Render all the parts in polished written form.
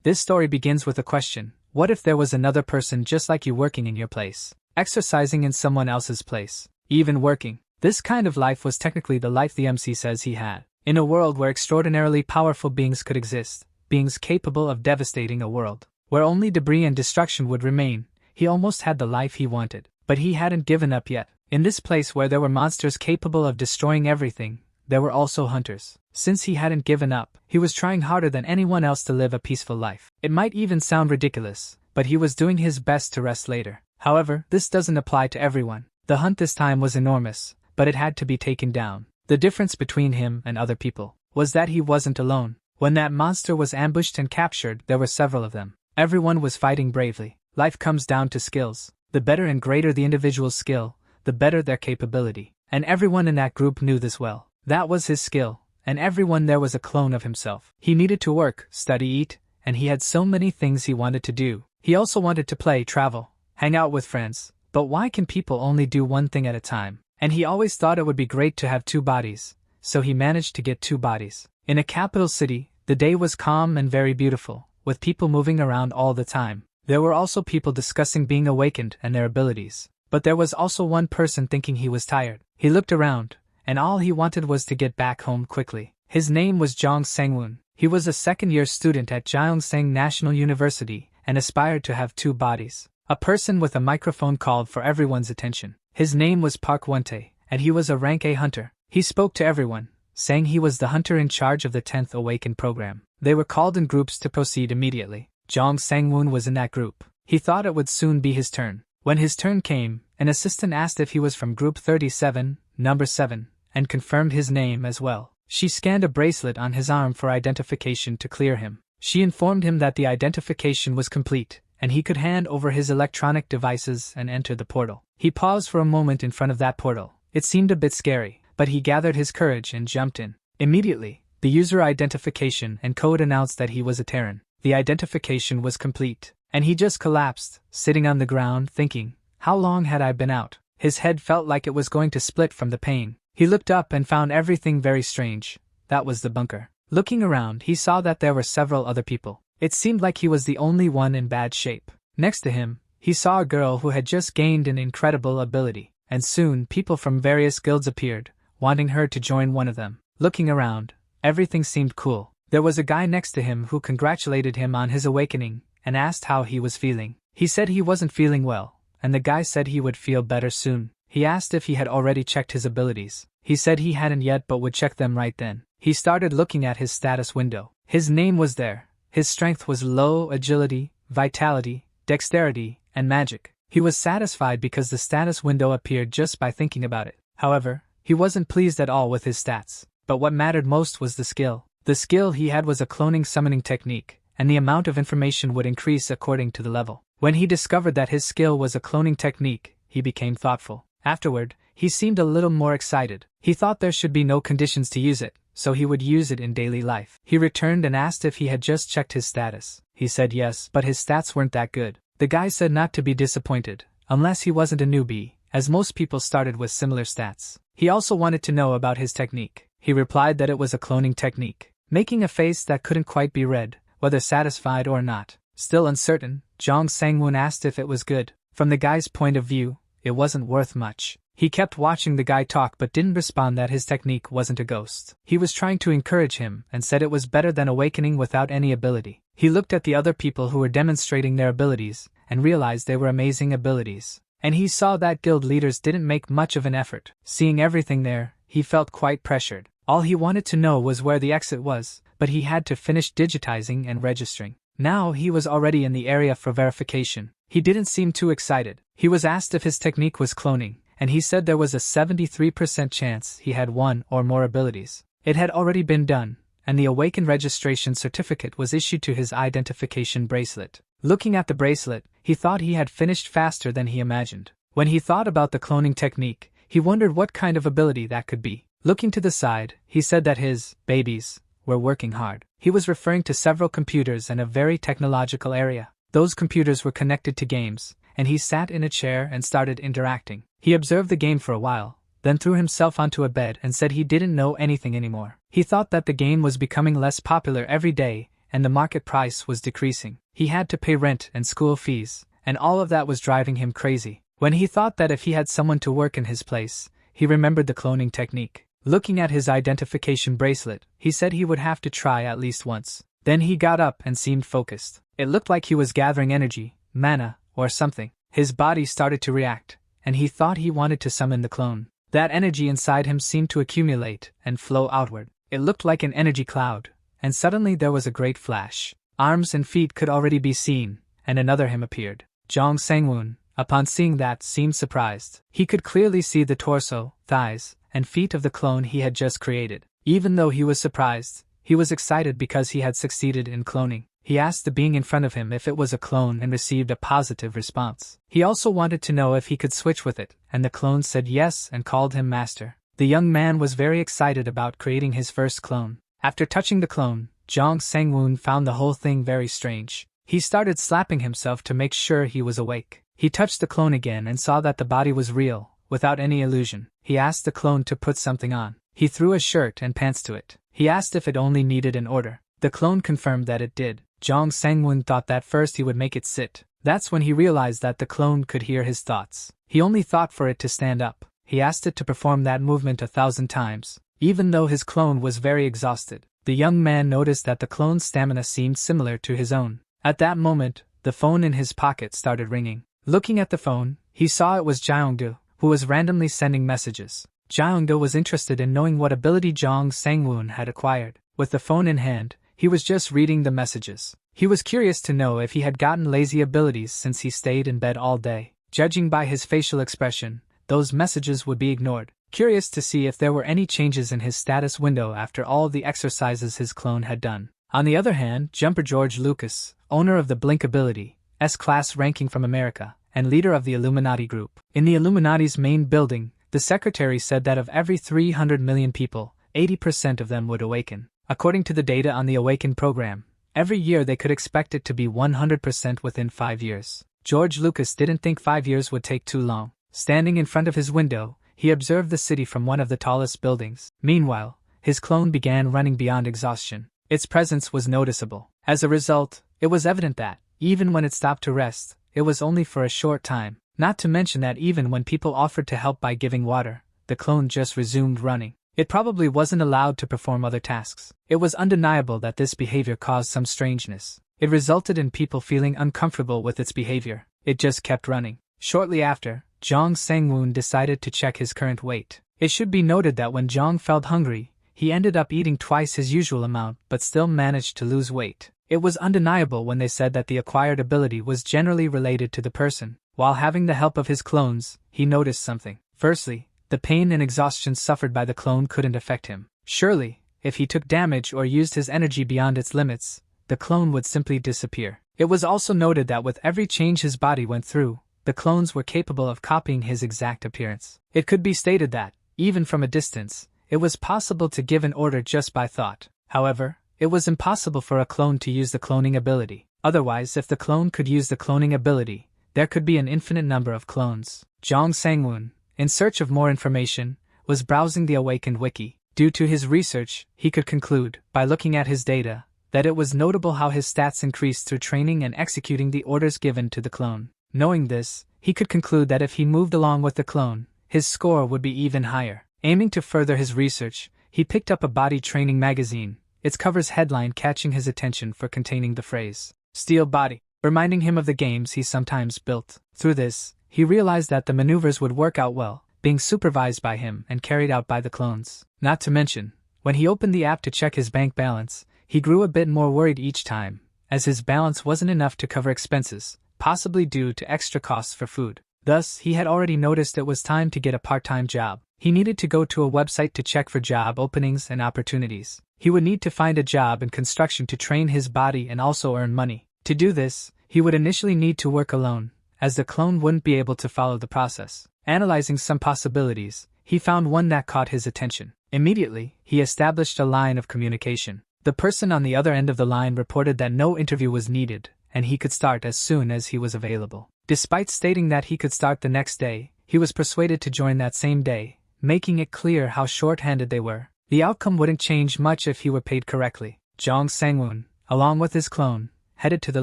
This story begins with a question: what if there was another person just like you working in your place, exercising in someone else's place, even working? This kind of life was technically the life the MC says he had. In a world where extraordinarily powerful beings could exist, beings capable of devastating a world, where only debris and destruction would remain, he almost had the life he wanted. But he hadn't given up yet. In this place where there were monsters capable of destroying everything, there were also hunters. Since he hadn't given up, he was trying harder than anyone else to live a peaceful life. It might even sound ridiculous, but he was doing his best to rest later. However, this doesn't apply to everyone. The hunt this time was enormous, but it had to be taken down. The difference between him and other people was that he wasn't alone. When that monster was ambushed and captured, there were several of them. Everyone was fighting bravely. Life comes down to skills. The better and greater the individual's skill, the better their capability. And everyone in that group knew this well. That was his skill, and everyone there was a clone of himself. He needed to work, study, eat, and he had so many things he wanted to do. He also wanted to play, travel, hang out with friends. But why can people only do one thing at a time? And he always thought it would be great to have two bodies, so he managed to get two bodies. In a capital city, the day was calm and very beautiful, with people moving around all the time. There were also people discussing being awakened and their abilities. But there was also one person thinking he was tired. He looked around, and all he wanted was to get back home quickly. His name was Jong Sangwoon. He was a second-year student at Gyeongsang National University and aspired to have two bodies. A person with a microphone called for everyone's attention. His name was Park Wontae, and he was a rank A hunter. He spoke to everyone, saying he was the hunter in charge of the 10th Awaken program. They were called in groups to proceed immediately. Jong Sangwoon was in that group. He thought it would soon be his turn. When his turn came, an assistant asked if he was from group 37, number 7, and confirmed his name as well. She scanned a bracelet on his arm for identification to clear him. She informed him that the identification was complete, and he could hand over his electronic devices and enter the portal. He paused for a moment in front of that portal. It seemed a bit scary, but he gathered his courage and jumped in. Immediately, the user identification and code announced that he was a Terran. The identification was complete, and he just collapsed, sitting on the ground thinking, how long had I been out? His head felt like it was going to split from the pain. He looked up and found everything very strange. That was the bunker. Looking around, he saw that there were several other people. It seemed like he was the only one in bad shape. Next to him, he saw a girl who had just gained an incredible ability, and soon people from various guilds appeared, wanting her to join one of them. Looking around, everything seemed cool. There was a guy next to him who congratulated him on his awakening and asked how he was feeling. He said he wasn't feeling well, and the guy said he would feel better soon. He asked if he had already checked his abilities. He said he hadn't yet but would check them right then. He started looking at his status window. His name was there. His strength was low, agility, vitality, dexterity, and magic. He was satisfied because the status window appeared just by thinking about it. However, he wasn't pleased at all with his stats. But what mattered most was the skill. The skill he had was a cloning summoning technique, and the amount of information would increase according to the level. When he discovered that his skill was a cloning technique, he became thoughtful. Afterward, he seemed a little more excited. He thought there should be no conditions to use it, so he would use it in daily life. He returned and asked if he had just checked his status. He said yes, but his stats weren't that good. The guy said not to be disappointed, unless he wasn't a newbie, as most people started with similar stats. He also wanted to know about his technique. He replied that it was a cloning technique, making a face that couldn't quite be read, whether satisfied or not. Still uncertain, Jong Sangwoon asked if it was good. From the guy's point of view, it wasn't worth much. He kept watching the guy talk but didn't respond that his technique wasn't a ghost. He was trying to encourage him and said it was better than awakening without any ability. He looked at the other people who were demonstrating their abilities and realized they were amazing abilities. And he saw that guild leaders didn't make much of an effort. Seeing everything there, he felt quite pressured. All he wanted to know was where the exit was, but he had to finish digitizing and registering. Now he was already in the area for verification. He didn't seem too excited. He was asked if his technique was cloning, and he said there was a 73% chance he had one or more abilities. It had already been done, and the Awakened registration certificate was issued to his identification bracelet. Looking at the bracelet, he thought he had finished faster than he imagined. When he thought about the cloning technique, he wondered what kind of ability that could be. Looking to the side, he said that his babies were working hard. He was referring to several computers in a very technological area. Those computers were connected to games, and he sat in a chair and started interacting. He observed the game for a while, then threw himself onto a bed and said he didn't know anything anymore. He thought that the game was becoming less popular every day, and the market price was decreasing. He had to pay rent and school fees, and all of that was driving him crazy. When he thought that if he had someone to work in his place, he remembered the cloning technique. Looking at his identification bracelet, he said he would have to try at least once. Then he got up and seemed focused. It looked like he was gathering energy, mana, or something. His body started to react, and he thought he wanted to summon the clone. That energy inside him seemed to accumulate and flow outward. It looked like an energy cloud, and suddenly there was a great flash. Arms and feet could already be seen, and another him appeared. Jong Sang-woon, upon seeing that, seemed surprised. He could clearly see the torso, thighs, and feet of the clone he had just created. Even though he was surprised, he was excited because he had succeeded in cloning. He asked the being in front of him if it was a clone and received a positive response. He also wanted to know if he could switch with it, and the clone said yes and called him master. The young man was very excited about creating his first clone. After touching the clone, Jong Sang-woon found the whole thing very strange. He started slapping himself to make sure he was awake. He touched the clone again and saw that the body was real, without any illusion. He asked the clone to put something on. He threw a shirt and pants to it. He asked if it only needed an order. The clone confirmed that it did. Jong Sang-woon thought that first he would make it sit. That's when he realized that the clone could hear his thoughts. He only thought for it to stand up. He asked it to perform that movement 1,000 times. Even though his clone was very exhausted, the young man noticed that the clone's stamina seemed similar to his own. At that moment, the phone in his pocket started ringing. Looking at the phone, he saw it was Jeongdo, who was randomly sending messages. Jeongdo was interested in knowing what ability Jong Sang-woon had acquired. With the phone in hand, he was just reading the messages. He was curious to know if he had gotten lazy abilities since he stayed in bed all day. Judging by his facial expression, those messages would be ignored. Curious to see if there were any changes in his status window after all the exercises his clone had done. On the other hand, Jumper George Lucas, owner of the Blink ability, S-class ranking from America, and leader of the Illuminati group. In the Illuminati's main building, the secretary said that of every 300 million people, 80% of them would awaken. According to the data on the Awaken program, every year they could expect it to be 100% within 5 years. George Lucas didn't think 5 years would take too long. Standing in front of his window, he observed the city from one of the tallest buildings. Meanwhile, his clone began running beyond exhaustion. Its presence was noticeable. As a result, it was evident that, even when it stopped to rest, it was only for a short time. Not to mention that even when people offered to help by giving water, the clone just resumed running. It probably wasn't allowed to perform other tasks. It was undeniable that this behavior caused some strangeness. It resulted in people feeling uncomfortable with its behavior. It just kept running. Shortly after, Jong Sang-woon decided to check his current weight. It should be noted that when Jong felt hungry, he ended up eating twice his usual amount but still managed to lose weight. It was undeniable when they said that the acquired ability was generally related to the person. While having the help of his clones, he noticed something. Firstly, the pain and exhaustion suffered by the clone couldn't affect him. Surely, if he took damage or used his energy beyond its limits, the clone would simply disappear. It was also noted that with every change his body went through, the clones were capable of copying his exact appearance. It could be stated that, even from a distance, it was possible to give an order just by thought. However, it was impossible for a clone to use the cloning ability. Otherwise, if the clone could use the cloning ability, there could be an infinite number of clones. Jong Sang-woon, in search of more information, was browsing the Awakened wiki. Due to his research, he could conclude, by looking at his data, that it was notable how his stats increased through training and executing the orders given to the clone. Knowing this, he could conclude that if he moved along with the clone, his score would be even higher. Aiming to further his research, he picked up a body training magazine, its cover's headline catching his attention for containing the phrase, "Steel Body," reminding him of the games he sometimes built. Through this, he realized that the maneuvers would work out well, being supervised by him and carried out by the clones. Not to mention, when he opened the app to check his bank balance, he grew a bit more worried each time, as his balance wasn't enough to cover expenses, possibly due to extra costs for food. Thus, he had already noticed it was time to get a part-time job. He needed to go to a website to check for job openings and opportunities. He would need to find a job in construction to train his body and also earn money. To do this, he would initially need to work alone, as the clone wouldn't be able to follow the process. Analyzing some possibilities, he found one that caught his attention. Immediately, he established a line of communication. The person on the other end of the line reported that no interview was needed, and he could start as soon as he was available. Despite stating that he could start the next day, he was persuaded to join that same day, making it clear how short-handed they were. The outcome wouldn't change much if he were paid correctly. Jong Sang-woon, along with his clone, headed to the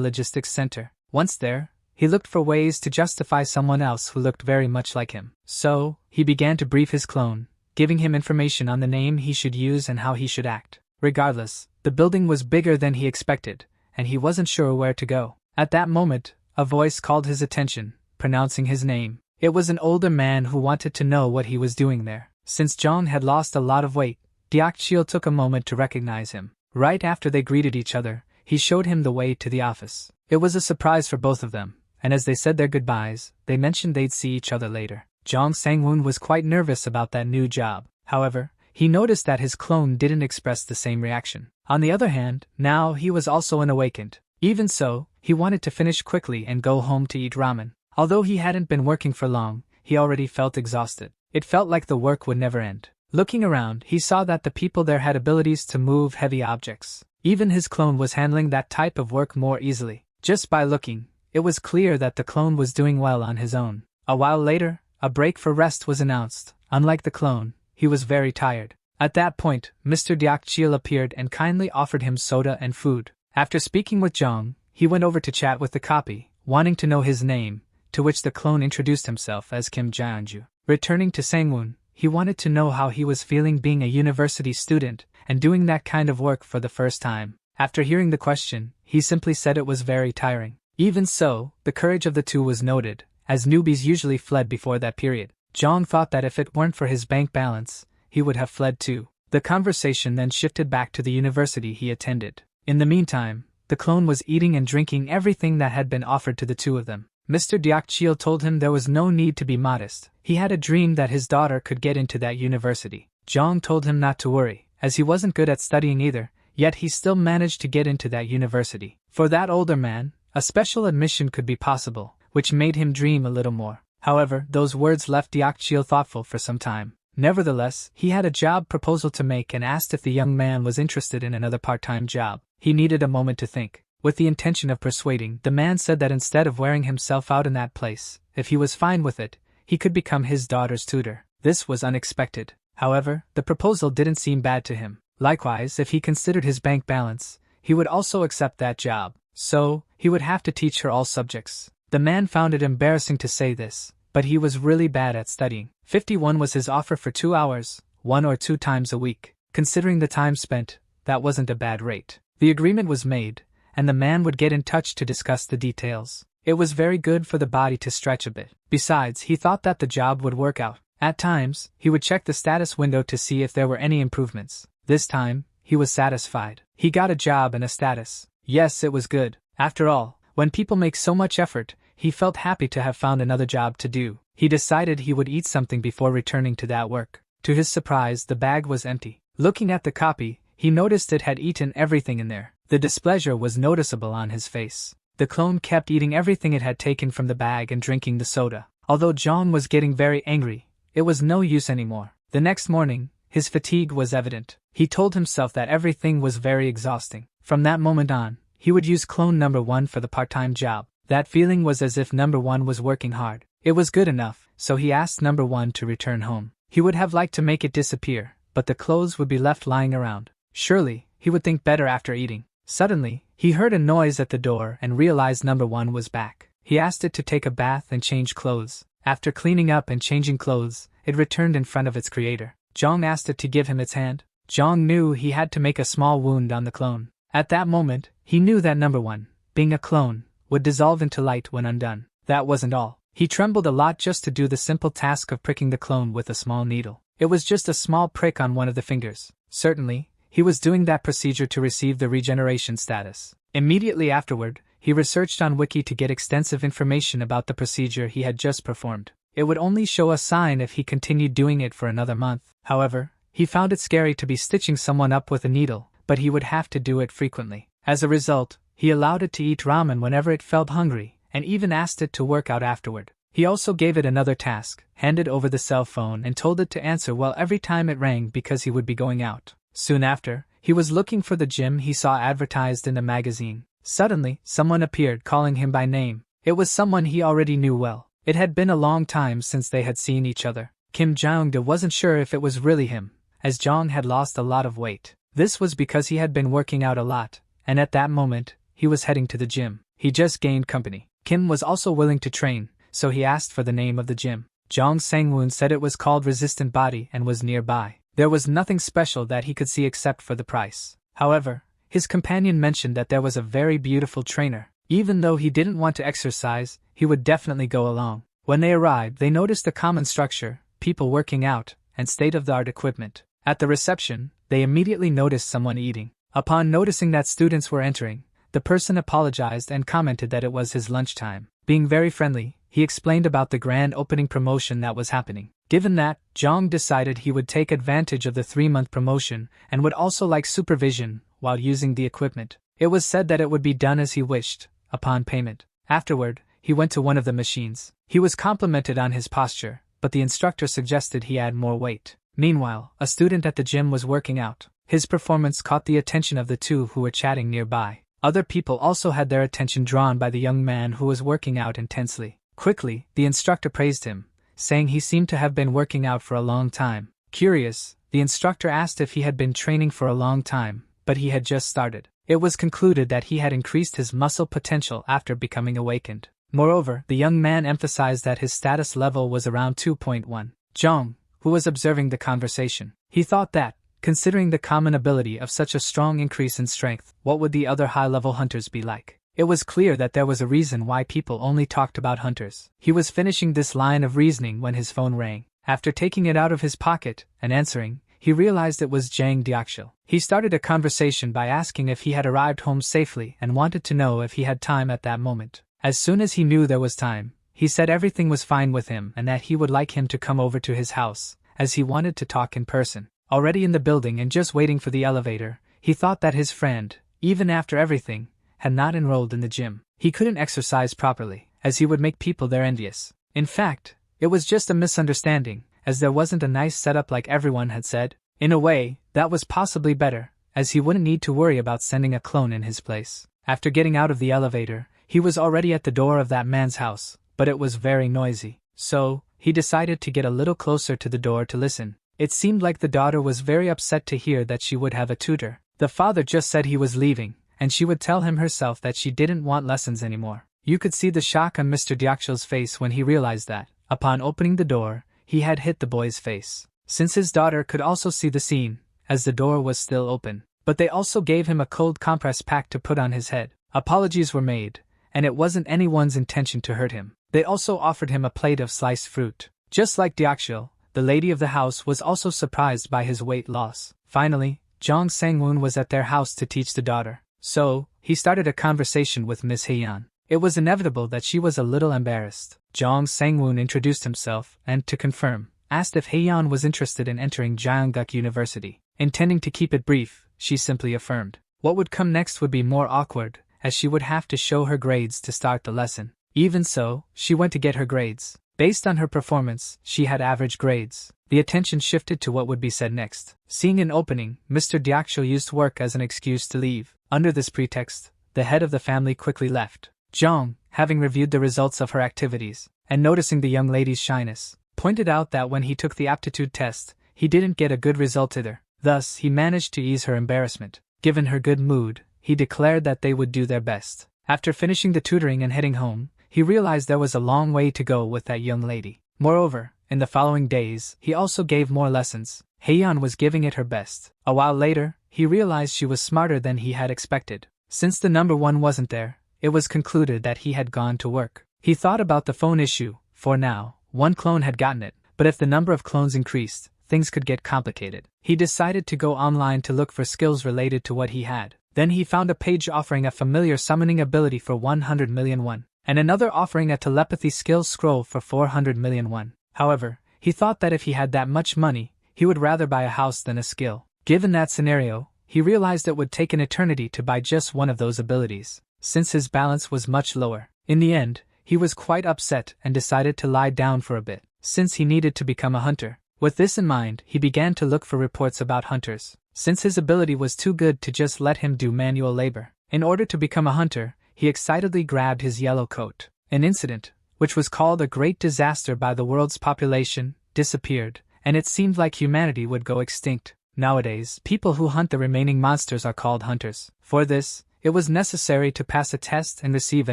logistics center. Once there, he looked for ways to justify someone else who looked very much like him. So, he began to brief his clone, giving him information on the name he should use and how he should act. Regardless, the building was bigger than he expected, and he wasn't sure where to go. At that moment, a voice called his attention, pronouncing his name. It was an older man who wanted to know what he was doing there. Since Jong had lost a lot of weight, Deokchil took a moment to recognize him. Right after they greeted each other, he showed him the way to the office. It was a surprise for both of them, and as they said their goodbyes, they mentioned they'd see each other later. Jong Sang-woon was quite nervous about that new job. However, he noticed that his clone didn't express the same reaction. On the other hand, now he was also an awakened. Even so, he wanted to finish quickly and go home to eat ramen. Although he hadn't been working for long, he already felt exhausted. It felt like the work would never end. Looking around, he saw that the people there had abilities to move heavy objects. Even his clone was handling that type of work more easily. Just by looking, it was clear that the clone was doing well on his own. A while later, a break for rest was announced. Unlike the clone, he was very tired. At that point, Mr. Deokchil appeared and kindly offered him soda and food. After speaking with Jong, he went over to chat with the copy, wanting to know his name, to which the clone introduced himself as Kim Jaeonju. Returning to Sangwon, he wanted to know how he was feeling being a university student and doing that kind of work for the first time. After hearing the question, he simply said it was very tiring. Even so, the courage of the two was noted, as newbies usually fled before that period. Jong thought that if it weren't for his bank balance, he would have fled too. The conversation then shifted back to the university he attended. In the meantime, the clone was eating and drinking everything that had been offered to the two of them. Mr. Deokchil told him there was no need to be modest. He had a dream that his daughter could get into that university. Jong told him not to worry, as he wasn't good at studying either, yet he still managed to get into that university. For that older man, a special admission could be possible, which made him dream a little more. However, those words left Deokchil thoughtful for some time. Nevertheless, he had a job proposal to make and asked if the young man was interested in another part-time job. He needed a moment to think. With the intention of persuading, the man said that instead of wearing himself out in that place, if he was fine with it, he could become his daughter's tutor. This was unexpected. However, the proposal didn't seem bad to him. Likewise, if he considered his bank balance, he would also accept that job. So, he would have to teach her all subjects. The man found it embarrassing to say this, but he was really bad at studying. 51 was his offer for 2 hours, 1 or 2 times a week. Considering the time spent, that wasn't a bad rate. The agreement was made, and the man would get in touch to discuss the details. It was very good for the body to stretch a bit. Besides, he thought that the job would work out. At times, he would check the status window to see if there were any improvements. This time, he was satisfied. He got a job and a status. Yes, it was good. After all, when people make so much effort, he felt happy to have found another job to do. He decided he would eat something before returning to that work. To his surprise, the bag was empty. Looking at the copy, he noticed it had eaten everything in there. The displeasure was noticeable on his face. The clone kept eating everything it had taken from the bag and drinking the soda. Although Jong was getting very angry, it was no use anymore. The next morning, his fatigue was evident. He told himself that everything was very exhausting. From that moment on, he would use clone number 1 for the part-time job. That feeling was as if number 1 was working hard. It was good enough, so he asked number 1 to return home. He would have liked to make it disappear, but the clothes would be left lying around. Surely, he would think better after eating. Suddenly, he heard a noise at the door and realized number 1 was back. He asked it to take a bath and change clothes. After cleaning up and changing clothes, it returned in front of its creator. Jong asked it to give him its hand. Jong knew he had to make a small wound on the clone. At that moment, he knew that number 1, being a clone, would dissolve into light when undone. That wasn't all. He trembled a lot just to do the simple task of pricking the clone with a small needle. It was just a small prick on one of the fingers. Certainly, he was doing that procedure to receive the regeneration status. Immediately afterward, he researched on Wiki to get extensive information about the procedure he had just performed. It would only show a sign if he continued doing it for another month. However, he found it scary to be stitching someone up with a needle, but he would have to do it frequently. As a result, he allowed it to eat ramen whenever it felt hungry, and even asked it to work out afterward. He also gave it another task, handed over the cell phone and told it to answer well every time it rang because he would be going out. Soon after, he was looking for the gym he saw advertised in the magazine. Suddenly, someone appeared calling him by name. It was someone he already knew well. It had been a long time since they had seen each other. Kim Jaeongda wasn't sure if it was really him, as Jong had lost a lot of weight. This was because he had been working out a lot, and at that moment, he was heading to the gym. He just gained company. Kim was also willing to train, so he asked for the name of the gym. Jong Sang-woon said it was called Resistant Body and was nearby. There was nothing special that he could see except for the price. However, his companion mentioned that there was a very beautiful trainer. Even though he didn't want to exercise, he would definitely go along. When they arrived, they noticed a common structure, people working out, and state-of-the-art equipment. At the reception, they immediately noticed someone eating. Upon noticing that students were entering, the person apologized and commented that it was his lunchtime. Being very friendly, he explained about the grand opening promotion that was happening. Given that, Jong decided he would take advantage of the 3-month promotion and would also like supervision while using the equipment. It was said that it would be done as he wished, upon payment. Afterward, he went to one of the machines. He was complimented on his posture, but the instructor suggested he add more weight. Meanwhile, a student at the gym was working out. His performance caught the attention of the two who were chatting nearby. Other people also had their attention drawn by the young man who was working out intensely. Quickly, the instructor praised him, saying he seemed to have been working out for a long time. Curious, the instructor asked if he had been training for a long time, but he had just started. It was concluded that he had increased his muscle potential after becoming awakened. Moreover, the young man emphasized that his status level was around 2.1. Jong, who was observing the conversation, he thought that, considering the common ability of such a strong increase in strength, what would the other high-level hunters be like? It was clear that there was a reason why people only talked about hunters. He was finishing this line of reasoning when his phone rang. After taking it out of his pocket and answering, he realized it was Jang Deokshil. He started a conversation by asking if he had arrived home safely and wanted to know if he had time at that moment. As soon as he knew there was time, he said everything was fine with him and that he would like him to come over to his house, as he wanted to talk in person. Already in the building and just waiting for the elevator, he thought that his friend, even after everything, had not enrolled in the gym. He couldn't exercise properly, as he would make people there envious. In fact, it was just a misunderstanding, as there wasn't a nice setup like everyone had said. In a way, that was possibly better, as he wouldn't need to worry about sending a clone in his place. After getting out of the elevator, he was already at the door of that man's house, but it was very noisy. So, he decided to get a little closer to the door to listen. It seemed like the daughter was very upset to hear that she would have a tutor. The father just said he was leaving, and she would tell him herself that she didn't want lessons anymore. You could see the shock on Mr. Deokshil's face when he realized that, upon opening the door, he had hit the boy's face. Since his daughter could also see the scene, as the door was still open. But they also gave him a cold compress pack to put on his head. Apologies were made, and it wasn't anyone's intention to hurt him. They also offered him a plate of sliced fruit. Just like Deokshil, the lady of the house was also surprised by his weight loss. Finally, Jong Sang-woon was at their house to teach the daughter. So, he started a conversation with Miss Haeyeon. It was inevitable that she was a little embarrassed. Jong Sang-woon introduced himself and, to confirm, asked if Haeyeon was interested in entering Jeongguk University. Intending to keep it brief, she simply affirmed. What would come next would be more awkward, as she would have to show her grades to start the lesson. Even so, she went to get her grades. Based on her performance, she had average grades. The attention shifted to what would be said next. Seeing an opening, Mr. Deokshil used work as an excuse to leave. Under this pretext, the head of the family quickly left. Jong, having reviewed the results of her activities, and noticing the young lady's shyness, pointed out that when he took the aptitude test, he didn't get a good result either. Thus, he managed to ease her embarrassment. Given her good mood, he declared that they would do their best. After finishing the tutoring and heading home, he realized there was a long way to go with that young lady. Moreover, in the following days, he also gave more lessons. Haeyeon was giving it her best. A while later, he realized she was smarter than he had expected. Since the number one wasn't there, it was concluded that he had gone to work. He thought about the phone issue. For now, one clone had gotten it, but if the number of clones increased, things could get complicated. He decided to go online to look for skills related to what he had. Then he found a page offering a familiar summoning ability for 100 million won, and another offering a telepathy skills scroll for 400 million won. However, he thought that if he had that much money, he would rather buy a house than a skill. Given that scenario, he realized it would take an eternity to buy just one of those abilities, since his balance was much lower. In the end, he was quite upset and decided to lie down for a bit, since he needed to become a hunter. With this in mind, he began to look for reports about hunters, since his ability was too good to just let him do manual labor. In order to become a hunter, he excitedly grabbed his yellow coat. An incident, which was called a great disaster by the world's population, disappeared, and it seemed like humanity would go extinct. Nowadays, people who hunt the remaining monsters are called hunters. For this, It was necessary to pass a test and receive a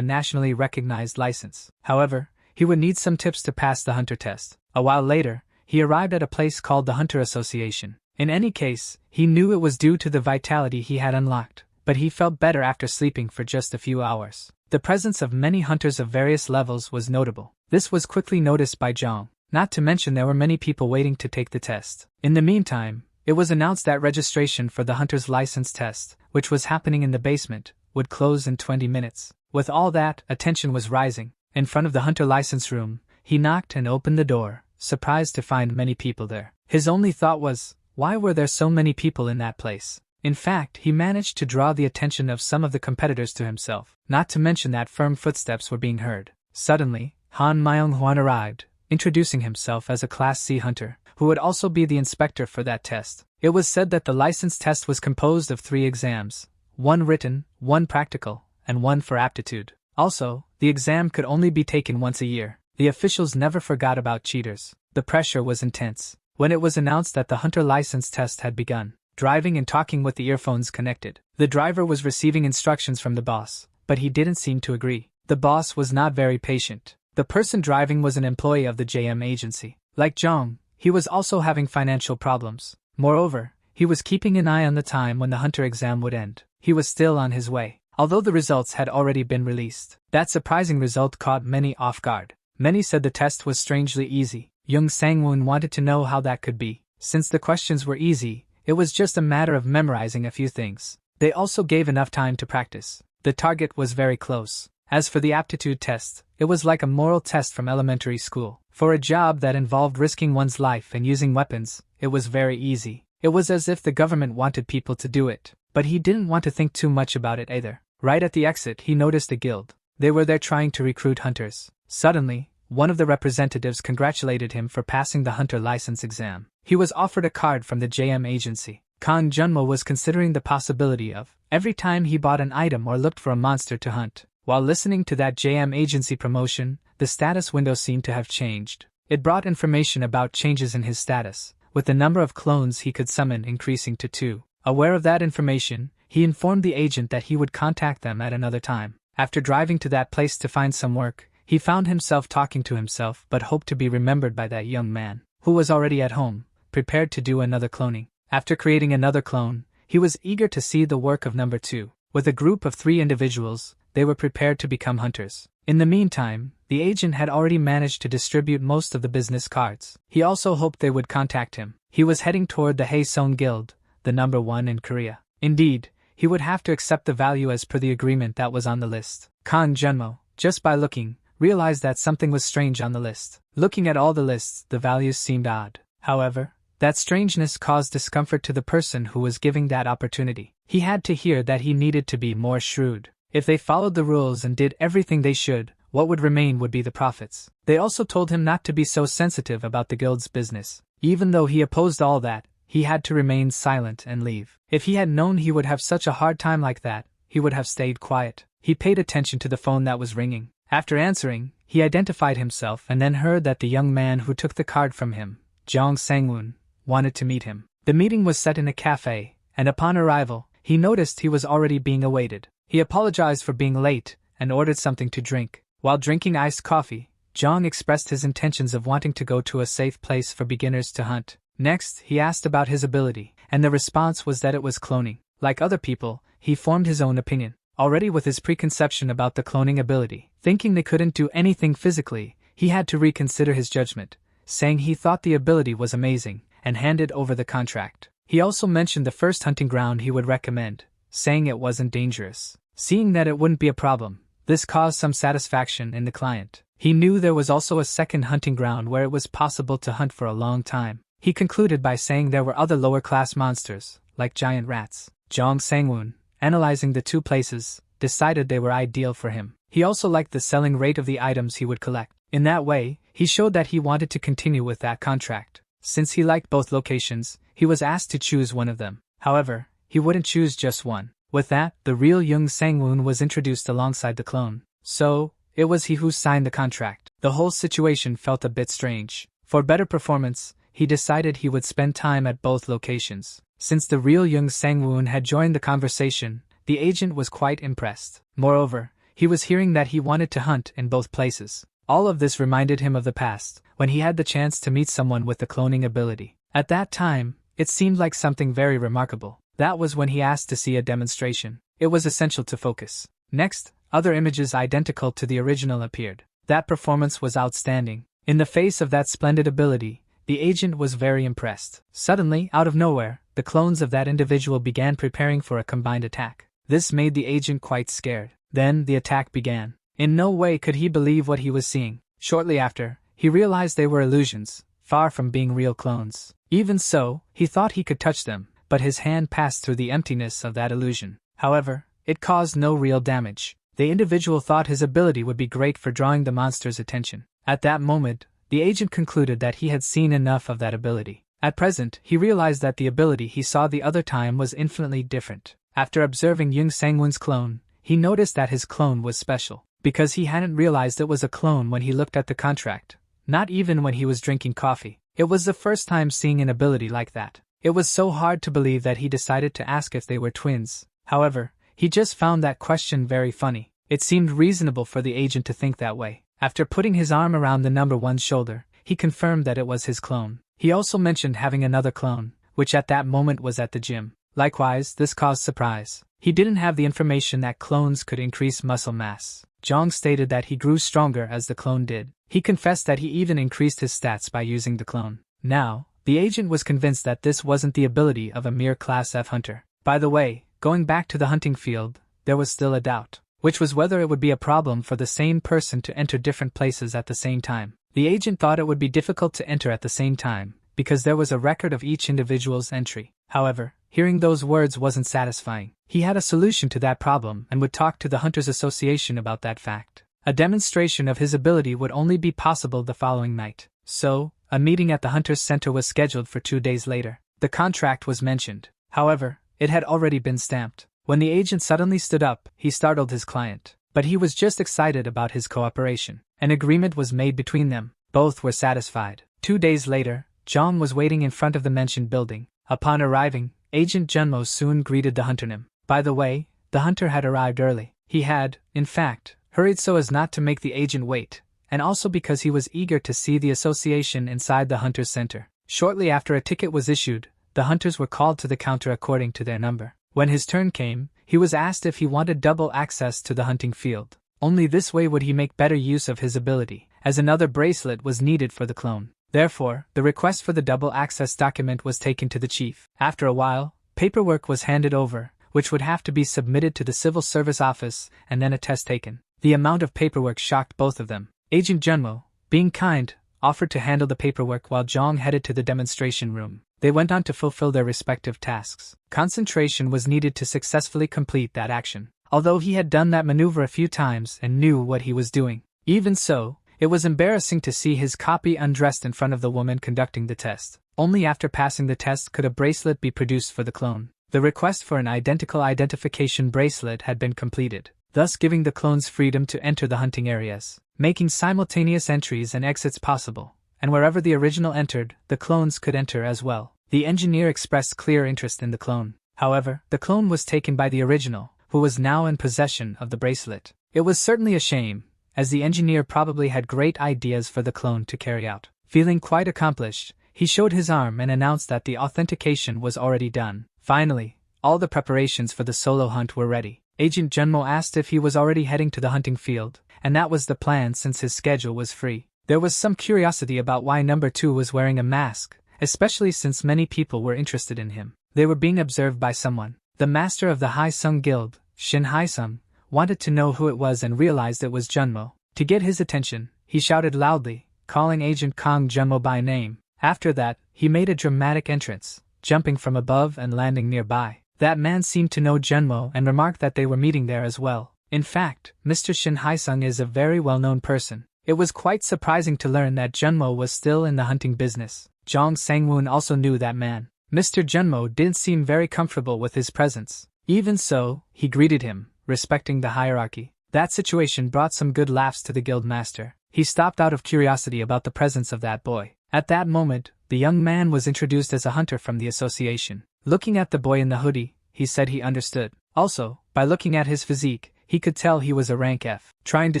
nationally recognized license. However, he would need some tips to pass the hunter test. A while later, he arrived at a place called the Hunter Association. In any case, he knew it was due to the vitality he had unlocked, but he felt better after sleeping for just a few hours. The presence of many hunters of various levels was notable. This was quickly noticed by Zhang, not to mention there were many people waiting to take the test. In the meantime, it was announced that registration for the hunter's license test, which was happening in the basement, would close in 20 minutes. With all that, attention was rising. In front of the hunter license room, he knocked and opened the door, surprised to find many people there. His only thought was, why were there so many people in that place? In fact, he managed to draw the attention of some of the competitors to himself, not to mention that firm footsteps were being heard. Suddenly, Han Myung-hwan arrived, introducing himself as a Class C hunter, who would also be the inspector for that test. It was said that the license test was composed of 3 exams, 1 written, 1 practical, and 1 for aptitude. Also, the exam could only be taken once a year. The officials never forgot about cheaters. The pressure was intense. When it was announced that the hunter license test had begun, driving and talking with the earphones connected, the driver was receiving instructions from the boss, but he didn't seem to agree. The boss was not very patient. The person driving was an employee of the JM agency. Like Zhang, he was also having financial problems. Moreover, he was keeping an eye on the time when the hunter exam would end. He was still on his way, although the results had already been released. That surprising result caught many off guard. Many said the test was strangely easy. Young Sang-woon wanted to know how that could be. Since the questions were easy, it was just a matter of memorizing a few things. They also gave enough time to practice. The target was very close. As for the aptitude test, it was like a moral test from elementary school. For a job that involved risking one's life and using weapons, it was very easy. It was as if the government wanted people to do it. But he didn't want to think too much about it either. Right at the exit, he noticed a guild. They were there trying to recruit hunters. Suddenly, one of the representatives congratulated him for passing the hunter license exam. He was offered a card from the JM agency. Kang Junmo was considering the possibility of, every time he bought an item or looked for a monster to hunt. While listening to that JM agency promotion, the status window seemed to have changed. It brought information about changes in his status, with the number of clones he could summon increasing to 2. Aware of that information, he informed the agent that he would contact them at another time. After driving to that place to find some work, he found himself talking to himself but hoped to be remembered by that young man, who was already at home, prepared to do another cloning. After creating another clone, he was eager to see the work of number 2. With a group of 3 individuals, they were prepared to become hunters. In the meantime, the agent had already managed to distribute most of the business cards. He also hoped they would contact him. He was heading toward the Haeseon Guild, the number 1 in Korea. Indeed, he would have to accept the value as per the agreement that was on the list. Kang Junmo, just by looking, realized that something was strange on the list. Looking at all the lists, the values seemed odd. However, that strangeness caused discomfort to the person who was giving that opportunity. He had to hear that he needed to be more shrewd. If they followed the rules and did everything they should, what would remain would be the profits. They also told him not to be so sensitive about the guild's business. Even though he opposed all that, he had to remain silent and leave. If he had known he would have such a hard time like that, he would have stayed quiet. He paid attention to the phone that was ringing. After answering, he identified himself and then heard that the young man who took the card from him, Jong Sang-woon, wanted to meet him. The meeting was set in a cafe, and upon arrival, he noticed he was already being awaited. He apologized for being late and ordered something to drink. While drinking iced coffee, Jong expressed his intentions of wanting to go to a safe place for beginners to hunt. Next, he asked about his ability, and the response was that it was cloning. Like other people, he formed his own opinion. Already with his preconception about the cloning ability, thinking they couldn't do anything physically, he had to reconsider his judgment, saying he thought the ability was amazing, and handed over the contract. He also mentioned the first hunting ground he would recommend, saying it wasn't dangerous. Seeing that it wouldn't be a problem, this caused some satisfaction in the client. He knew there was also a second hunting ground where it was possible to hunt for a long time. He concluded by saying there were other lower-class monsters, like giant rats. Jong Sang-woon, analyzing the 2 places, decided they were ideal for him. He also liked the selling rate of the items he would collect. In that way, he showed that he wanted to continue with that contract. Since he liked both locations, he was asked to choose one of them. However, he wouldn't choose just one. With that, the real Young Sang-woon was introduced alongside the clone. So, it was he who signed the contract. The whole situation felt a bit strange. For better performance, he decided he would spend time at both locations. Since the real Young Sang-woon had joined the conversation, the agent was quite impressed. Moreover, he was hearing that he wanted to hunt in both places. All of this reminded him of the past, when he had the chance to meet someone with the cloning ability. At that time, it seemed like something very remarkable. That was when he asked to see a demonstration. It was essential to focus. Next, other images identical to the original appeared. That performance was outstanding. In the face of that splendid ability, the agent was very impressed. Suddenly, out of nowhere, the clones of that individual began preparing for a combined attack. This made the agent quite scared. Then, the attack began. In no way could he believe what he was seeing. Shortly after, he realized they were illusions, far from being real clones. Even so, he thought he could touch them, but his hand passed through the emptiness of that illusion. However, it caused no real damage. The individual thought his ability would be great for drawing the monster's attention. At that moment, the agent concluded that he had seen enough of that ability. At present, he realized that the ability he saw the other time was infinitely different. After observing Yung Sangwon's clone, he noticed that his clone was special, because he hadn't realized it was a clone when he looked at the contract, not even when he was drinking coffee. It was the first time seeing an ability like that. It was so hard to believe that he decided to ask if they were twins. However, he just found that question very funny. It seemed reasonable for the agent to think that way. After putting his arm around the number one's shoulder, he confirmed that it was his clone. He also mentioned having another clone, which at that moment was at the gym. Likewise, this caused surprise. He didn't have the information that clones could increase muscle mass. Jong stated that he grew stronger as the clone did. He confessed that he even increased his stats by using the clone. Now, the agent was convinced that this wasn't the ability of a mere Class F hunter. By the way, going back to the hunting field, there was still a doubt, which was whether it would be a problem for the same person to enter different places at the same time. The agent thought it would be difficult to enter at the same time, because there was a record of each individual's entry. However, hearing those words wasn't satisfying. He had a solution to that problem and would talk to the Hunters Association about that fact. A demonstration of his ability would only be possible the following night. So, a meeting at the Hunters Center was scheduled for 2 days later. The contract was mentioned. However, it had already been stamped. When the agent suddenly stood up, he startled his client. But he was just excited about his cooperation. An agreement was made between them. Both were satisfied. 2 days later, Jong was waiting in front of the mentioned building. Upon arriving, Agent Junmo soon greeted the hunternim. By the way, the hunter had arrived early. He had, in fact, hurried so as not to make the agent wait, and also because he was eager to see the association inside the hunter's center. Shortly after a ticket was issued, the hunters were called to the counter according to their number. When his turn came, he was asked if he wanted double access to the hunting field. Only this way would he make better use of his ability, as another bracelet was needed for the clone. Therefore, the request for the double access document was taken to the chief. After a while, paperwork was handed over, which would have to be submitted to the civil service office and then a test taken. The amount of paperwork shocked both of them. Agent Junmo, being kind, offered to handle the paperwork while Jong headed to the demonstration room. They went on to fulfill their respective tasks. Concentration was needed to successfully complete that action, although he had done that maneuver a few times and knew what he was doing. Even so, it was embarrassing to see his copy undressed in front of the woman conducting the test. Only after passing the test could a bracelet be produced for the clone. The request for an identical identification bracelet had been completed, thus giving the clones freedom to enter the hunting areas, making simultaneous entries and exits possible, and wherever the original entered, the clones could enter as well. The engineer expressed clear interest in the clone. However, the clone was taken by the original, who was now in possession of the bracelet. It was certainly a shame, as the engineer probably had great ideas for the clone to carry out. Feeling quite accomplished, he showed his arm and announced that the authentication was already done. Finally, all the preparations for the solo hunt were ready. Agent Junmo asked if he was already heading to the hunting field, and that was the plan since his schedule was free. There was some curiosity about why number 2 was wearing a mask, especially since many people were interested in him. They were being observed by someone. The master of the Haesung Guild, Shin Haesung, wanted to know who it was and realized it was Junmo. To get his attention, he shouted loudly, calling Agent Kong Junmo by name. After that, he made a dramatic entrance, jumping from above and landing nearby. That man seemed to know Junmo and remarked that they were meeting there as well. In fact, Mr. Shin Haesung is a very well-known person. It was quite surprising to learn that Junmo was still in the hunting business. Jong Sangwon also knew that man. Mr. Junmo didn't seem very comfortable with his presence. Even so, he greeted him, respecting the hierarchy. That situation brought some good laughs to the guild master. He stopped out of curiosity about the presence of that boy. At that moment, the young man was introduced as a hunter from the association. Looking at the boy in the hoodie, he said he understood. Also, by looking at his physique, he could tell he was a rank F. Trying to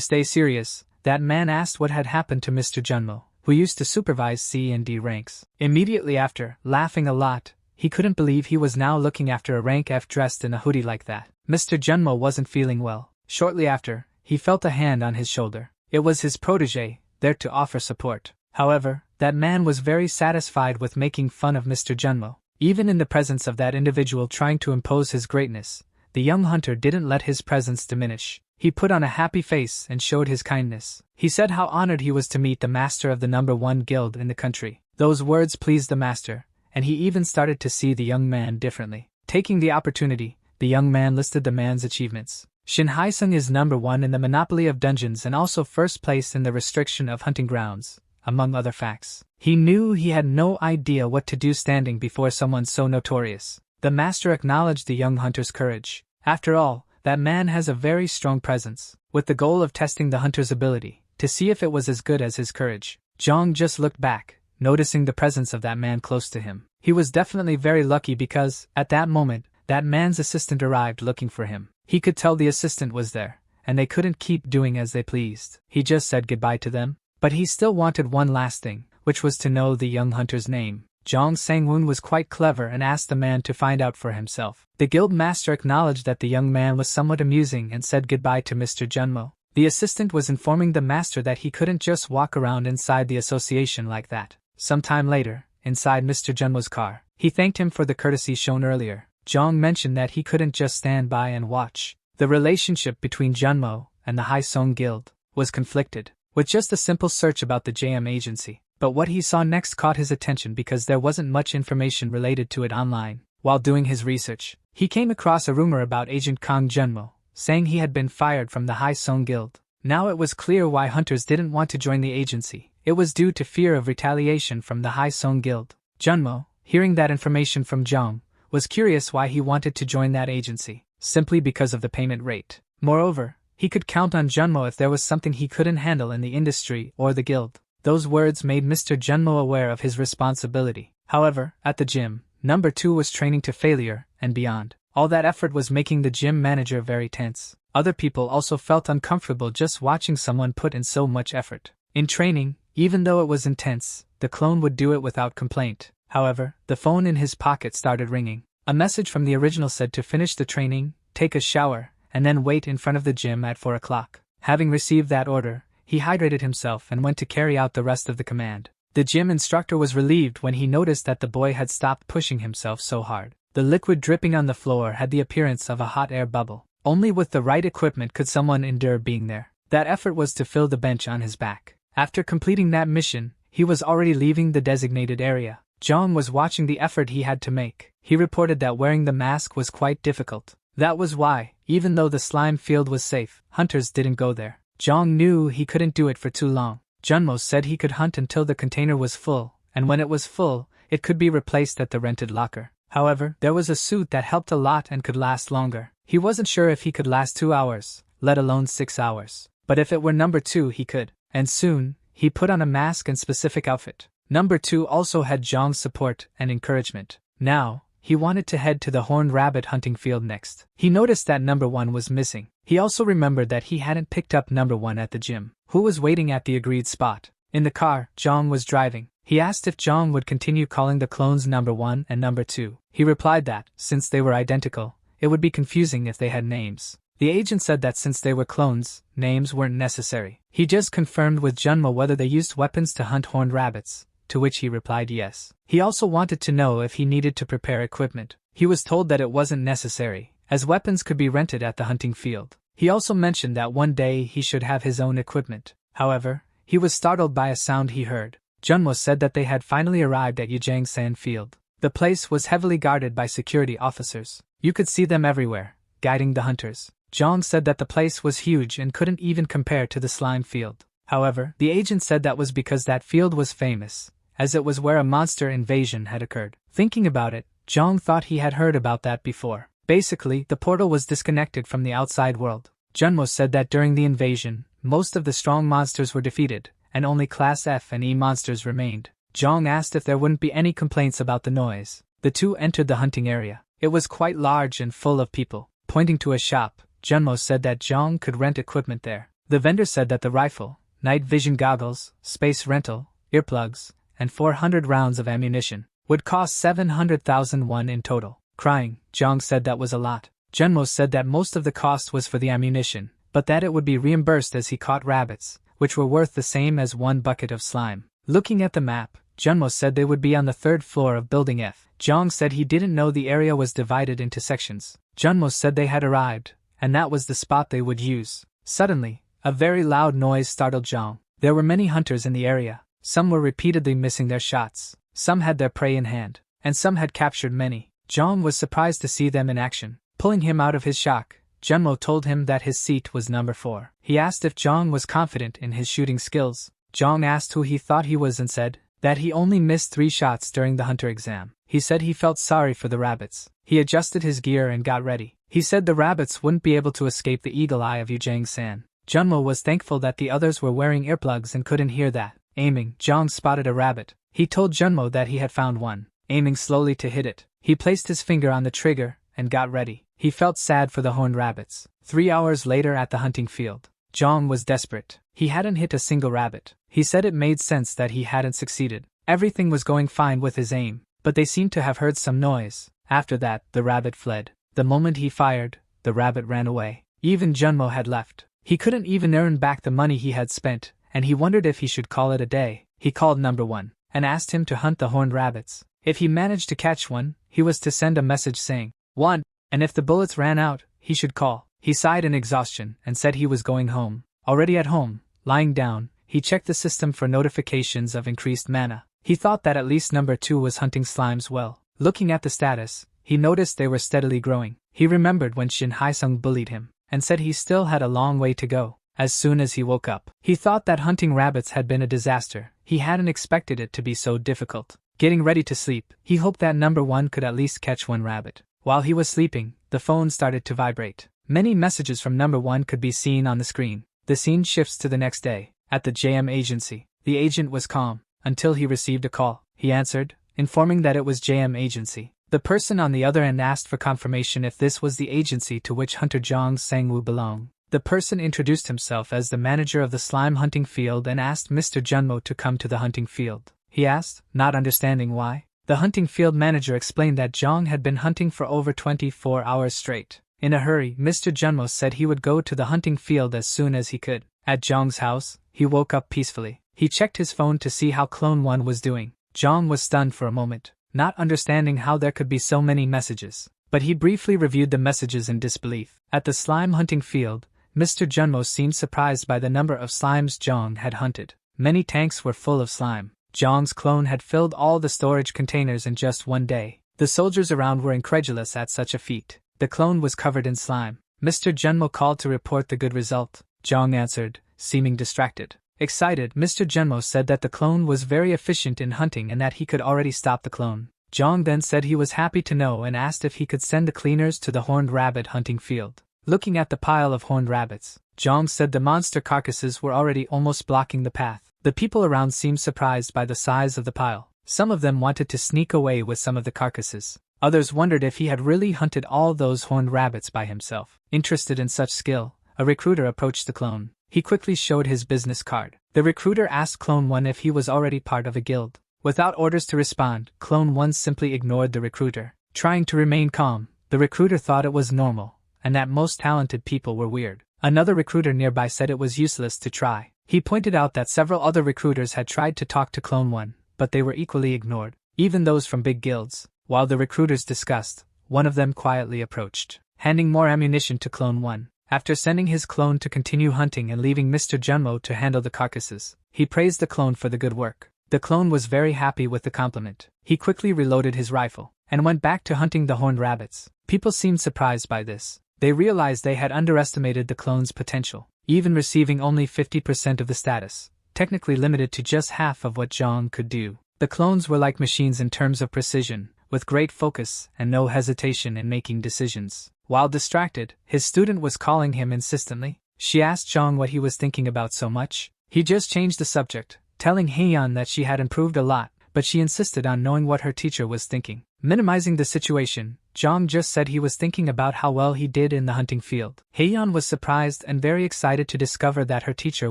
stay serious, that man asked what had happened to Mr. Junmo, who used to supervise C and D ranks. Immediately after, laughing a lot, he couldn't believe he was now looking after a rank F dressed in a hoodie like that. Mr. Junmo wasn't feeling well. Shortly after, he felt a hand on his shoulder. It was his protege, there to offer support. However, that man was very satisfied with making fun of Mr. Junmo. Even in the presence of that individual trying to impose his greatness, the young hunter didn't let his presence diminish. He put on a happy face and showed his kindness. He said how honored he was to meet the master of the #1 guild in the country. Those words pleased the master, and he even started to see the young man differently. Taking the opportunity, the young man listed the man's achievements. Shin Haesung is #1 in the Monopoly of Dungeons and also first place in the restriction of hunting grounds, among other facts. He knew he had no idea what to do standing before someone so notorious. The master acknowledged the young hunter's courage. After all, that man has a very strong presence, with the goal of testing the hunter's ability, to see if it was as good as his courage. Zhang just looked back, noticing the presence of that man close to him. He was definitely very lucky because, at that moment, that man's assistant arrived looking for him. He could tell the assistant was there, and they couldn't keep doing as they pleased. He just said goodbye to them, but he still wanted one last thing, which was to know the young hunter's name. Zhang Sangwon was quite clever and asked the man to find out for himself. The guild master acknowledged that the young man was somewhat amusing and said goodbye to Mr. Junmo. The assistant was informing the master that he couldn't just walk around inside the association like that. Sometime later, inside Mr. Junmo's car, he thanked him for the courtesy shown earlier. Zhang mentioned that he couldn't just stand by and watch. The relationship between Junmo and the Haesung Guild was conflicted, with just a simple search about the JM agency. But what he saw next caught his attention because there wasn't much information related to it online. While doing his research, he came across a rumor about Agent Kang Junmo, saying he had been fired from the Haesung Guild. Now it was clear why hunters didn't want to join the agency. It was due to fear of retaliation from the Haesung Guild. Junmo, hearing that information from Zhang, was curious why he wanted to join that agency, simply because of the payment rate. Moreover, he could count on Junmo if there was something he couldn't handle in the industry or the guild. Those words made Mr. Junmo aware of his responsibility. However, at the gym, #2 was training to failure and beyond. All that effort was making the gym manager very tense. Other people also felt uncomfortable just watching someone put in so much effort. In training, even though it was intense, the clone would do it without complaint. However, the phone in his pocket started ringing. A message from the original said to finish the training, take a shower, and then wait in front of the gym at 4 o'clock. Having received that order, he hydrated himself and went to carry out the rest of the command. The gym instructor was relieved when he noticed that the boy had stopped pushing himself so hard. The liquid dripping on the floor had the appearance of a hot air bubble. Only with the right equipment could someone endure being there. That effort was to fill the bench on his back. After completing that mission, he was already leaving the designated area. Zhang was watching the effort he had to make. He reported that wearing the mask was quite difficult. That was why, even though the slime field was safe, hunters didn't go there. Zhang knew he couldn't do it for too long. Junmo said he could hunt until the container was full, and when it was full, it could be replaced at the rented locker. However, there was a suit that helped a lot and could last longer. He wasn't sure if he could last 2 hours, let alone 6 hours. But if it were #2 he could. And soon, he put on a mask and specific outfit. #2 also had Zhang's support and encouragement. Now, he wanted to head to the horned rabbit hunting field next. He noticed that #1 was missing. He also remembered that he hadn't picked up #1 at the gym, who was waiting at the agreed spot. In the car, Zhang was driving. He asked if Zhang would continue calling the clones #1 and #2. He replied that, since they were identical, it would be confusing if they had names. The agent said that since they were clones, names weren't necessary. He just confirmed with Junmo whether they used weapons to hunt horned rabbits, to which he replied yes. He also wanted to know if he needed to prepare equipment. He was told that it wasn't necessary, as weapons could be rented at the hunting field. He also mentioned that one day he should have his own equipment. However, he was startled by a sound he heard. Junmo said that they had finally arrived at Yujang Sand Field. The place was heavily guarded by security officers. You could see them everywhere, guiding the hunters. Zhang said that the place was huge and couldn't even compare to the slime field. However, the agent said that was because that field was famous, as it was where a monster invasion had occurred. Thinking about it, Zhang thought he had heard about that before. Basically, the portal was disconnected from the outside world. Junmo said that during the invasion, most of the strong monsters were defeated, and only Class F and E monsters remained. Zhang asked if there wouldn't be any complaints about the noise. The two entered the hunting area. It was quite large and full of people. Pointing to a shop, Junmo said that Jong could rent equipment there. The vendor said that the rifle, night vision goggles, space rental, earplugs, and 400 rounds of ammunition would cost 700,000 won in total. Crying, Jong said that was a lot. Junmo said that most of the cost was for the ammunition, but that it would be reimbursed as he caught rabbits, which were worth the same as 1 bucket of slime. Looking at the map, Junmo said they would be on the 3rd floor of Building F. Jong said he didn't know the area was divided into sections. Junmo said they had arrived, and that was the spot they would use. Suddenly, a very loud noise startled Jong. There were many hunters in the area. Some were repeatedly missing their shots, some had their prey in hand, and some had captured many. Jong was surprised to see them in action. Pulling him out of his shock, Junmo told him that his seat was number 4. He asked if Jong was confident in his shooting skills. Jong asked who he thought he was and said that he only missed 3 shots during the hunter exam. He said he felt sorry for the rabbits. He adjusted his gear and got ready. He said the rabbits wouldn't be able to escape the eagle eye of Yujang-san. Junmo was thankful that the others were wearing earplugs and couldn't hear that. Aiming, Jong spotted a rabbit. He told Junmo that he had found one. Aiming slowly to hit it, he placed his finger on the trigger and got ready. He felt sad for the horned rabbits. 3 hours later at the hunting field, Jong was desperate. He hadn't hit a single rabbit. He said it made sense that he hadn't succeeded. Everything was going fine with his aim, but they seemed to have heard some noise. After that, the rabbit fled. The moment he fired, the rabbit ran away. Even Junmo had left. He couldn't even earn back the money he had spent, and he wondered if he should call it a day. He called number 1 and asked him to hunt the horned rabbits. If he managed to catch one, he was to send a message saying 1, and if the bullets ran out, he should call. He sighed in exhaustion and said he was going home. Already at home, lying down, he checked the system for notifications of increased mana. He thought that at least number 2 was hunting slimes well. Looking at the status, he noticed they were steadily growing. He remembered when Shin Haesung bullied him, and said he still had a long way to go. As soon as he woke up, he thought that hunting rabbits had been a disaster. He hadn't expected it to be so difficult. Getting ready to sleep, he hoped that number 1 could at least catch one rabbit. While he was sleeping, the phone started to vibrate. Many messages from number 1 could be seen on the screen. The scene shifts to the next day. At the JM agency, the agent was calm, until he received a call. He answered, informing that it was JM agency. The person on the other end asked for confirmation if this was the agency to which Hunter Jong Sang-woo belonged. The person introduced himself as the manager of the slime hunting field and asked Mr. Junmo to come to the hunting field. He asked, not understanding why. The hunting field manager explained that Jong had been hunting for over 24 hours straight. In a hurry, Mr. Junmo said he would go to the hunting field as soon as he could. At Jong's house, he woke up peacefully. He checked his phone to see how Clone 1 was doing. Jong was stunned for a moment, not understanding how there could be so many messages. But he briefly reviewed the messages in disbelief. At the slime hunting field, Mr. Junmo seemed surprised by the number of slimes Jong had hunted. Many tanks were full of slime. Jong's clone had filled all the storage containers in just one day. The soldiers around were incredulous at such a feat. The clone was covered in slime. Mr. Junmo called to report the good result. Jong answered, seeming distracted. Excited, Mr. Junmo said that the clone was very efficient in hunting and that he could already stop the clone. Jong then said he was happy to know and asked if he could send the cleaners to the horned rabbit hunting field. Looking at the pile of horned rabbits, Jong said the monster carcasses were already almost blocking the path. The people around seemed surprised by the size of the pile. Some of them wanted to sneak away with some of the carcasses. Others wondered if he had really hunted all those horned rabbits by himself. Interested in such skill, a recruiter approached the clone. He quickly showed his business card. The recruiter asked Clone 1 if he was already part of a guild. Without orders to respond, Clone 1 simply ignored the recruiter. Trying to remain calm, the recruiter thought it was normal, and that most talented people were weird. Another recruiter nearby said it was useless to try. He pointed out that several other recruiters had tried to talk to Clone 1, but they were equally ignored, even those from big guilds. While the recruiters discussed, one of them quietly approached, handing more ammunition to Clone 1. After sending his clone to continue hunting and leaving Mr. Junmo to handle the carcasses, he praised the clone for the good work. The clone was very happy with the compliment. He quickly reloaded his rifle and went back to hunting the horned rabbits. People seemed surprised by this. They realized they had underestimated the clone's potential, even receiving only 50% of the status, technically limited to just half of what Jong could do. The clones were like machines in terms of precision, with great focus and no hesitation in making decisions. While distracted, his student was calling him insistently. She asked Jong what he was thinking about so much. He just changed the subject, telling Heian that she had improved a lot, but she insisted on knowing what her teacher was thinking. Minimizing the situation, Jong just said he was thinking about how well he did in the hunting field. Haeyeon was surprised and very excited to discover that her teacher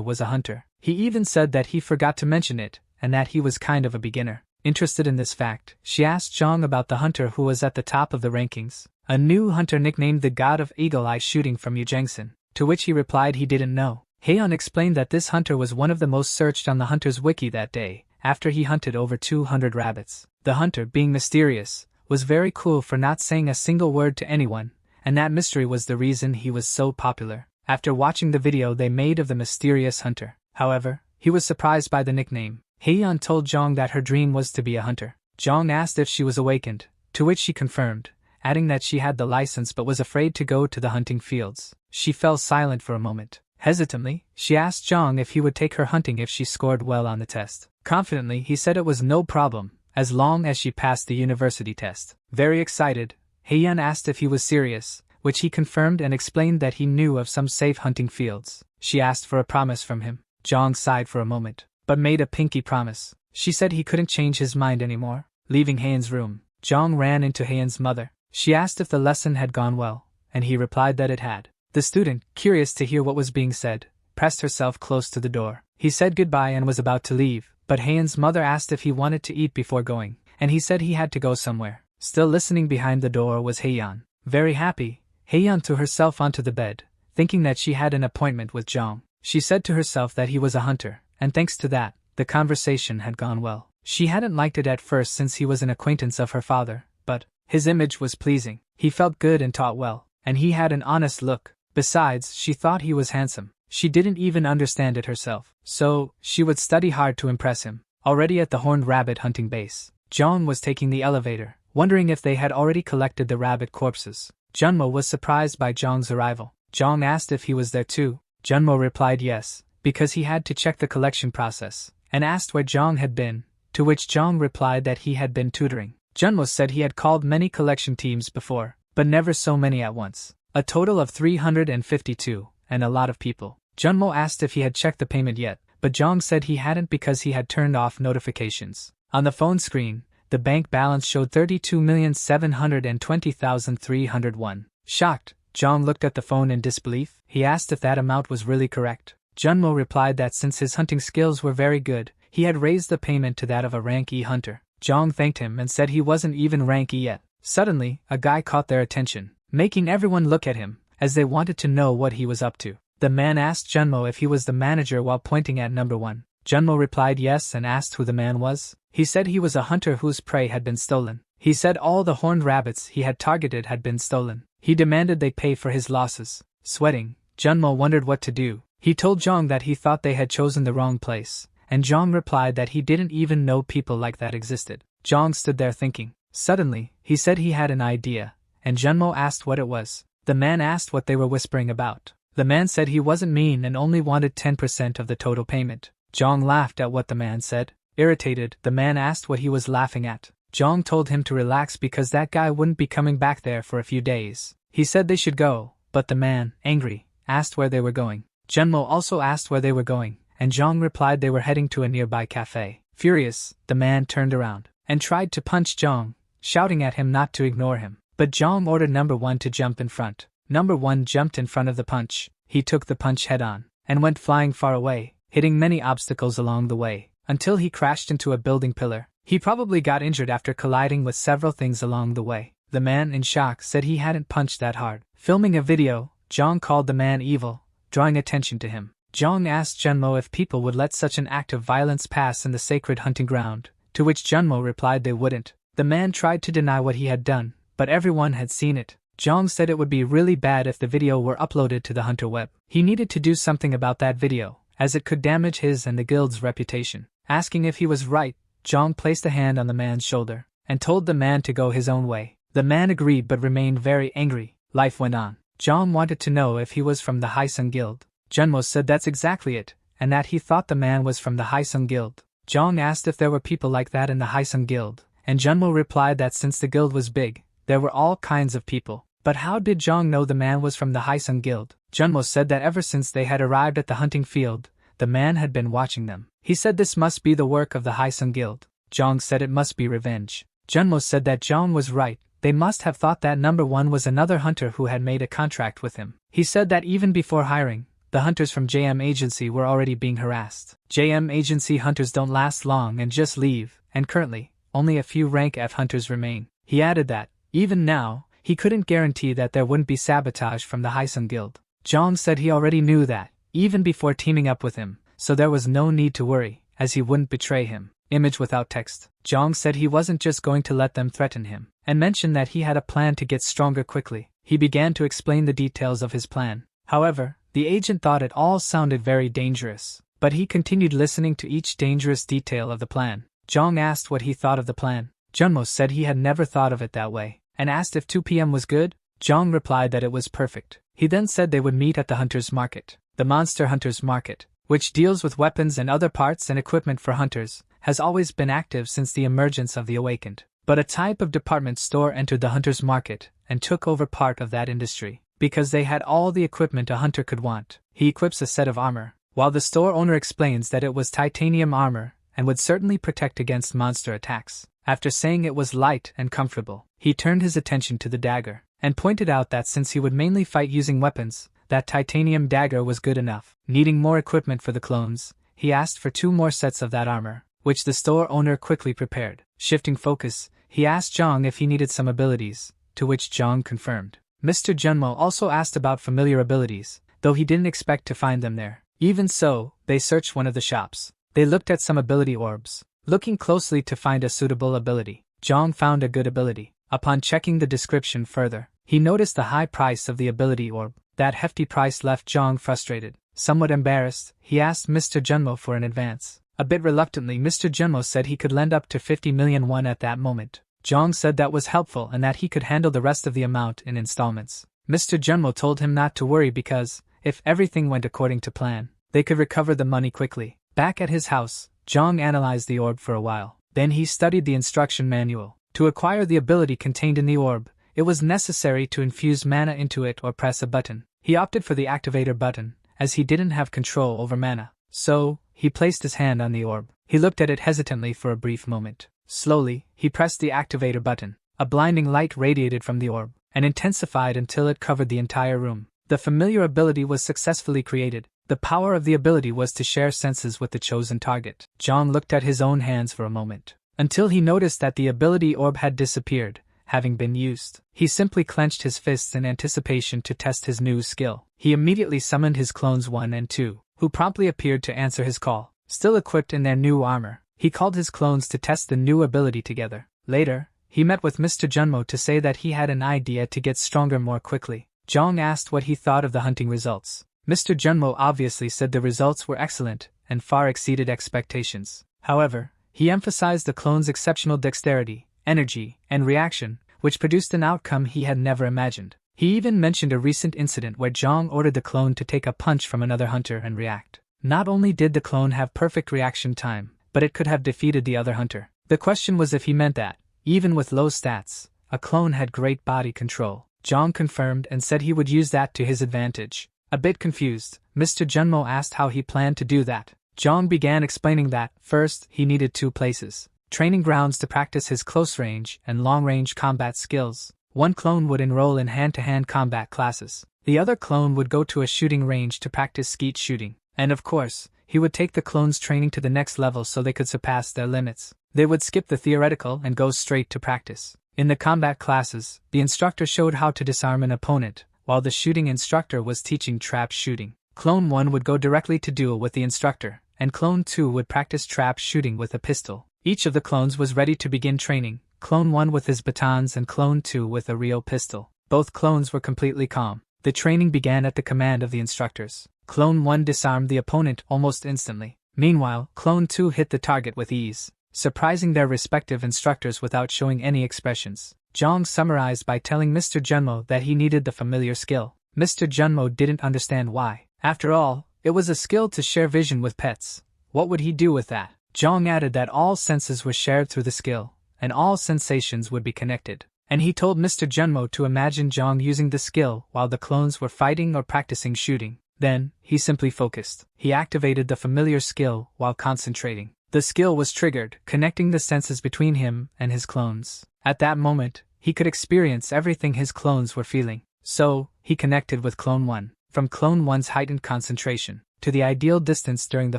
was a hunter. He even said that he forgot to mention it, and that he was kind of a beginner. Interested in this fact, she asked Jong about the hunter who was at the top of the rankings. A new hunter nicknamed the God of Eagle Eye Shooting from Ujangsan, to which he replied he didn't know. Haeyeon explained that this hunter was one of the most searched on the hunter's wiki that day, after he hunted over 200 rabbits. The hunter, being mysterious, was very cool for not saying a single word to anyone, and that mystery was the reason he was so popular. After watching the video they made of the mysterious hunter, however, he was surprised by the nickname. Haeyeon told Jong that her dream was to be a hunter. Jong asked if she was awakened, to which she confirmed, adding that she had the license but was afraid to go to the hunting fields. She fell silent for a moment. Hesitantly, she asked Jong if he would take her hunting if she scored well on the test. Confidently, he said it was no problem, as long as she passed the university test. Very excited, Haeyeon asked if he was serious, which he confirmed and explained that he knew of some safe hunting fields. She asked for a promise from him. Jong sighed for a moment, but made a pinky promise. She said he couldn't change his mind anymore. Leaving Haeyeon's room, Jong ran into Haeyeon's mother. She asked if the lesson had gone well, and he replied that it had. The student, curious to hear what was being said, pressed herself close to the door. He said goodbye and was about to leave, but Haeyeon's mother asked if he wanted to eat before going, and he said he had to go somewhere. Still listening behind the door was Haeyeon. Very happy, Haeyeon threw herself onto the bed, thinking that she had an appointment with Jong. She said to herself that he was a hunter, and thanks to that, the conversation had gone well. She hadn't liked it at first since he was an acquaintance of her father, but his image was pleasing. He felt good and taught well, and he had an honest look. Besides, she thought he was handsome. She didn't even understand it herself, so she would study hard to impress him. Already at the horned rabbit hunting base, Jong was taking the elevator, wondering if they had already collected the rabbit corpses. Junmo was surprised by Jong's arrival. Jong asked if he was there too. Junmo replied yes, because he had to check the collection process, and asked where Jong had been, to which Jong replied that he had been tutoring. Junmo said he had called many collection teams before, but never so many at once. A total of 352, and a lot of people. Junmo asked if he had checked the payment yet, but Jong said he hadn't because he had turned off notifications. On the phone screen, the bank balance showed 32,720,301. Shocked, Jong looked at the phone in disbelief. He asked if that amount was really correct. Junmo replied that since his hunting skills were very good, he had raised the payment to that of a rank E hunter. Jong thanked him and said he wasn't even rank E yet. Suddenly, a guy caught their attention, making everyone look at him, as they wanted to know what he was up to. The man asked Junmo if he was the manager while pointing at number 1. Junmo replied yes and asked who the man was. He said he was a hunter whose prey had been stolen. He said all the horned rabbits he had targeted had been stolen. He demanded they pay for his losses. Sweating, Junmo wondered what to do. He told Jong that he thought they had chosen the wrong place, and Jong replied that he didn't even know people like that existed. Jong stood there thinking. Suddenly, he said he had an idea, and Junmo asked what it was. The man asked what they were whispering about. The man said he wasn't mean and only wanted 10% of the total payment. Jong laughed at what the man said. Irritated, the man asked what he was laughing at. Jong told him to relax because that guy wouldn't be coming back there for a few days. He said they should go, but the man, angry, asked where they were going. Junmo also asked where they were going, and Jong replied they were heading to a nearby cafe. Furious, the man turned around and tried to punch Jong, shouting at him not to ignore him. But Jong ordered number 1 to jump in front. Number 1 jumped in front of the punch. He took the punch head-on, and went flying far away, hitting many obstacles along the way, until he crashed into a building pillar. He probably got injured after colliding with several things along the way. The man, in shock, said he hadn't punched that hard. Filming a video, Jong called the man evil, drawing attention to him. Jong asked Junmo if people would let such an act of violence pass in the sacred hunting ground, to which Junmo replied they wouldn't. The man tried to deny what he had done, but everyone had seen it. Jong said it would be really bad if the video were uploaded to the hunter web. He needed to do something about that video, as it could damage his and the guild's reputation. Asking if he was right, Jong placed a hand on the man's shoulder, and told the man to go his own way. The man agreed but remained very angry. Life went on. Jong wanted to know if he was from the Haesung Guild. Junmo said that's exactly it, and that he thought the man was from the Haesung Guild. Jong asked if there were people like that in the Haesung Guild, and Junmo replied that since the guild was big, there were all kinds of people. But how did Jong know the man was from the Haesung Guild? Junmo said that ever since they had arrived at the hunting field, the man had been watching them. He said this must be the work of the Haesung Guild. Jong said it must be revenge. Junmo said that Jong was right, they must have thought that number 1 was another hunter who had made a contract with him. He said that even before hiring, the hunters from JM Agency were already being harassed. JM Agency hunters don't last long and just leave, and currently, only a few rank F hunters remain. He added that, even now, he couldn't guarantee that there wouldn't be sabotage from the Haisung Guild. Jong said he already knew that, even before teaming up with him, so there was no need to worry, as he wouldn't betray him. Image without text. Jong said he wasn't just going to let them threaten him, and mentioned that he had a plan to get stronger quickly. He began to explain the details of his plan. However, the agent thought it all sounded very dangerous, but he continued listening to each dangerous detail of the plan. Jong asked what he thought of the plan. Junmo said he had never thought of it that way, and asked if 2 p.m. was good. Jong replied that it was perfect. He then said they would meet at the Hunter's Market. The Monster Hunter's Market, which deals with weapons and other parts and equipment for hunters, has always been active since the emergence of the Awakened. But a type of department store entered the Hunter's Market and took over part of that industry, because they had all the equipment a hunter could want. He equips a set of armor, while the store owner explains that it was titanium armor and would certainly protect against monster attacks. After saying it was light and comfortable, he turned his attention to the dagger, and pointed out that since he would mainly fight using weapons, that titanium dagger was good enough. Needing more equipment for the clones, he asked for 2 more sets of that armor, which the store owner quickly prepared. Shifting focus, he asked Jong if he needed some abilities, to which Jong confirmed. Mr. Junmo also asked about familiar abilities, though he didn't expect to find them there. Even so, they searched one of the shops. They looked at some ability orbs, looking closely to find a suitable ability. Jong found a good ability. Upon checking the description further, he noticed the high price of the ability orb. That hefty price left Jong frustrated. Somewhat embarrassed, he asked Mr. Junmo for an advance. A bit reluctantly, Mr. Junmo said he could lend up to 50 million won at that moment. Jong said that was helpful and that he could handle the rest of the amount in installments. Mr. Junmo told him not to worry because, if everything went according to plan, they could recover the money quickly. Back at his house, Jong analyzed the orb for a while. Then he studied the instruction manual. To acquire the ability contained in the orb, it was necessary to infuse mana into it or press a button. He opted for the activator button, as he didn't have control over mana. So, he placed his hand on the orb. He looked at it hesitantly for a brief moment. Slowly, he pressed the activator button. A blinding light radiated from the orb, and intensified until it covered the entire room. The familiar ability was successfully created. The power of the ability was to share senses with the chosen target. Jong looked at his own hands for a moment, until he noticed that the ability orb had disappeared, having been used. He simply clenched his fists in anticipation to test his new skill. He immediately summoned his clones 1 and 2, who promptly appeared to answer his call. Still equipped in their new armor, he called his clones to test the new ability together. Later, he met with Mr. Junmo to say that he had an idea to get stronger more quickly. Jong asked what he thought of the hunting results. Mr. Junmo obviously said the results were excellent and far exceeded expectations. However, he emphasized the clone's exceptional dexterity, energy, and reaction, which produced an outcome he had never imagined. He even mentioned a recent incident where Jong ordered the clone to take a punch from another hunter and react. Not only did the clone have perfect reaction time, but it could have defeated the other hunter. The question was if he meant that, even with low stats, a clone had great body control. Jong confirmed and said he would use that to his advantage. A bit confused, Mr. Junmo asked how he planned to do that. Jong began explaining that, first, he needed 2 places. Training grounds to practice his close-range and long-range combat skills. One clone would enroll in hand-to-hand combat classes. The other clone would go to a shooting range to practice skeet shooting. And of course, he would take the clones' training to the next level so they could surpass their limits. They would skip the theoretical and go straight to practice. In the combat classes, the instructor showed how to disarm an opponent, while the shooting instructor was teaching trap shooting. Clone 1 would go directly to duel with the instructor, and Clone 2 would practice trap shooting with a pistol. Each of the clones was ready to begin training, Clone 1 with his batons and Clone 2 with a real pistol. Both clones were completely calm. The training began at the command of the instructors. Clone 1 disarmed the opponent almost instantly. Meanwhile, Clone 2 hit the target with ease, surprising their respective instructors without showing any expressions. Jong summarized by telling Mr. Junmo that he needed the familiar skill. Mr. Junmo didn't understand why. After all, it was a skill to share vision with pets. What would he do with that? Jong added that all senses were shared through the skill, and all sensations would be connected. And he told Mr. Junmo to imagine Jong using the skill while the clones were fighting or practicing shooting. Then, he simply focused. He activated the familiar skill while concentrating. The skill was triggered, connecting the senses between him and his clones. At that moment, he could experience everything his clones were feeling. So, he connected with Clone 1. From Clone 1's heightened concentration, to the ideal distance during the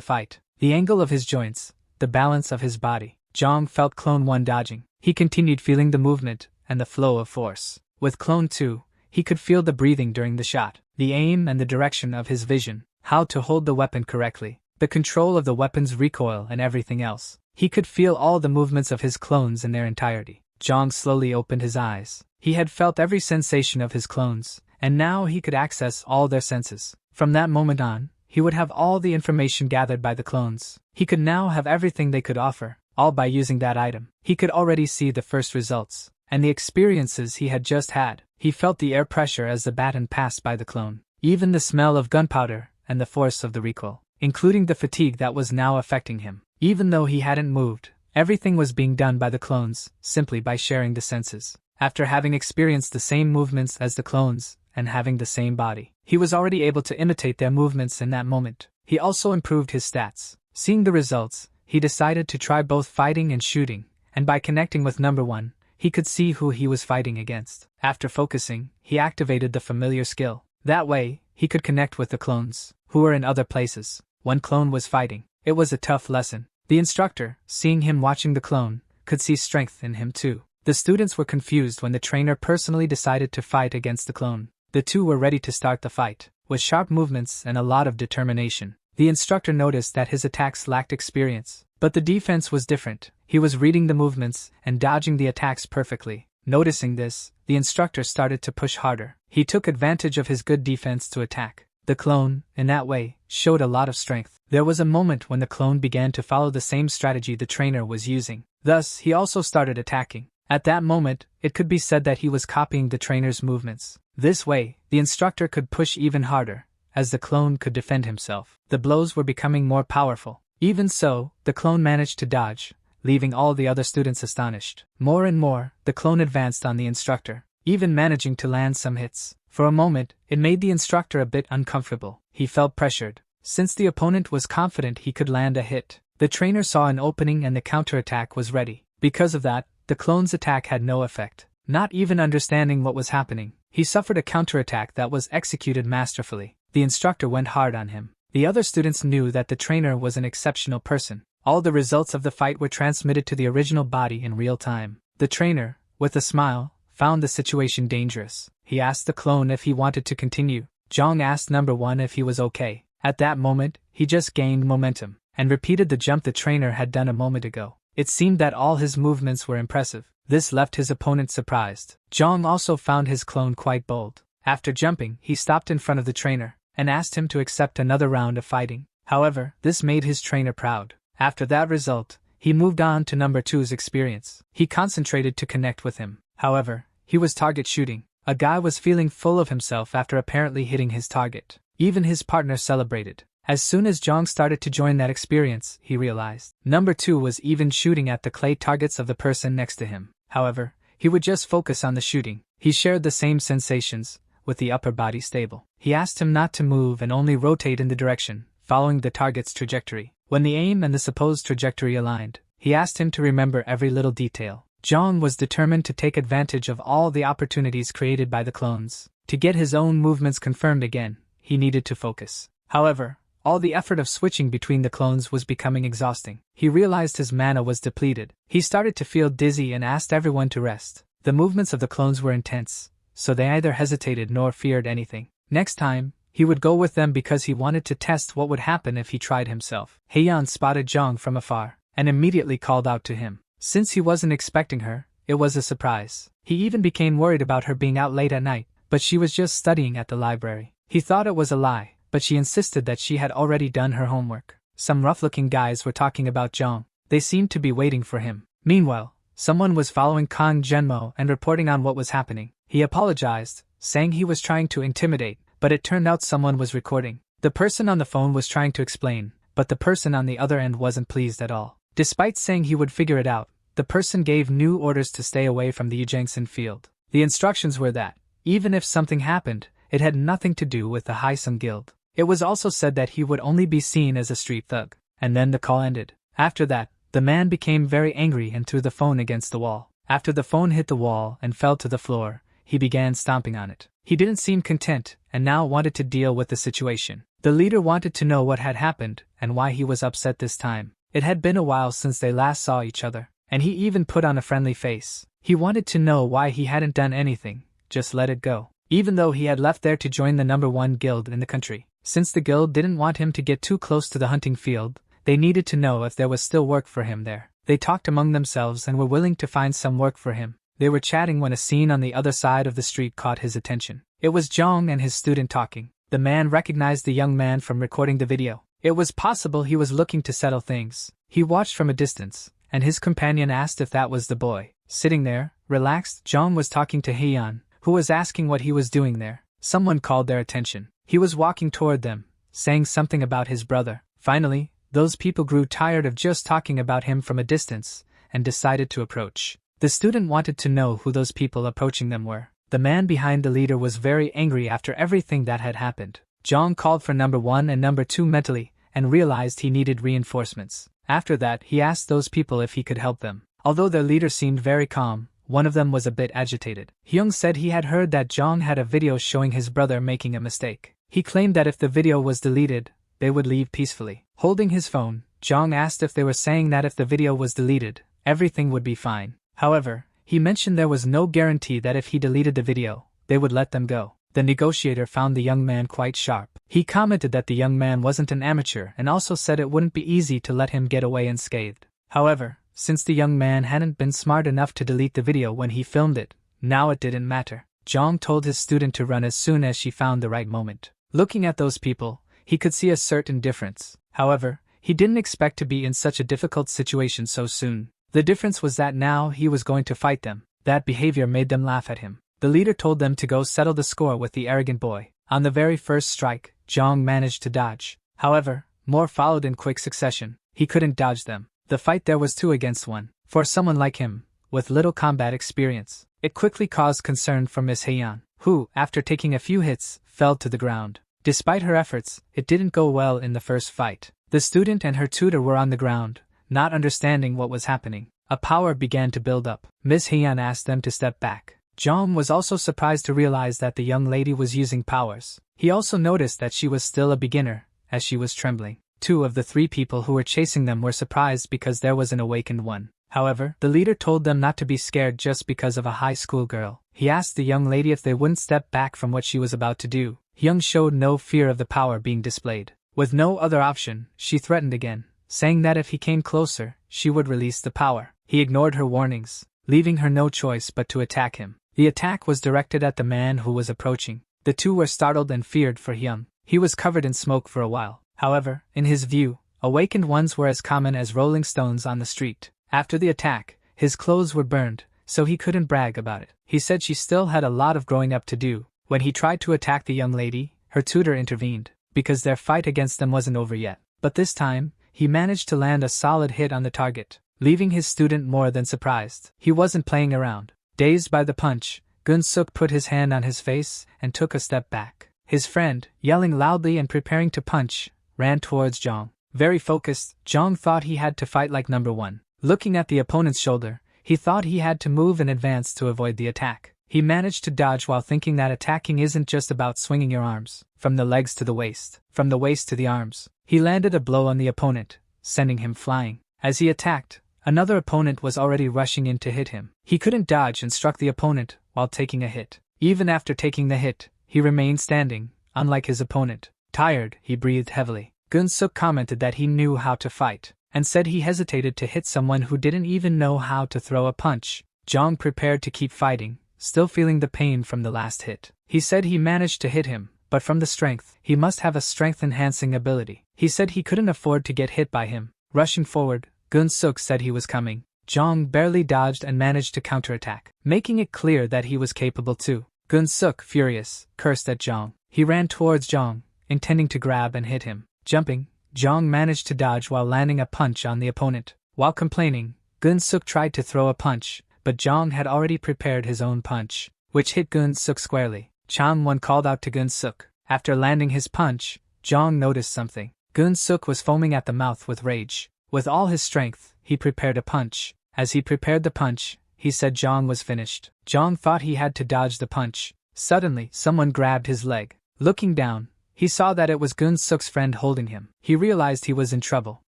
fight, the angle of his joints, the balance of his body, Zhang felt Clone 1 dodging. He continued feeling the movement and the flow of force. With Clone 2, he could feel the breathing during the shot, the aim and the direction of his vision, how to hold the weapon correctly, the control of the weapon's recoil and everything else. He could feel all the movements of his clones in their entirety. Zhang slowly opened his eyes. He had felt every sensation of his clones, and now he could access all their senses. From that moment on, he would have all the information gathered by the clones. He could now have everything they could offer, all by using that item. He could already see the first results, and the experiences he had just had. He felt the air pressure as the baton passed by the clone, even the smell of gunpowder, and the force of the recoil, including the fatigue that was now affecting him. Even though he hadn't moved, everything was being done by the clones, simply by sharing the senses. After having experienced the same movements as the clones, and having the same body, he was already able to imitate their movements in that moment. He also improved his stats. Seeing the results, he decided to try both fighting and shooting, and by connecting with number 1, he could see who he was fighting against. After focusing, he activated the familiar skill. That way, he could connect with the clones, who were in other places. One clone was fighting. It was a tough lesson. The instructor, seeing him watching the clone, could see strength in him too. The students were confused when the trainer personally decided to fight against the clone. The two were ready to start the fight, with sharp movements and a lot of determination. The instructor noticed that his attacks lacked experience, but the defense was different. He was reading the movements and dodging the attacks perfectly. Noticing this, the instructor started to push harder. He took advantage of his good defense to attack. The clone, in that way, showed a lot of strength. There was a moment when the clone began to follow the same strategy the trainer was using. Thus, he also started attacking. At that moment, it could be said that he was copying the trainer's movements. This way, the instructor could push even harder, as the clone could defend himself. The blows were becoming more powerful. Even so, the clone managed to dodge, leaving all the other students astonished. More and more, the clone advanced on the instructor, even managing to land some hits. For a moment, it made the instructor a bit uncomfortable. He felt pressured. Since the opponent was confident he could land a hit, the trainer saw an opening and the counterattack was ready. Because of that, the clone's attack had no effect. Not even understanding what was happening, he suffered a counterattack that was executed masterfully. The instructor went hard on him. The other students knew that the trainer was an exceptional person. All the results of the fight were transmitted to the original body in real time. The trainer, with a smile, found the situation dangerous. He asked the clone if he wanted to continue. Zhang asked number 1 if he was okay. At that moment, he just gained momentum, and repeated the jump the trainer had done a moment ago. It seemed that all his movements were impressive. This left his opponent surprised. Zhang also found his clone quite bold. After jumping, he stopped in front of the trainer, and asked him to accept another round of fighting. However, this made his trainer proud. After that result, he moved on to number 2's experience. He concentrated to connect with him. However, he was target shooting. A guy was feeling full of himself after apparently hitting his target. Even his partner celebrated. As soon as Zhang started to join that experience, he realized. Number 2 was even shooting at the clay targets of the person next to him. However, he would just focus on the shooting. He shared the same sensations, with the upper body stable. He asked him not to move and only rotate in the direction, following the target's trajectory. When the aim and the supposed trajectory aligned, he asked him to remember every little detail. Zhang was determined to take advantage of all the opportunities created by the clones. To get his own movements confirmed again, he needed to focus. However, all the effort of switching between the clones was becoming exhausting. He realized his mana was depleted. He started to feel dizzy and asked everyone to rest. The movements of the clones were intense, so they either hesitated nor feared anything. Next time, he would go with them because he wanted to test what would happen if he tried himself. Heian spotted Zhang from afar, and immediately called out to him. Since he wasn't expecting her, it was a surprise. He even became worried about her being out late at night, but she was just studying at the library. He thought it was a lie, but she insisted that she had already done her homework. Some rough-looking guys were talking about Zhang. They seemed to be waiting for him. Meanwhile, someone was following Kang Zhenmo and reporting on what was happening. He apologized, saying he was trying to intimidate, but it turned out someone was recording. The person on the phone was trying to explain, but the person on the other end wasn't pleased at all. Despite saying he would figure it out, the person gave new orders to stay away from the Yujangsen field. The instructions were that, even if something happened, it had nothing to do with the Haisung Guild. It was also said that he would only be seen as a street thug. And then the call ended. After that, the man became very angry and threw the phone against the wall. After the phone hit the wall and fell to the floor, he began stomping on it. He didn't seem content, and now wanted to deal with the situation. The leader wanted to know what had happened, and why he was upset this time. It had been a while since they last saw each other, and he even put on a friendly face. He wanted to know why he hadn't done anything, just let it go. Even though he had left there to join the #1 guild in the country. Since the guild didn't want him to get too close to the hunting field, they needed to know if there was still work for him there. They talked among themselves and were willing to find some work for him. They were chatting when a scene on the other side of the street caught his attention. It was Jong and his student talking. The man recognized the young man from recording the video. It was possible he was looking to settle things. He watched from a distance, and his companion asked if that was the boy. Sitting there, relaxed, Jong was talking to Heian, who was asking what he was doing there. Someone called their attention. He was walking toward them, saying something about his brother. Finally, those people grew tired of just talking about him from a distance, and decided to approach. The student wanted to know who those people approaching them were. The man behind the leader was very angry after everything that had happened. Jong called for #1 and #2 mentally, and realized he needed reinforcements. After that, he asked those people if he could help them. Although their leader seemed very calm, one of them was a bit agitated. Hyung said he had heard that Jong had a video showing his brother making a mistake. He claimed that if the video was deleted, they would leave peacefully. Holding his phone, Jong asked if they were saying that if the video was deleted, everything would be fine. However, he mentioned there was no guarantee that if he deleted the video, they would let them go. The negotiator found the young man quite sharp. He commented that the young man wasn't an amateur and also said it wouldn't be easy to let him get away unscathed. However, since the young man hadn't been smart enough to delete the video when he filmed it, now it didn't matter. Jong told his student to run as soon as she found the right moment. Looking at those people, he could see a certain difference. However, he didn't expect to be in such a difficult situation so soon. The difference was that now he was going to fight them. That behavior made them laugh at him. The leader told them to go settle the score with the arrogant boy. On the very first strike, Jong managed to dodge. However, more followed in quick succession. He couldn't dodge them. The fight there was 2 against 1. For someone like him, with little combat experience, it quickly caused concern for Miss Heian, who, after taking a few hits, fell to the ground. Despite her efforts, it didn't go well in the first fight. The student and her tutor were on the ground, not understanding what was happening. A power began to build up. Miss Heian asked them to step back. Jong was also surprised to realize that the young lady was using powers. He also noticed that she was still a beginner, as she was trembling. 2 of the 3 people who were chasing them were surprised because there was an awakened one. However, the leader told them not to be scared just because of a high school girl. He asked the young lady if they wouldn't step back from what she was about to do. Hyung showed no fear of the power being displayed. With no other option, she threatened again, saying that if he came closer, she would release the power. He ignored her warnings, leaving her no choice but to attack him. The attack was directed at the man who was approaching. The 2 were startled and feared for Hyung. He was covered in smoke for a while. However, in his view, awakened ones were as common as rolling stones on the street. After the attack, his clothes were burned, so he couldn't brag about it. He said she still had a lot of growing up to do. When he tried to attack the young lady, her tutor intervened, because their fight against them wasn't over yet. But this time, he managed to land a solid hit on the target, leaving his student more than surprised. He wasn't playing around. Dazed by the punch, Gun-suk put his hand on his face and took a step back. His friend, yelling loudly and preparing to punch, ran towards Jong. Very focused, Jong thought he had to fight like #1. Looking at the opponent's shoulder, he thought he had to move in advance to avoid the attack. He managed to dodge while thinking that attacking isn't just about swinging your arms, from the legs to the waist, from the waist to the arms. He landed a blow on the opponent, sending him flying. As he attacked, another opponent was already rushing in to hit him. He couldn't dodge and struck the opponent while taking a hit. Even after taking the hit, he remained standing, unlike his opponent. Tired, he breathed heavily. Gun-suk commented that he knew how to fight, and said he hesitated to hit someone who didn't even know how to throw a punch. Jong prepared to keep fighting, still feeling the pain from the last hit. He said he managed to hit him, but from the strength, he must have a strength-enhancing ability. He said he couldn't afford to get hit by him. Rushing forward, Gun-suk said he was coming. Jong barely dodged and managed to counterattack, making it clear that he was capable too. Gun-suk, furious, cursed at Jong. He ran towards Jong, intending to grab and hit him. Jumping, Jong managed to dodge while landing a punch on the opponent. While complaining, Gun-suk tried to throw a punch, but Jong had already prepared his own punch, which hit Gun-suk squarely. Chang-won called out to Gun-suk. After landing his punch, Jong noticed something. Gun-suk was foaming at the mouth with rage. With all his strength, he prepared a punch. As he prepared the punch, he said Jong was finished. Jong thought he had to dodge the punch. Suddenly, someone grabbed his leg. Looking down, he saw that it was Gun-suk's friend holding him. He realized he was in trouble,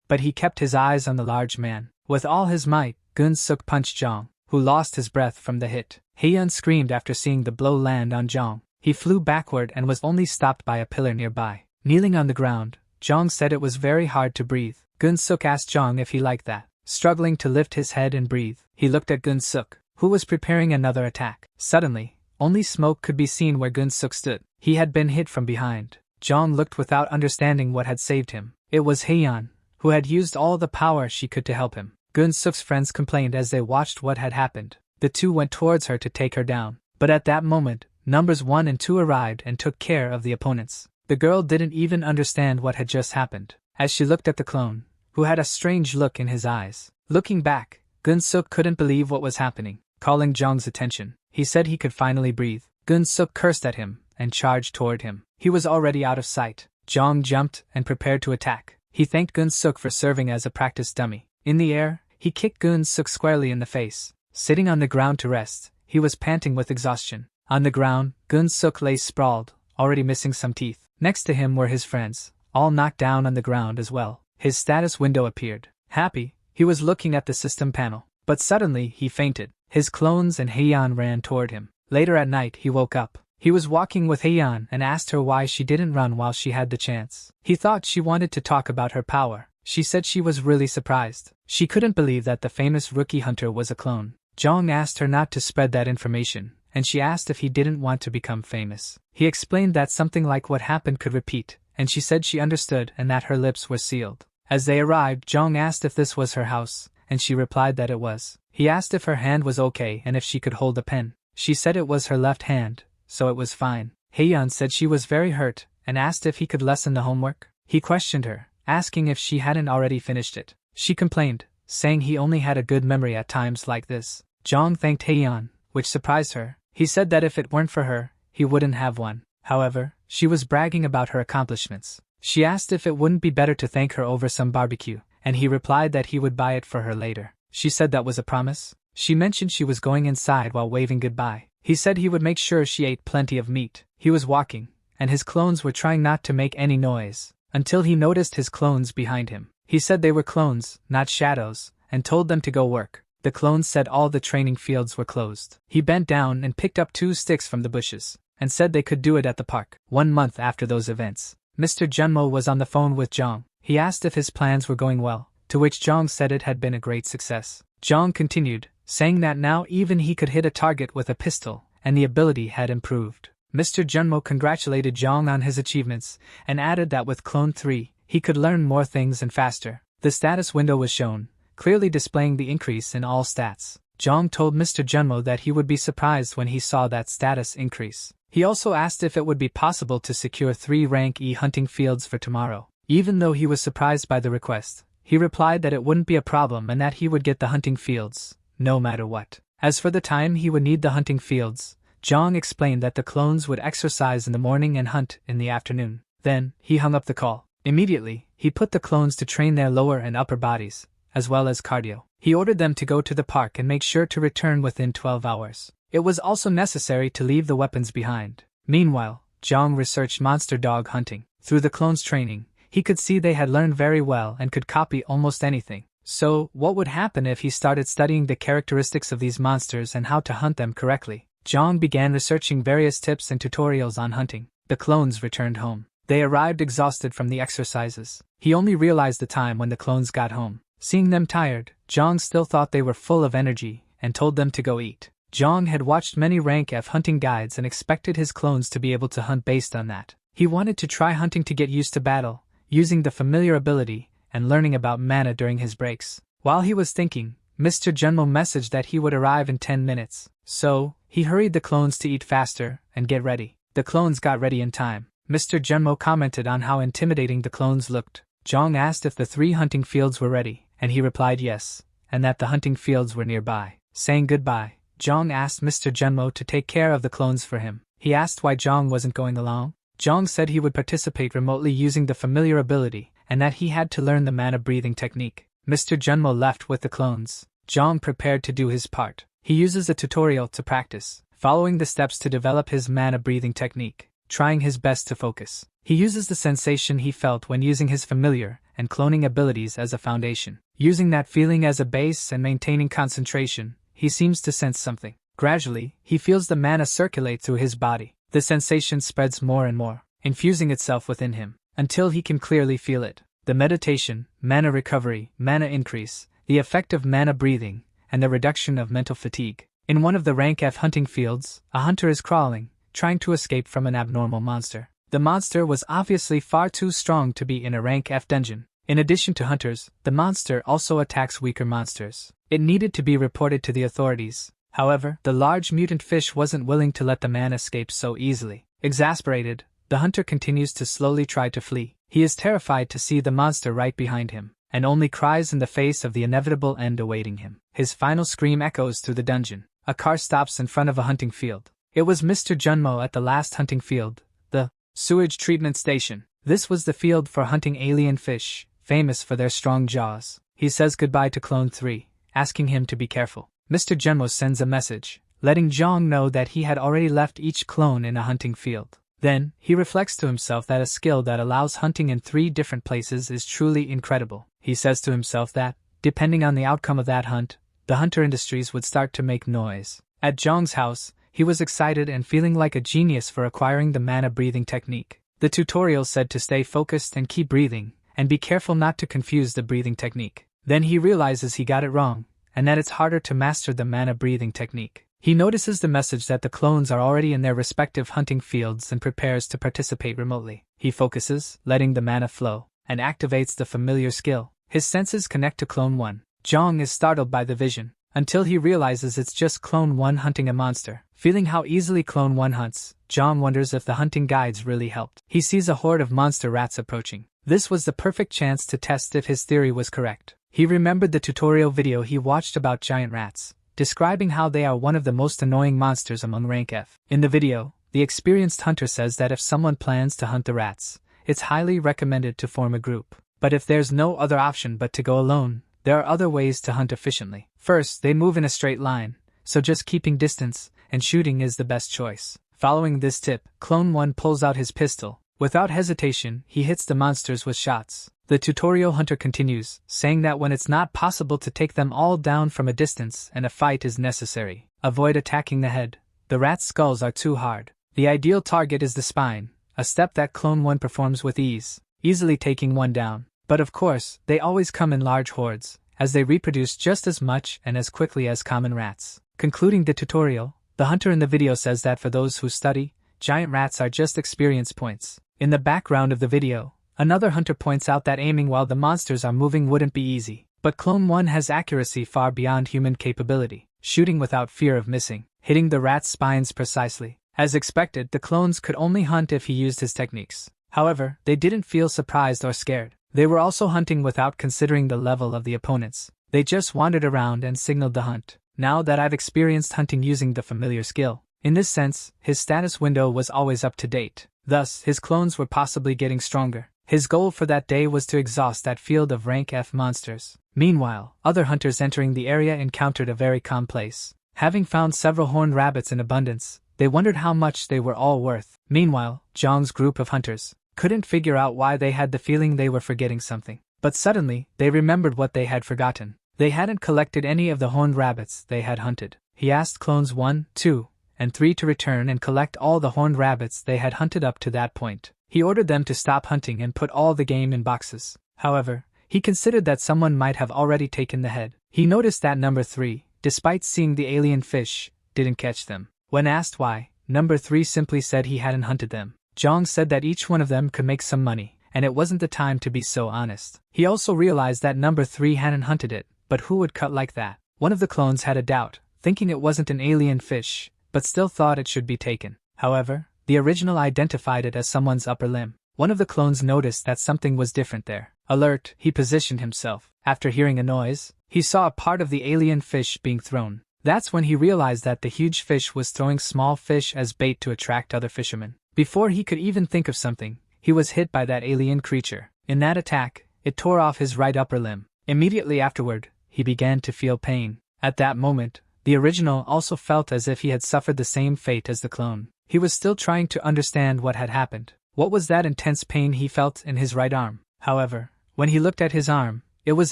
but he kept his eyes on the large man. With all his might, Gun-suk punched Jong, who lost his breath from the hit. Hae-yeon screamed after seeing the blow land on Jong. He flew backward and was only stopped by a pillar nearby. Kneeling on the ground, Jong said it was very hard to breathe. Gun-suk asked Jong if he liked that. Struggling to lift his head and breathe, he looked at Gun-suk, who was preparing another attack. Suddenly, only smoke could be seen where Gun-suk stood. He had been hit from behind. Jong looked without understanding what had saved him. It was Hae-yeon, who had used all the power she could to help him. Gun-suk's friends complained as they watched what had happened. The two went towards her to take her down. But at that moment, numbers 1 and 2 arrived and took care of the opponents. The girl didn't even understand what had just happened. As she looked at the clone, who had a strange look in his eyes. Looking back, Gun-suk couldn't believe what was happening. Calling Jong's attention, he said he could finally breathe. Gun-suk cursed at him and charged toward him. He was already out of sight. Jong jumped and prepared to attack. He thanked Gun-suk for serving as a practice dummy. In the air, he kicked Gun-suk squarely in the face. Sitting on the ground to rest, he was panting with exhaustion. On the ground, Gun-suk lay sprawled, already missing some teeth. Next to him were his friends, all knocked down on the ground as well. His status window appeared. Happy, he was looking at the system panel. But suddenly, he fainted. His clones and Hae-yeon ran toward him. Later at night, he woke up. He was walking with Hae-yeon and asked her why she didn't run while she had the chance. He thought she wanted to talk about her power. She said she was really surprised. She couldn't believe that the famous rookie hunter was a clone. Jong asked her not to spread that information, and she asked if he didn't want to become famous. He explained that something like what happened could repeat, and she said she understood and that her lips were sealed. As they arrived, Jong asked if this was her house, and she replied that it was. He asked if her hand was okay and if she could hold a pen. She said it was her left hand, so it was fine. Hae-yeon said she was very hurt, and asked if he could lessen the homework. He questioned her, asking if she hadn't already finished it. She complained, saying he only had a good memory at times like this. Jong thanked Hae-yeon, which surprised her. He said that if it weren't for her, he wouldn't have one. However, she was bragging about her accomplishments. She asked if it wouldn't be better to thank her over some barbecue, and he replied that he would buy it for her later. She said that was a promise. She mentioned she was going inside while waving goodbye. He said he would make sure she ate plenty of meat. He was walking, and his clones were trying not to make any noise, until he noticed his clones behind him. He said they were clones, not shadows, and told them to go work. The clones said all the training fields were closed. He bent down and picked up 2 sticks from the bushes, and said they could do it at the park. 1 month after those events, Mr. Junmo was on the phone with Jong. He asked if his plans were going well, to which Jong said it had been a great success. Jong continued, saying that now even he could hit a target with a pistol, and the ability had improved. Mr. Junmo congratulated Jong on his achievements, and added that with Clone 3, he could learn more things and faster. The status window was shown, clearly displaying the increase in all stats. Jong told Mr. Junmo that he would be surprised when he saw that status increase. He also asked if it would be possible to secure 3 rank E hunting fields for tomorrow. Even though he was surprised by the request, he replied that it wouldn't be a problem and that he would get the hunting fields, no matter what. As for the time he would need the hunting fields, Jong explained that the clones would exercise in the morning and hunt in the afternoon. Then, he hung up the call. Immediately, he put the clones to train their lower and upper bodies, as well as cardio. He ordered them to go to the park and make sure to return within 12 hours. It was also necessary to leave the weapons behind. Meanwhile, Jong researched monster dog hunting. Through the clones' training, he could see they had learned very well and could copy almost anything. So, what would happen if he started studying the characteristics of these monsters and how to hunt them correctly? Jong began researching various tips and tutorials on hunting. The clones returned home. They arrived exhausted from the exercises. He only realized the time when the clones got home. Seeing them tired, Jong still thought they were full of energy, and told them to go eat. Jong had watched many rank F hunting guides and expected his clones to be able to hunt based on that. He wanted to try hunting to get used to battle, using the familiar ability, and learning about mana during his breaks. While he was thinking, Mr. Junmo messaged that he would arrive in 10 minutes. So, he hurried the clones to eat faster and get ready. The clones got ready in time. Mr. Junmo commented on how intimidating the clones looked. Jong asked if the 3 hunting fields were ready, and he replied yes, and that the hunting fields were nearby. Saying goodbye, Jong asked Mr. Junmo to take care of the clones for him. He asked why Jong wasn't going along. Jong said he would participate remotely using the familiar ability, and that he had to learn the mana breathing technique. Mr. Junmo left with the clones. Jong prepared to do his part. He uses a tutorial to practice, following the steps to develop his mana breathing technique, trying his best to focus. He uses the sensation he felt when using his familiar and cloning abilities as a foundation. Using that feeling as a base and maintaining concentration, he seems to sense something. Gradually, he feels the mana circulate through his body. The sensation spreads more and more, infusing itself within him, until he can clearly feel it. The meditation, mana recovery, mana increase, the effect of mana breathing, and the reduction of mental fatigue. In one of the rank F hunting fields, a hunter is crawling, trying to escape from an abnormal monster. The monster was obviously far too strong to be in a rank F dungeon. In addition to hunters, the monster also attacks weaker monsters. It needed to be reported to the authorities. However, the large mutant fish wasn't willing to let the man escape so easily. Exasperated, the hunter continues to slowly try to flee. He is terrified to see the monster right behind him, and only cries in the face of the inevitable end awaiting him. His final scream echoes through the dungeon. A car stops in front of a hunting field. It was Mr. Junmo at the last hunting field, the sewage treatment station. This was the field for hunting alien fish, famous for their strong jaws. He says goodbye to Clone 3, asking him to be careful. Mr. Junmo sends a message, letting Zhang know that he had already left each clone in a hunting field. Then, he reflects to himself that a skill that allows hunting in 3 different places is truly incredible. He says to himself that, depending on the outcome of that hunt, the hunter industries would start to make noise. At Zhang's house, he was excited and feeling like a genius for acquiring the mana breathing technique. The tutorial said to stay focused and keep breathing, and be careful not to confuse the breathing technique. Then he realizes he got it wrong, and that it's harder to master the mana breathing technique. He notices the message that the clones are already in their respective hunting fields and prepares to participate remotely. He focuses, letting the mana flow, and activates the familiar skill. His senses connect to Clone 1. Zhang is startled by the vision, until he realizes it's just Clone 1 hunting a monster. Feeling how easily Clone 1 hunts, Zhang wonders if the hunting guides really helped. He sees a horde of monster rats approaching. This was the perfect chance to test if his theory was correct. He remembered the tutorial video he watched about giant rats, describing how they are one of the most annoying monsters among rank F. In the video, the experienced hunter says that if someone plans to hunt the rats, it's highly recommended to form a group. But if there's no other option but to go alone, there are other ways to hunt efficiently. First, they move in a straight line, so just keeping distance and shooting is the best choice. Following this tip, Clone 1 pulls out his pistol. Without hesitation, he hits the monsters with shots. The tutorial hunter continues, saying that when it's not possible to take them all down from a distance and a fight is necessary, avoid attacking the head. The rat's skulls are too hard. The ideal target is the spine, a step that Clone 1 performs with ease, easily taking one down. But of course, they always come in large hordes, as they reproduce just as much and as quickly as common rats. Concluding the tutorial, the hunter in the video says that for those who study, giant rats are just experience points. In the background of the video, another hunter points out that aiming while the monsters are moving wouldn't be easy. But Clone 1 has accuracy far beyond human capability, shooting without fear of missing, hitting the rat's spines precisely. As expected, the clones could only hunt if he used his techniques. However, they didn't feel surprised or scared. They were also hunting without considering the level of the opponents. They just wandered around and signaled the hunt. Now that I've experienced hunting using the familiar skill, in this sense, his status window was always up to date. Thus, his clones were possibly getting stronger. His goal for that day was to exhaust that field of rank F monsters. Meanwhile, other hunters entering the area encountered a very calm place. Having found several horned rabbits in abundance, they wondered how much they were all worth. Meanwhile, Zhang's group of hunters couldn't figure out why they had the feeling they were forgetting something. But suddenly, they remembered what they had forgotten. They hadn't collected any of the horned rabbits they had hunted. He asked clones 1, 2, and 3 to return and collect all the horned rabbits they had hunted up to that point. He ordered them to stop hunting and put all the game in boxes. However, he considered that someone might have already taken the head. He noticed that number 3, despite seeing the alien fish, didn't catch them. When asked why, number 3 simply said he hadn't hunted them. Zhang said that each one of them could make some money, and it wasn't the time to be so honest. He also realized that number 3 hadn't hunted it, but who would cut like that? One of the clones had a doubt, thinking it wasn't an alien fish, but still thought it should be taken. However, the original identified it as someone's upper limb. One of the clones noticed that something was different there. Alert, he positioned himself. After hearing a noise, he saw a part of the alien fish being thrown. That's when he realized that the huge fish was throwing small fish as bait to attract other fishermen. Before he could even think of something, he was hit by that alien creature. In that attack, it tore off his right upper limb. Immediately afterward, he began to feel pain. At that moment, The original also felt as if he had suffered the same fate as the clone. He was still trying to understand what had happened. What was that intense pain he felt in his right arm? However, when he looked at his arm, it was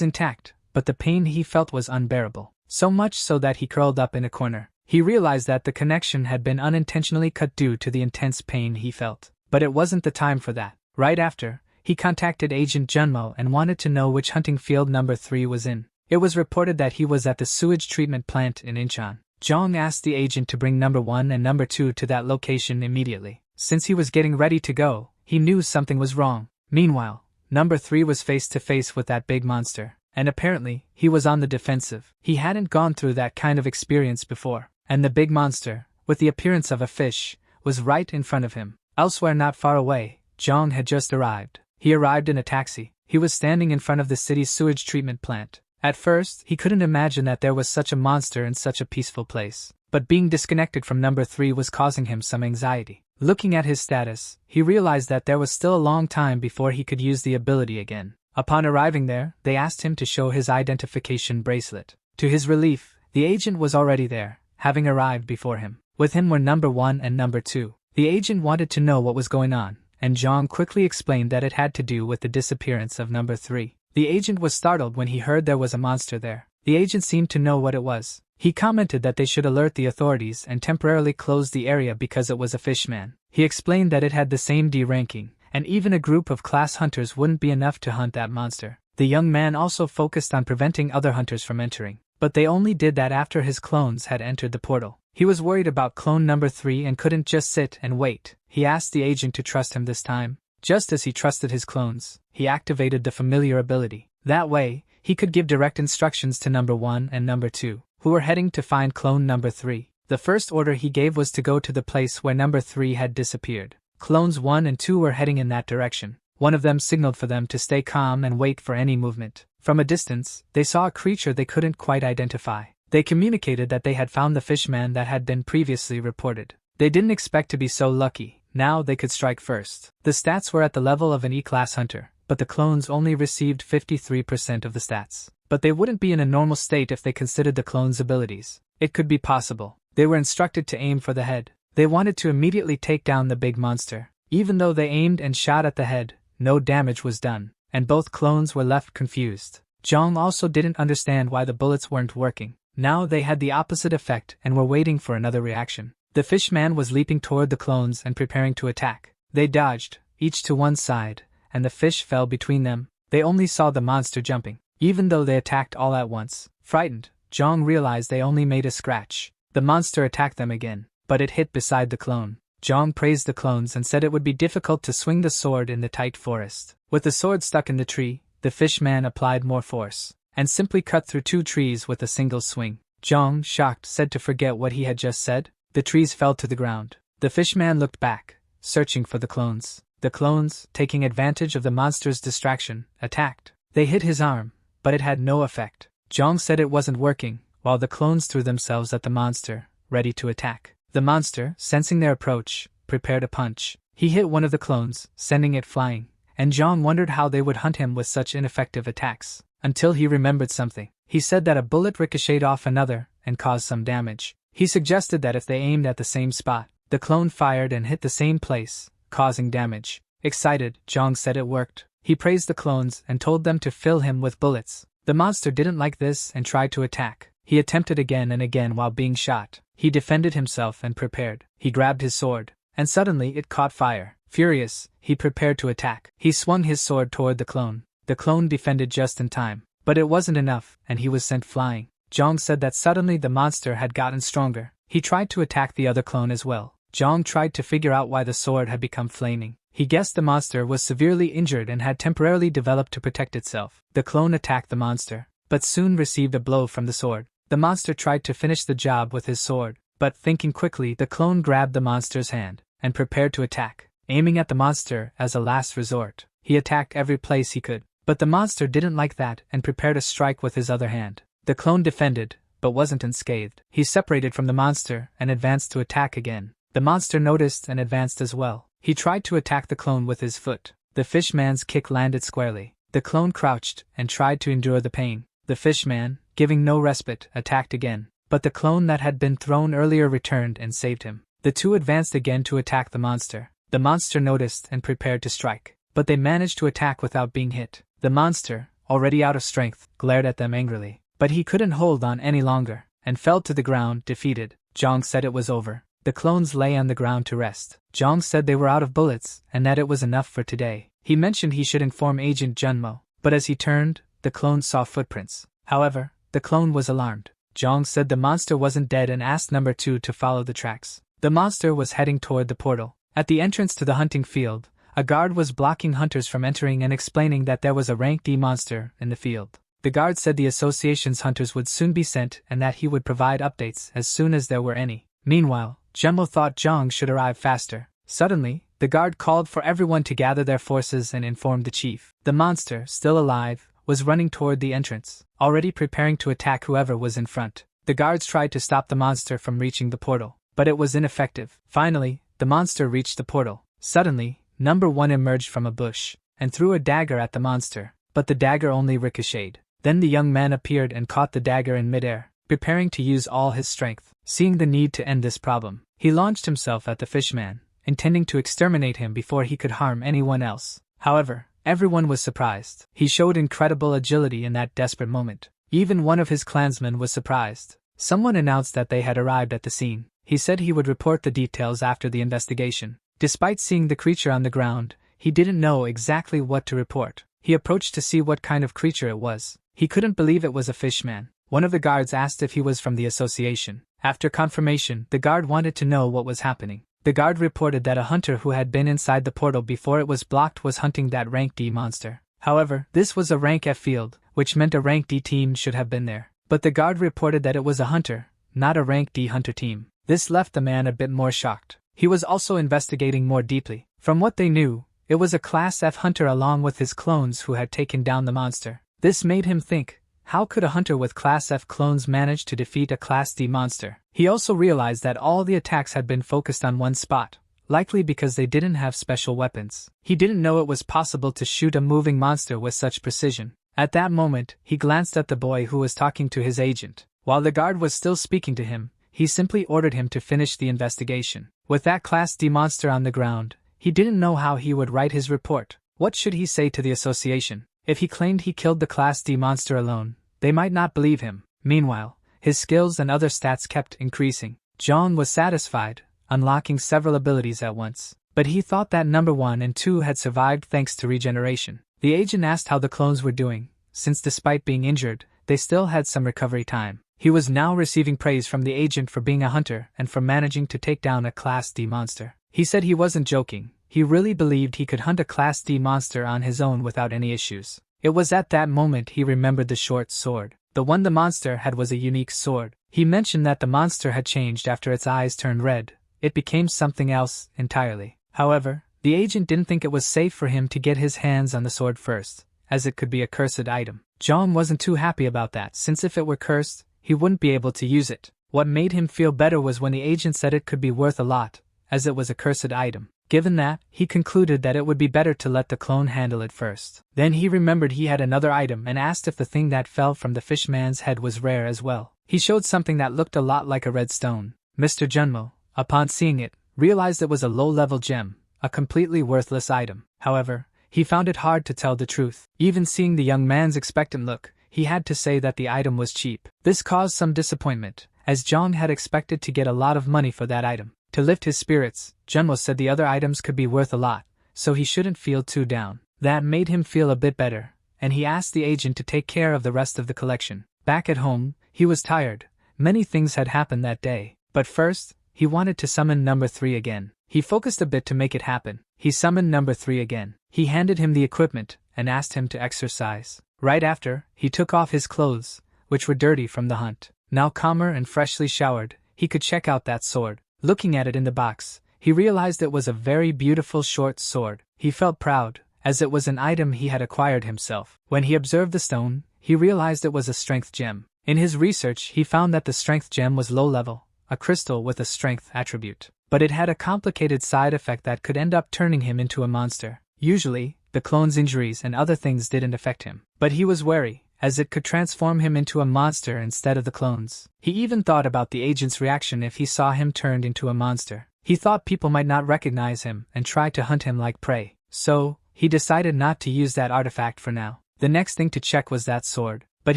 intact, but the pain he felt was unbearable. So much so that he curled up in a corner. He realized that the connection had been unintentionally cut due to the intense pain he felt. But it wasn't the time for that. Right after, he contacted Agent Junmo and wanted to know which hunting field number 3 was in. It was reported that he was at the sewage treatment plant in Incheon. Jong asked the agent to bring number 1 and number 2 to that location immediately. Since he was getting ready to go, he knew something was wrong. Meanwhile, number 3 was face to face with that big monster, and apparently, he was on the defensive. He hadn't gone through that kind of experience before, and the big monster, with the appearance of a fish, was right in front of him. Elsewhere not far away, Jong had just arrived. He arrived in a taxi. He was standing in front of the city's sewage treatment plant. At first, he couldn't imagine that there was such a monster in such a peaceful place. But being disconnected from number 3 was causing him some anxiety. Looking at his status, he realized that there was still a long time before he could use the ability again. Upon arriving there, they asked him to show his identification bracelet. To his relief, the agent was already there, having arrived before him. With him were number 1 and number 2. The agent wanted to know what was going on, and Jong quickly explained that it had to do with the disappearance of number 3. The agent was startled when he heard there was a monster there. The agent seemed to know what it was. He commented that they should alert the authorities and temporarily close the area because it was a fishman. He explained that it had the same D ranking, and even a group of class hunters wouldn't be enough to hunt that monster. The young man also focused on preventing other hunters from entering, but they only did that after his clones had entered the portal. He was worried about clone number 3 and couldn't just sit and wait. He asked the agent to trust him this time. Just as he trusted his clones, he activated the familiar ability. That way, he could give direct instructions to number 1 and number 2, who were heading to find clone number 3. The first order he gave was to go to the place where number 3 had disappeared. Clones 1 and 2 were heading in that direction. One of them signaled for them to stay calm and wait for any movement. From a distance, they saw a creature they couldn't quite identify. They communicated that they had found the fishman that had been previously reported. They didn't expect to be so lucky. Now they could strike first. The stats were at the level of an E-class hunter, but the clones only received 53% of the stats. But they wouldn't be in a normal state if they considered the clones' abilities. It could be possible. They were instructed to aim for the head. They wanted to immediately take down the big monster. Even though they aimed and shot at the head, no damage was done, and both clones were left confused. Jong also didn't understand why the bullets weren't working. Now they had the opposite effect and were waiting for another reaction. The fishman was leaping toward the clones and preparing to attack. They dodged, each to one side, and the fish fell between them. They only saw the monster jumping. Even though they attacked all at once, frightened, Jong realized they only made a scratch. The monster attacked them again, but it hit beside the clone. Jong praised the clones and said it would be difficult to swing the sword in the tight forest. With the sword stuck in the tree, the fishman applied more force, and simply cut through 2 trees with a single swing. Jong, shocked, said to forget what he had just said. The trees fell to the ground. The fishman looked back, searching for the clones. The clones, taking advantage of the monster's distraction, attacked. They hit his arm, but it had no effect. Jong said it wasn't working, while the clones threw themselves at the monster, ready to attack. The monster, sensing their approach, prepared a punch. He hit one of the clones, sending it flying, and Jong wondered how they would hunt him with such ineffective attacks, until he remembered something. He said that a bullet ricocheted off another and caused some damage. He suggested that if they aimed at the same spot, the clone fired and hit the same place, causing damage. Excited, Jong said it worked. He praised the clones and told them to fill him with bullets. The monster didn't like this and tried to attack. He attempted again and again while being shot. He defended himself and prepared. He grabbed his sword, and suddenly it caught fire. Furious, he prepared to attack. He swung his sword toward the clone. The clone defended just in time, but it wasn't enough, and he was sent flying. Jong said that suddenly the monster had gotten stronger. He tried to attack the other clone as well. Jong tried to figure out why the sword had become flaming. He guessed the monster was severely injured and had temporarily developed to protect itself. The clone attacked the monster, but soon received a blow from the sword. The monster tried to finish the job with his sword, but thinking quickly, the clone grabbed the monster's hand and prepared to attack, aiming at the monster as a last resort. He attacked every place he could, but the monster didn't like that and prepared a strike with his other hand. The clone defended, but wasn't unscathed. He separated from the monster and advanced to attack again. The monster noticed and advanced as well. He tried to attack the clone with his foot. The fishman's kick landed squarely. The clone crouched and tried to endure the pain. The fishman, giving no respite, attacked again. but the clone that had been thrown earlier returned and saved him. The two advanced again to attack the monster. The monster noticed and prepared to strike, but they managed to attack without being hit. The monster, already out of strength, glared at them angrily, but he couldn't hold on any longer, and fell to the ground, defeated. Jong said it was over. The clones lay on the ground to rest. Jong said they were out of bullets, and that it was enough for today. He mentioned he should inform Agent Junmo, but as he turned, the clone saw footprints. However, the clone was alarmed. Jong said the monster wasn't dead and asked number 2 to follow the tracks. The monster was heading toward the portal. At the entrance to the hunting field, a guard was blocking hunters from entering and explaining that there was a rank D monster in the field. The guard said the association's hunters would soon be sent and that he would provide updates as soon as there were any. Meanwhile, Junmo thought Jong should arrive faster. Suddenly, the guard called for everyone to gather their forces and informed the chief. The monster, still alive, was running toward the entrance, already preparing to attack whoever was in front. The guards tried to stop the monster from reaching the portal, but it was ineffective. Finally, the monster reached the portal. Suddenly, number 1 emerged from a bush and threw a dagger at the monster, but the dagger only ricocheted. Then the young man appeared and caught the dagger in midair, preparing to use all his strength. Seeing the need to end this problem, he launched himself at the fishman, intending to exterminate him before he could harm anyone else. However, everyone was surprised. He showed incredible agility in that desperate moment. Even one of his clansmen was surprised. Someone announced that they had arrived at the scene. He said he would report the details after the investigation. Despite seeing the creature on the ground, he didn't know exactly what to report. He approached to see what kind of creature it was. He couldn't believe it was a fishman. One of the guards asked if he was from the association. After confirmation, the guard wanted to know what was happening. The guard reported that a hunter who had been inside the portal before it was blocked was hunting that rank D monster. However, this was a rank F field, which meant a rank D team should have been there. But the guard reported that it was a hunter, not a rank D hunter team. This left the man a bit more shocked. He was also investigating more deeply. From what they knew, it was a Class F hunter along with his clones who had taken down the monster. This made him think, how could a hunter with Class F clones manage to defeat a Class D monster? He also realized that all the attacks had been focused on one spot, likely because they didn't have special weapons. He didn't know it was possible to shoot a moving monster with such precision. At that moment, he glanced at the boy who was talking to his agent. While the guard was still speaking to him, he simply ordered him to finish the investigation. With that Class D monster on the ground, he didn't know how he would write his report. What should he say to the association? If he claimed he killed the Class D monster alone, they might not believe him. Meanwhile, his skills and other stats kept increasing. Jong was satisfied, unlocking several abilities at once. But he thought that number 1 and 2 had survived thanks to regeneration. The agent asked how the clones were doing, since despite being injured, they still had some recovery time. He was now receiving praise from the agent for being a hunter and for managing to take down a Class D monster. He said he wasn't joking. He really believed he could hunt a Class D monster on his own without any issues. It was at that moment he remembered the short sword. The one the monster had was a unique sword. He mentioned that the monster had changed after its eyes turned red. It became something else entirely. However, the agent didn't think it was safe for him to get his hands on the sword first, as it could be a cursed item. Jong wasn't too happy about that, since if it were cursed, he wouldn't be able to use it. What made him feel better was when the agent said it could be worth a lot, as it was a cursed item. Given that, he concluded that it would be better to let the clone handle it first. Then he remembered he had another item and asked if the thing that fell from the fishman's head was rare as well. He showed something that looked a lot like a red stone. Mr. Junmo, upon seeing it, realized it was a low-level gem, a completely worthless item. However, he found it hard to tell the truth. Even seeing the young man's expectant look, he had to say that the item was cheap. This caused some disappointment, as Jong had expected to get a lot of money for that item. To lift his spirits, Junmo said the other items could be worth a lot, so he shouldn't feel too down. That made him feel a bit better, and he asked the agent to take care of the rest of the collection. Back at home, he was tired. Many things had happened that day, but first, he wanted to summon number 3 again. He focused a bit to make it happen. He summoned number 3 again. He handed him the equipment and asked him to exercise. Right after, he took off his clothes, which were dirty from the hunt. Now calmer and freshly showered, he could check out that sword. Looking at it in the box, he realized it was a very beautiful short sword. He felt proud, as it was an item he had acquired himself. When he observed the stone, he realized it was a strength gem. In his research, he found that the strength gem was low level, a crystal with a strength attribute. But it had a complicated side effect that could end up turning him into a monster. Usually, the clone's injuries and other things didn't affect him. But he was wary, as it could transform him into a monster instead of the clones. He even thought about the agent's reaction if he saw him turned into a monster. He thought people might not recognize him and try to hunt him like prey. So, he decided not to use that artifact for now. The next thing to check was that sword. But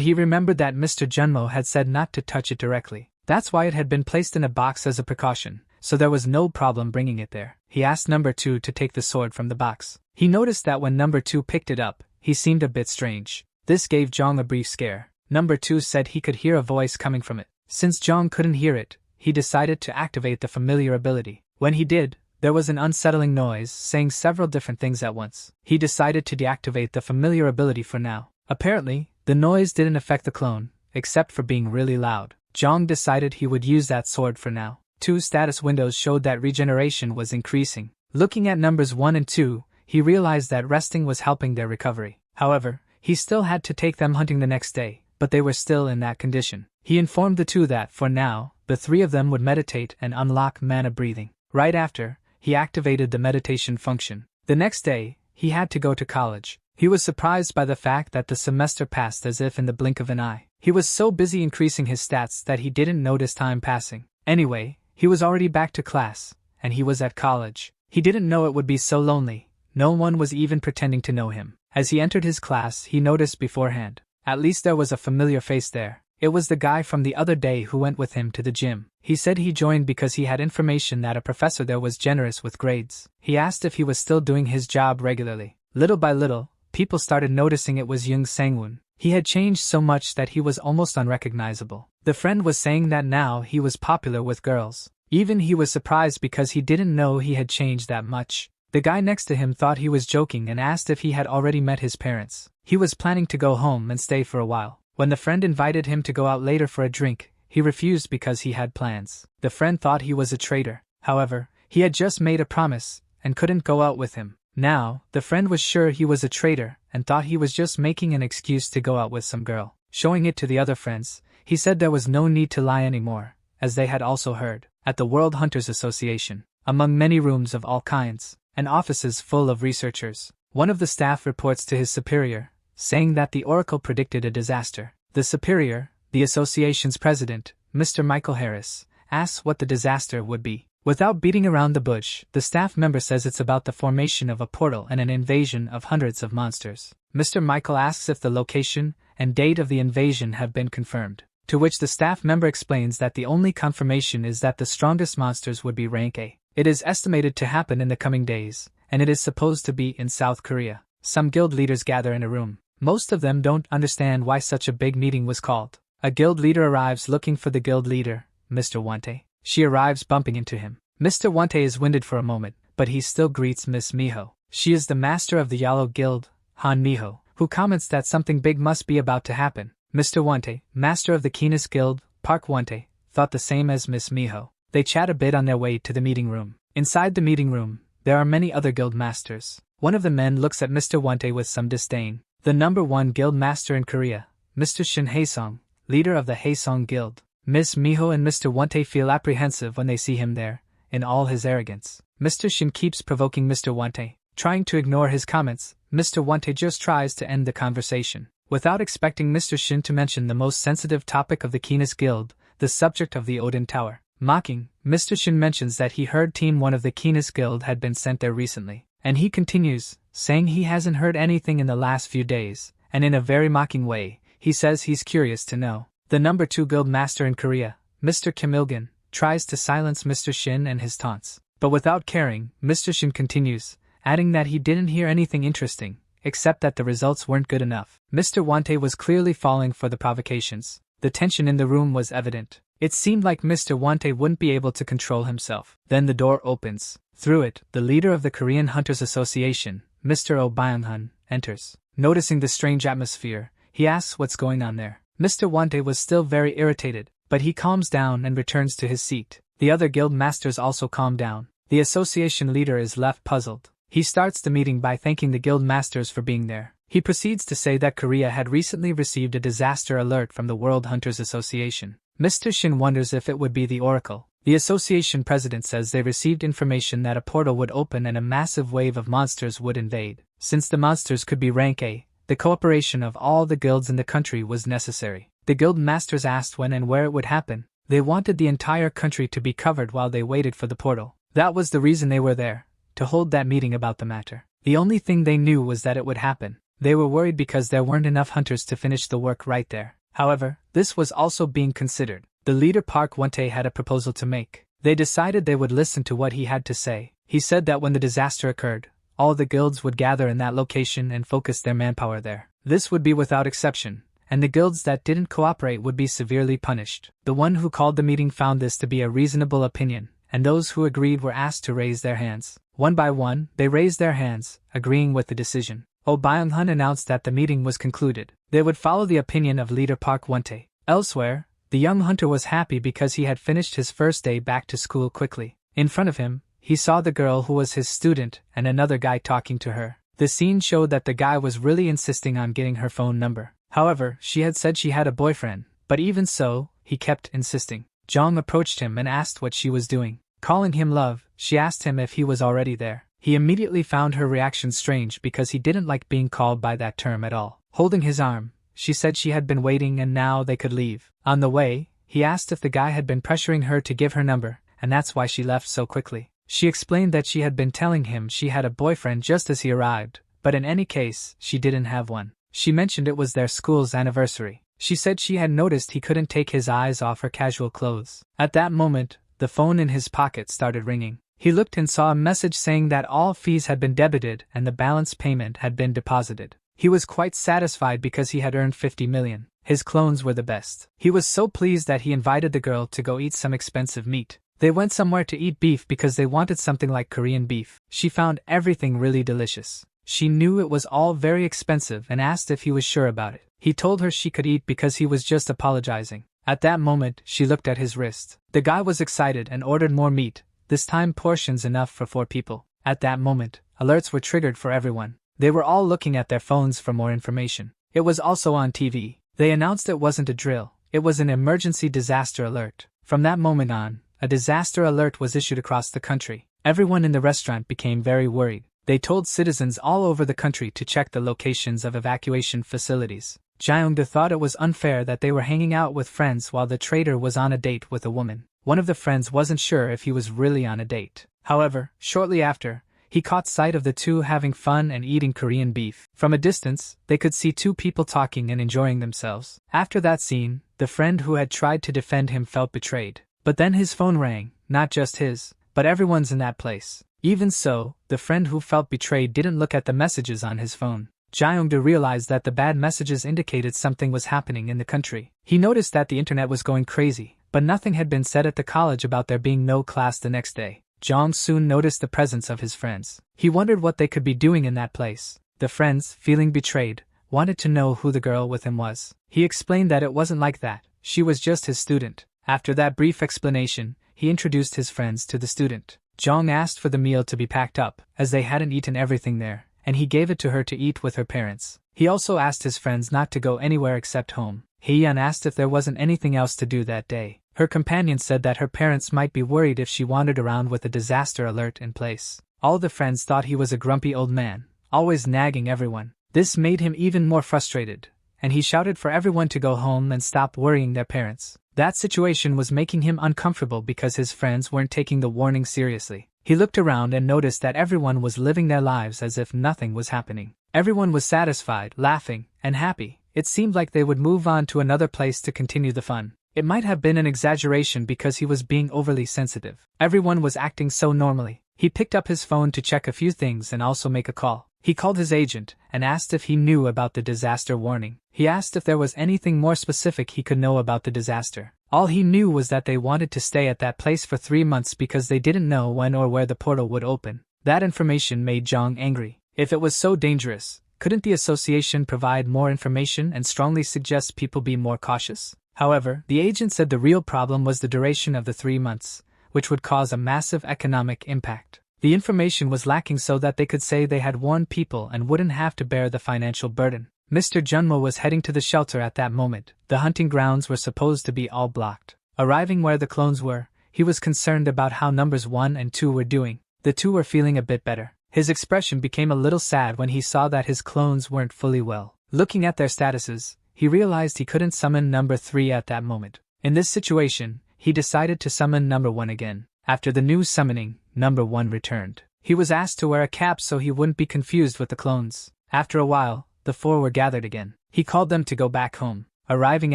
he remembered that Mr. Junmo had said not to touch it directly. That's why it had been placed in a box as a precaution, so there was no problem bringing it there. He asked number 2 to take the sword from the box. He noticed that when number 2 picked it up, he seemed a bit strange. This gave Jong a brief scare. Number 2 said he could hear a voice coming from it. Since Jong couldn't hear it, he decided to activate the familiar ability. When he did, there was an unsettling noise saying several different things at once. He decided to deactivate the familiar ability for now. Apparently, the noise didn't affect the clone, except for being really loud. Jong decided he would use that sword for now. 2 status windows showed that regeneration was increasing. Looking at numbers 1 and 2, he realized that resting was helping their recovery. However, he still had to take them hunting the next day, but they were still in that condition. He informed the 2 that, for now, the 3 of them would meditate and unlock mana breathing. Right after, he activated the meditation function. The next day, he had to go to college. He was surprised by the fact that the semester passed as if in the blink of an eye. He was so busy increasing his stats that he didn't notice time passing. Anyway, he was already back to class, and he was at college. He didn't know it would be so lonely. No one was even pretending to know him. As he entered his class, he noticed beforehand. At least there was a familiar face there. It was the guy from the other day who went with him to the gym. He said he joined because he had information that a professor there was generous with grades. He asked if he was still doing his job regularly. Little by little, people started noticing it was Young Sangwon. He had changed so much that he was almost unrecognizable. The friend was saying that now he was popular with girls. Even he was surprised because he didn't know he had changed that much. The guy next to him thought he was joking and asked if he had already met his parents. He was planning to go home and stay for a while. When the friend invited him to go out later for a drink, he refused because he had plans. The friend thought he was a traitor. However, he had just made a promise and couldn't go out with him. Now, the friend was sure he was a traitor and thought he was just making an excuse to go out with some girl. Showing it to the other friends, he said there was no need to lie anymore, as they had also heard. At the World Hunters Association, among many rooms of all kinds, and offices full of researchers, one of the staff reports to his superior, saying that the oracle predicted a disaster. The superior, the association's president, Mr. Michael Harris, asks what the disaster would be. Without beating around the bush, the staff member says it's about the formation of a portal and an invasion of hundreds of monsters. Mr. Michael asks if the location and date of the invasion have been confirmed, to which the staff member explains that the only confirmation is that the strongest monsters would be rank A. It is estimated to happen in the coming days, and it is supposed to be in South Korea. Some guild leaders gather in a room. Most of them don't understand why such a big meeting was called. A guild leader arrives looking for the guild leader, Mr. Wante. She arrives bumping into him. Mr. Wante is winded for a moment, but he still greets Miss Miho. She is the master of the Yellow Guild, Han Miho, who comments that something big must be about to happen. Mr. Wante, master of the Keenest Guild, Park Wante, thought the same as Miss Miho. They chat a bit on their way to the meeting room. Inside the meeting room, there are many other guild masters. One of the men looks at Mr. Wante with some disdain. The number 1 guild master in Korea, Mr. Shin Haesong, leader of the Haesong Guild. Miss Miho and Mr. Wante feel apprehensive when they see him there, in all his arrogance. Mr. Shin keeps provoking Mr. Wante. Trying to ignore his comments, Mr. Wante just tries to end the conversation. Without expecting Mr. Shin to mention the most sensitive topic of the Keenest Guild, the subject of the Odin Tower. Mocking, Mr. Shin mentions that he heard Team 1 of the Keenest Guild had been sent there recently. And he continues, saying he hasn't heard anything in the last few days, and in a very mocking way, he says he's curious to know. The number 2 guild master in Korea, Mr. Kim Il-gun, tries to silence Mr. Shin and his taunts. But without caring, Mr. Shin continues, adding that he didn't hear anything interesting, except that the results weren't good enough. Mr. Wante was clearly falling for the provocations. The tension in the room was evident. It seemed like Mr. Wante wouldn't be able to control himself. Then the door opens. Through it, the leader of the Korean Hunters Association, Mr. Oh Byung-hun, enters. Noticing the strange atmosphere, he asks what's going on there. Mr. Wante was still very irritated, but he calms down and returns to his seat. The other guild masters also calm down. The association leader is left puzzled. He starts the meeting by thanking the guild masters for being there. He proceeds to say that Korea had recently received a disaster alert from the World Hunters Association. Mr. Shin wonders if it would be the Oracle. The association president says they received information that a portal would open and a massive wave of monsters would invade. Since the monsters could be rank A, the cooperation of all the guilds in the country was necessary. The guild masters asked when and where it would happen. They wanted the entire country to be covered while they waited for the portal. That was the reason they were there, to hold that meeting about the matter. The only thing they knew was that it would happen. They were worried because there weren't enough hunters to finish the work right there. However, this was also being considered. The leader Park Won-tae had a proposal to make. They decided they would listen to what he had to say. He said that when the disaster occurred, all the guilds would gather in that location and focus their manpower there. This would be without exception, and the guilds that didn't cooperate would be severely punished. The one who called the meeting found this to be a reasonable opinion, and those who agreed were asked to raise their hands. One by one, they raised their hands, agreeing with the decision. Oh Byung-hun announced that the meeting was concluded. They would follow the opinion of leader Park Won-tae. Elsewhere, the young hunter was happy because he had finished his first day back to school quickly. In front of him, he saw the girl who was his student and another guy talking to her. The scene showed that the guy was really insisting on getting her phone number. However, she had said she had a boyfriend, but even so, he kept insisting. Jong approached him and asked what she was doing. Calling him love, she asked him if he was already there. He immediately found her reaction strange because he didn't like being called by that term at all. Holding his arm, she said she had been waiting and now they could leave. On the way, he asked if the guy had been pressuring her to give her number, and that's why she left so quickly. She explained that she had been telling him she had a boyfriend just as he arrived, but in any case, she didn't have one. She mentioned it was their school's anniversary. She said she had noticed he couldn't take his eyes off her casual clothes. At that moment, the phone in his pocket started ringing. He looked and saw a message saying that all fees had been debited and the balance payment had been deposited. He was quite satisfied because he had earned 50 million. His clones were the best. He was so pleased that he invited the girl to go eat some expensive meat. They went somewhere to eat beef because they wanted something like Korean beef. She found everything really delicious. She knew it was all very expensive and asked if he was sure about it. He told her she could eat because he was just apologizing. At that moment, she looked at his wrist. The guy was excited and ordered more meat, this time portions enough for 4 people. At that moment, alerts were triggered for everyone. They were all looking at their phones for more information. It was also on TV. They announced it wasn't a drill, it was an emergency disaster alert. From that moment on, a disaster alert was issued across the country. Everyone in the restaurant became very worried. They told citizens all over the country to check the locations of evacuation facilities. Jaeong-do thought it was unfair that they were hanging out with friends while the trader was on a date with a woman. One of the friends wasn't sure if he was really on a date. However, shortly after, he caught sight of the two having fun and eating Korean beef. From a distance, they could see 2 people talking and enjoying themselves. After that scene, the friend who had tried to defend him felt betrayed. But then his phone rang, not just his, but everyone's in that place. Even so, the friend who felt betrayed didn't look at the messages on his phone. Jaeong-do realized that the bad messages indicated something was happening in the country. He noticed that the internet was going crazy, but nothing had been said at the college about there being no class the next day. Jong soon noticed the presence of his friends. He wondered what they could be doing in that place. The friends, feeling betrayed, wanted to know who the girl with him was. He explained that it wasn't like that, she was just his student. After that brief explanation, he introduced his friends to the student. Jong asked for the meal to be packed up, as they hadn't eaten everything there, and he gave it to her to eat with her parents. He also asked his friends not to go anywhere except home. Hee-yeon asked if there wasn't anything else to do that day. Her companion said that her parents might be worried if she wandered around with a disaster alert in place. All the friends thought he was a grumpy old man, always nagging everyone. This made him even more frustrated, and he shouted for everyone to go home and stop worrying their parents. That situation was making him uncomfortable because his friends weren't taking the warning seriously. He looked around and noticed that everyone was living their lives as if nothing was happening. Everyone was satisfied, laughing, and happy. It seemed like they would move on to another place to continue the fun. It might have been an exaggeration because he was being overly sensitive. Everyone was acting so normally. He picked up his phone to check a few things and also make a call. He called his agent and asked if he knew about the disaster warning. He asked if there was anything more specific he could know about the disaster. All he knew was that they wanted to stay at that place for 3 months because they didn't know when or where the portal would open. That information made Jong angry. If it was so dangerous, couldn't the association provide more information and strongly suggest people be more cautious? However, the agent said the real problem was the duration of the 3 months, which would cause a massive economic impact. The information was lacking so that they could say they had warned people and wouldn't have to bear the financial burden. Mr. Junmo was heading to the shelter at that moment. The hunting grounds were supposed to be all blocked. Arriving where the clones were, he was concerned about how numbers 1 and 2 were doing. The 2 were feeling a bit better. His expression became a little sad when he saw that his clones weren't fully well. Looking at their statuses, he realized he couldn't summon number 3 at that moment. In this situation, he decided to summon number 1 again. After the new summoning, number 1 returned. He was asked to wear a cap so he wouldn't be confused with the clones. After a while, the 4 were gathered again. He called them to go back home. Arriving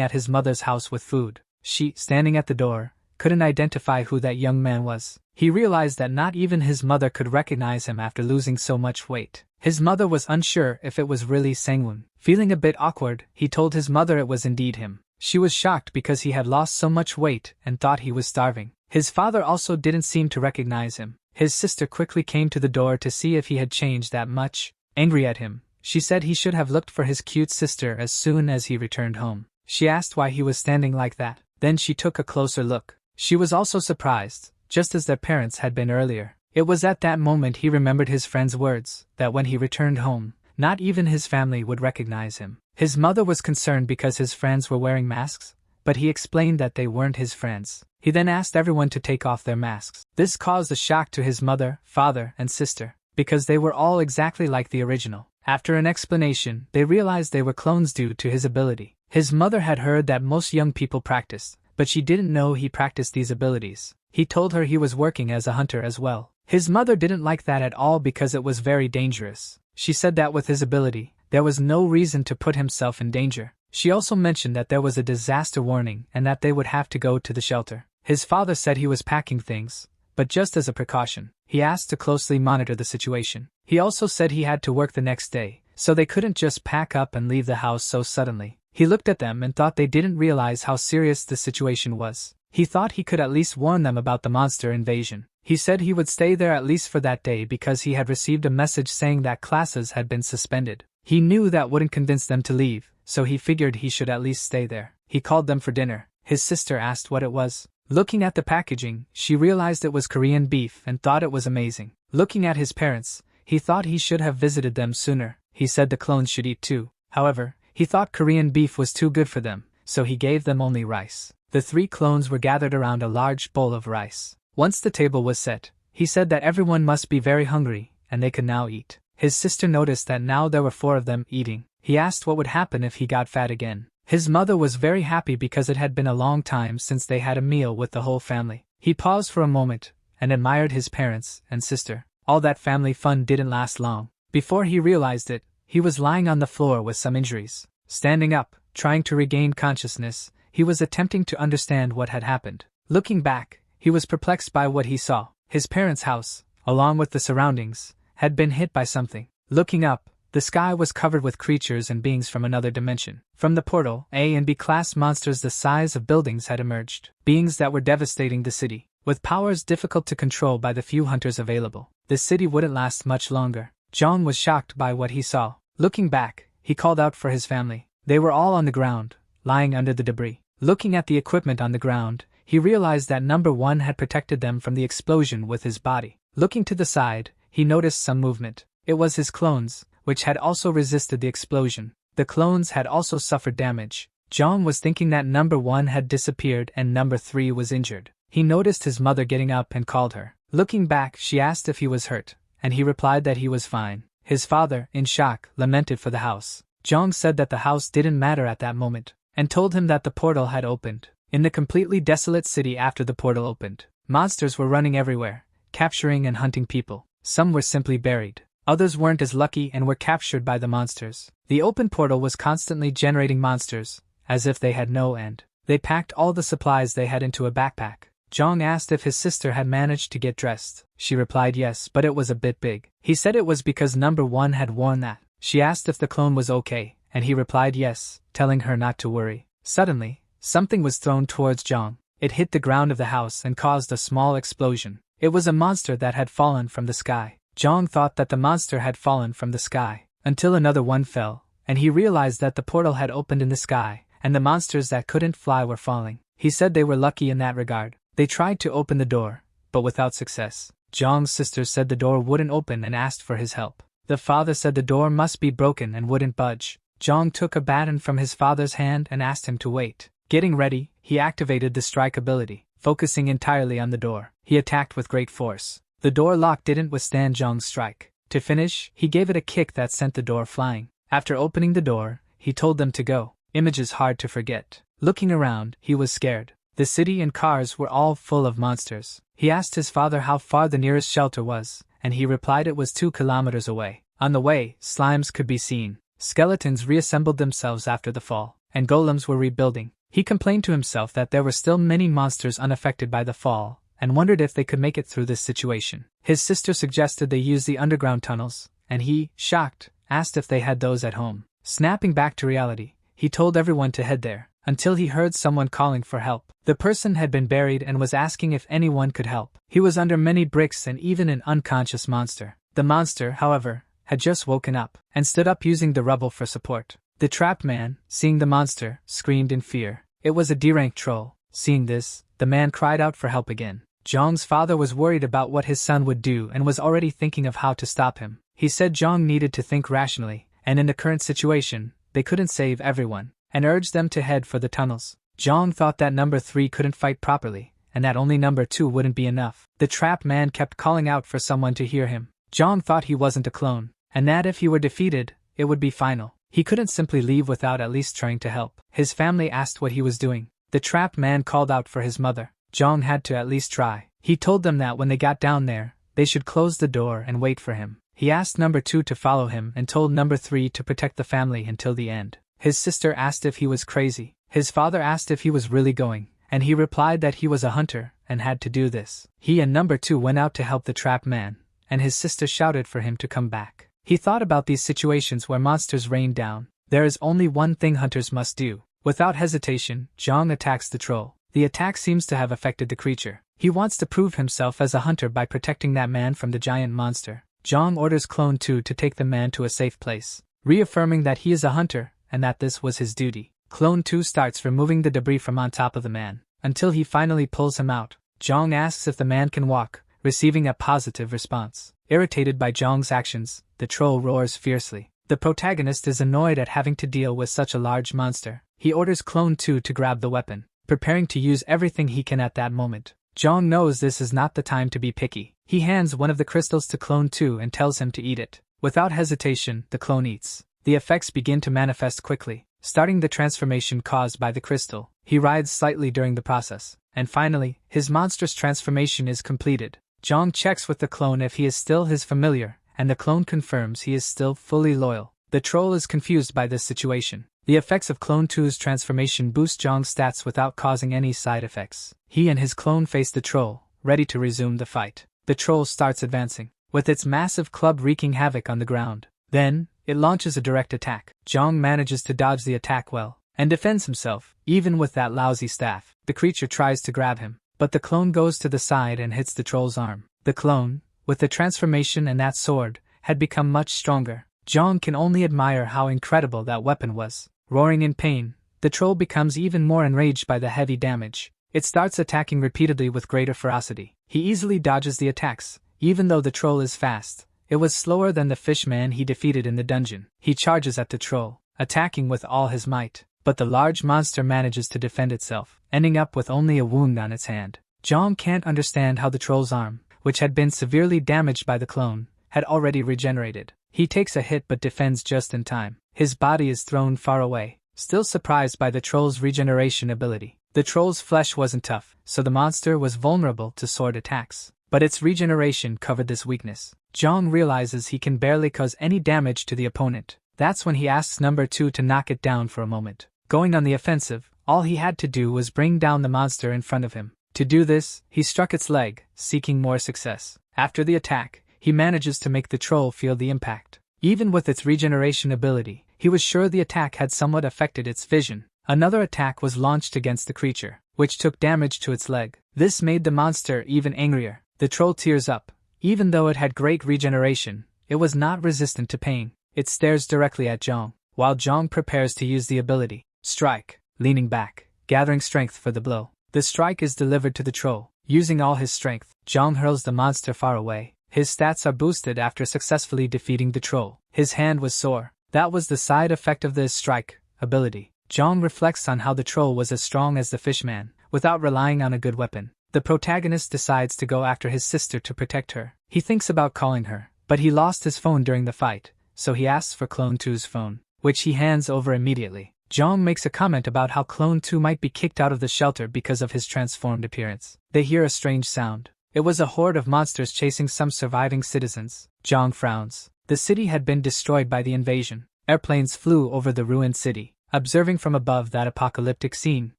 at his mother's house with food, she, standing at the door, couldn't identify who that young man was. He realized that not even his mother could recognize him after losing so much weight. His mother was unsure if it was really Sangwon. Feeling a bit awkward, he told his mother it was indeed him. She was shocked because he had lost so much weight and thought he was starving. His father also didn't seem to recognize him. His sister quickly came to the door to see if he had changed that much. Angry at him, she said he should have looked for his cute sister as soon as he returned home. She asked why he was standing like that. Then she took a closer look. She was also surprised, just as their parents had been earlier. It was at that moment he remembered his friend's words, that when he returned home, not even his family would recognize him. His mother was concerned because his friends were wearing masks, but he explained that they weren't his friends. He then asked everyone to take off their masks. This caused a shock to his mother, father, and sister, because they were all exactly like the original. After an explanation, they realized they were clones due to his ability. His mother had heard that most young people practiced, but she didn't know he practiced these abilities. He told her he was working as a hunter as well. His mother didn't like that at all because it was very dangerous. She said that with his ability, there was no reason to put himself in danger. She also mentioned that there was a disaster warning and that they would have to go to the shelter. His father said he was packing things, but just as a precaution, he asked to closely monitor the situation. He also said he had to work the next day, so they couldn't just pack up and leave the house so suddenly. He looked at them and thought they didn't realize how serious the situation was. He thought he could at least warn them about the monster invasion. He said he would stay there at least for that day because he had received a message saying that classes had been suspended. He knew that wouldn't convince them to leave, so he figured he should at least stay there. He called them for dinner. His sister asked what it was. Looking at the packaging, she realized it was Korean beef and thought it was amazing. Looking at his parents, he thought he should have visited them sooner. He said the clones should eat too. However, he thought Korean beef was too good for them, so he gave them only rice. The 3 clones were gathered around a large bowl of rice. Once the table was set, he said that everyone must be very hungry, and they could now eat. His sister noticed that now there were 4 of them eating. He asked what would happen if he got fat again. His mother was very happy because it had been a long time since they had a meal with the whole family. He paused for a moment, and admired his parents and sister. All that family fun didn't last long. Before he realized it, he was lying on the floor with some injuries. Standing up, trying to regain consciousness, he was attempting to understand what had happened. Looking back, he was perplexed by what he saw. His parents' house, along with the surroundings, had been hit by something. Looking up, the sky was covered with creatures and beings from another dimension. From the portal, A and B class monsters the size of buildings had emerged. Beings that were devastating the city, with powers difficult to control by the few hunters available. The city wouldn't last much longer. Jong was shocked by what he saw. Looking back, he called out for his family. They were all on the ground, lying under the debris. Looking at the equipment on the ground, he realized that number 1 had protected them from the explosion with his body. Looking to the side, he noticed some movement. It was his clones, which had also resisted the explosion. The clones had also suffered damage. Jong was thinking that number 1 had disappeared and number 3 was injured. He noticed his mother getting up and called her. Looking back, she asked if he was hurt, and he replied that he was fine. His father, in shock, lamented for the house. Jong said that the house didn't matter at that moment, and told him that the portal had opened. In the completely desolate city after the portal opened, monsters were running everywhere, capturing and hunting people. Some were simply buried. Others weren't as lucky and were captured by the monsters. The open portal was constantly generating monsters, as if they had no end. They packed all the supplies they had into a backpack. Jong asked if his sister had managed to get dressed. She replied yes, but it was a bit big. He said it was because number 1 had worn that. She asked if the clone was okay, and he replied yes, telling her not to worry. Suddenly, something was thrown towards Jong. It hit the ground of the house and caused a small explosion. It was a monster that had fallen from the sky. Jong thought that the monster had fallen from the sky, until another one fell, and he realized that the portal had opened in the sky, and the monsters that couldn't fly were falling. He said they were lucky in that regard. They tried to open the door, but without success. Jong's sister said the door wouldn't open and asked for his help. The father said the door must be broken and wouldn't budge. Jong took a baton from his father's hand and asked him to wait. Getting ready, he activated the strike ability, focusing entirely on the door. He attacked with great force. The door lock didn't withstand Jong's strike. To finish, he gave it a kick that sent the door flying. After opening the door, he told them to go. Images hard to forget. Looking around, he was scared. The city and cars were all full of monsters. He asked his father how far the nearest shelter was, and he replied it was 2 kilometers away. On the way, slimes could be seen. Skeletons reassembled themselves after the fall, and golems were rebuilding. He complained to himself that there were still many monsters unaffected by the fall, and wondered if they could make it through this situation. His sister suggested they use the underground tunnels, and he, shocked, asked if they had those at home. Snapping back to reality, he told everyone to head there, until he heard someone calling for help. The person had been buried and was asking if anyone could help. He was under many bricks and even an unconscious monster. The monster, however, had just woken up, and stood up using the rubble for support. The trapped man, seeing the monster, screamed in fear. It was a D-rank troll. Seeing this, the man cried out for help again. Jong's father was worried about what his son would do and was already thinking of how to stop him. He said Jong needed to think rationally, and in the current situation, they couldn't save everyone, and urged them to head for the tunnels. Jong thought that number 3 couldn't fight properly, and that only number 2 wouldn't be enough. The trapped man kept calling out for someone to hear him. Jong thought he wasn't a clone, and that if he were defeated, it would be final. He couldn't simply leave without at least trying to help. His family asked what he was doing. The trapped man called out for his mother. Jong had to at least try. He told them that when they got down there, they should close the door and wait for him. He asked number 2 to follow him and told number 3 to protect the family until the end. His sister asked if he was crazy. His father asked if he was really going, and he replied that he was a hunter and had to do this. He and number 2 went out to help the trapped man, and his sister shouted for him to come back. He thought about these situations where monsters rain down. There is only one thing hunters must do. Without hesitation, Jong attacks the troll. The attack seems to have affected the creature. He wants to prove himself as a hunter by protecting that man from the giant monster. Jong orders Clone 2 to take the man to a safe place, reaffirming that he is a hunter and that this was his duty. Clone 2 starts removing the debris from on top of the man, until he finally pulls him out. Jong asks if the man can walk, receiving a positive response. Irritated by Jong's actions, the troll roars fiercely. The protagonist is annoyed at having to deal with such a large monster. He orders Clone 2 to grab the weapon, preparing to use everything he can at that moment. Jong knows this is not the time to be picky. He hands one of the crystals to Clone 2 and tells him to eat it. Without hesitation, the clone eats. The effects begin to manifest quickly, starting the transformation caused by the crystal. He writhes slightly during the process, and finally, his monstrous transformation is completed. Jong checks with the clone if he is still his familiar, and the clone confirms he is still fully loyal. The troll is confused by this situation. The effects of Clone 2's transformation boost Jong's stats without causing any side effects. He and his clone face the troll, ready to resume the fight. The troll starts advancing, with its massive club wreaking havoc on the ground. Then, it launches a direct attack. Jong manages to dodge the attack well, and defends himself, even with that lousy staff. The creature tries to grab him, but the clone goes to the side and hits the troll's arm. The clone, with the transformation and that sword, had become much stronger. Jong can only admire how incredible that weapon was. Roaring in pain, the troll becomes even more enraged by the heavy damage. It starts attacking repeatedly with greater ferocity. He easily dodges the attacks, even though the troll is fast. It was slower than the fish man he defeated in the dungeon. He charges at the troll, attacking with all his might, but the large monster manages to defend itself, ending up with only a wound on its hand. Jong can't understand how the troll's arm, which had been severely damaged by the clone, had already regenerated. He takes a hit but defends just in time. His body is thrown far away, still surprised by the troll's regeneration ability. The troll's flesh wasn't tough, so the monster was vulnerable to sword attacks, but its regeneration covered this weakness. Jong realizes he can barely cause any damage to the opponent. That's when he asks number 2 to knock it down for a moment. Going on the offensive, all he had to do was bring down the monster in front of him. To do this, he struck its leg, seeking more success. After the attack, he manages to make the troll feel the impact. Even with its regeneration ability, he was sure the attack had somewhat affected its vision. Another attack was launched against the creature, which took damage to its leg. This made the monster even angrier. The troll tears up. Even though it had great regeneration, it was not resistant to pain. It stares directly at Jong, while Jong prepares to use the ability. Strike. Leaning back, gathering strength for the blow. The strike is delivered to the troll. Using all his strength, Jong hurls the monster far away. His stats are boosted after successfully defeating the troll. His hand was sore. That was the side effect of the strike ability. Jong reflects on how the troll was as strong as the fishman, without relying on a good weapon. The protagonist decides to go after his sister to protect her. He thinks about calling her, but he lost his phone during the fight, so he asks for Clone 2's phone. which he hands over immediately. Zhang makes a comment about how Clone 2 might be kicked out of the shelter because of his transformed appearance. They hear a strange sound. It was a horde of monsters chasing some surviving citizens. Zhang frowns. The city had been destroyed by the invasion. Airplanes flew over the ruined city. Observing from above that apocalyptic scene,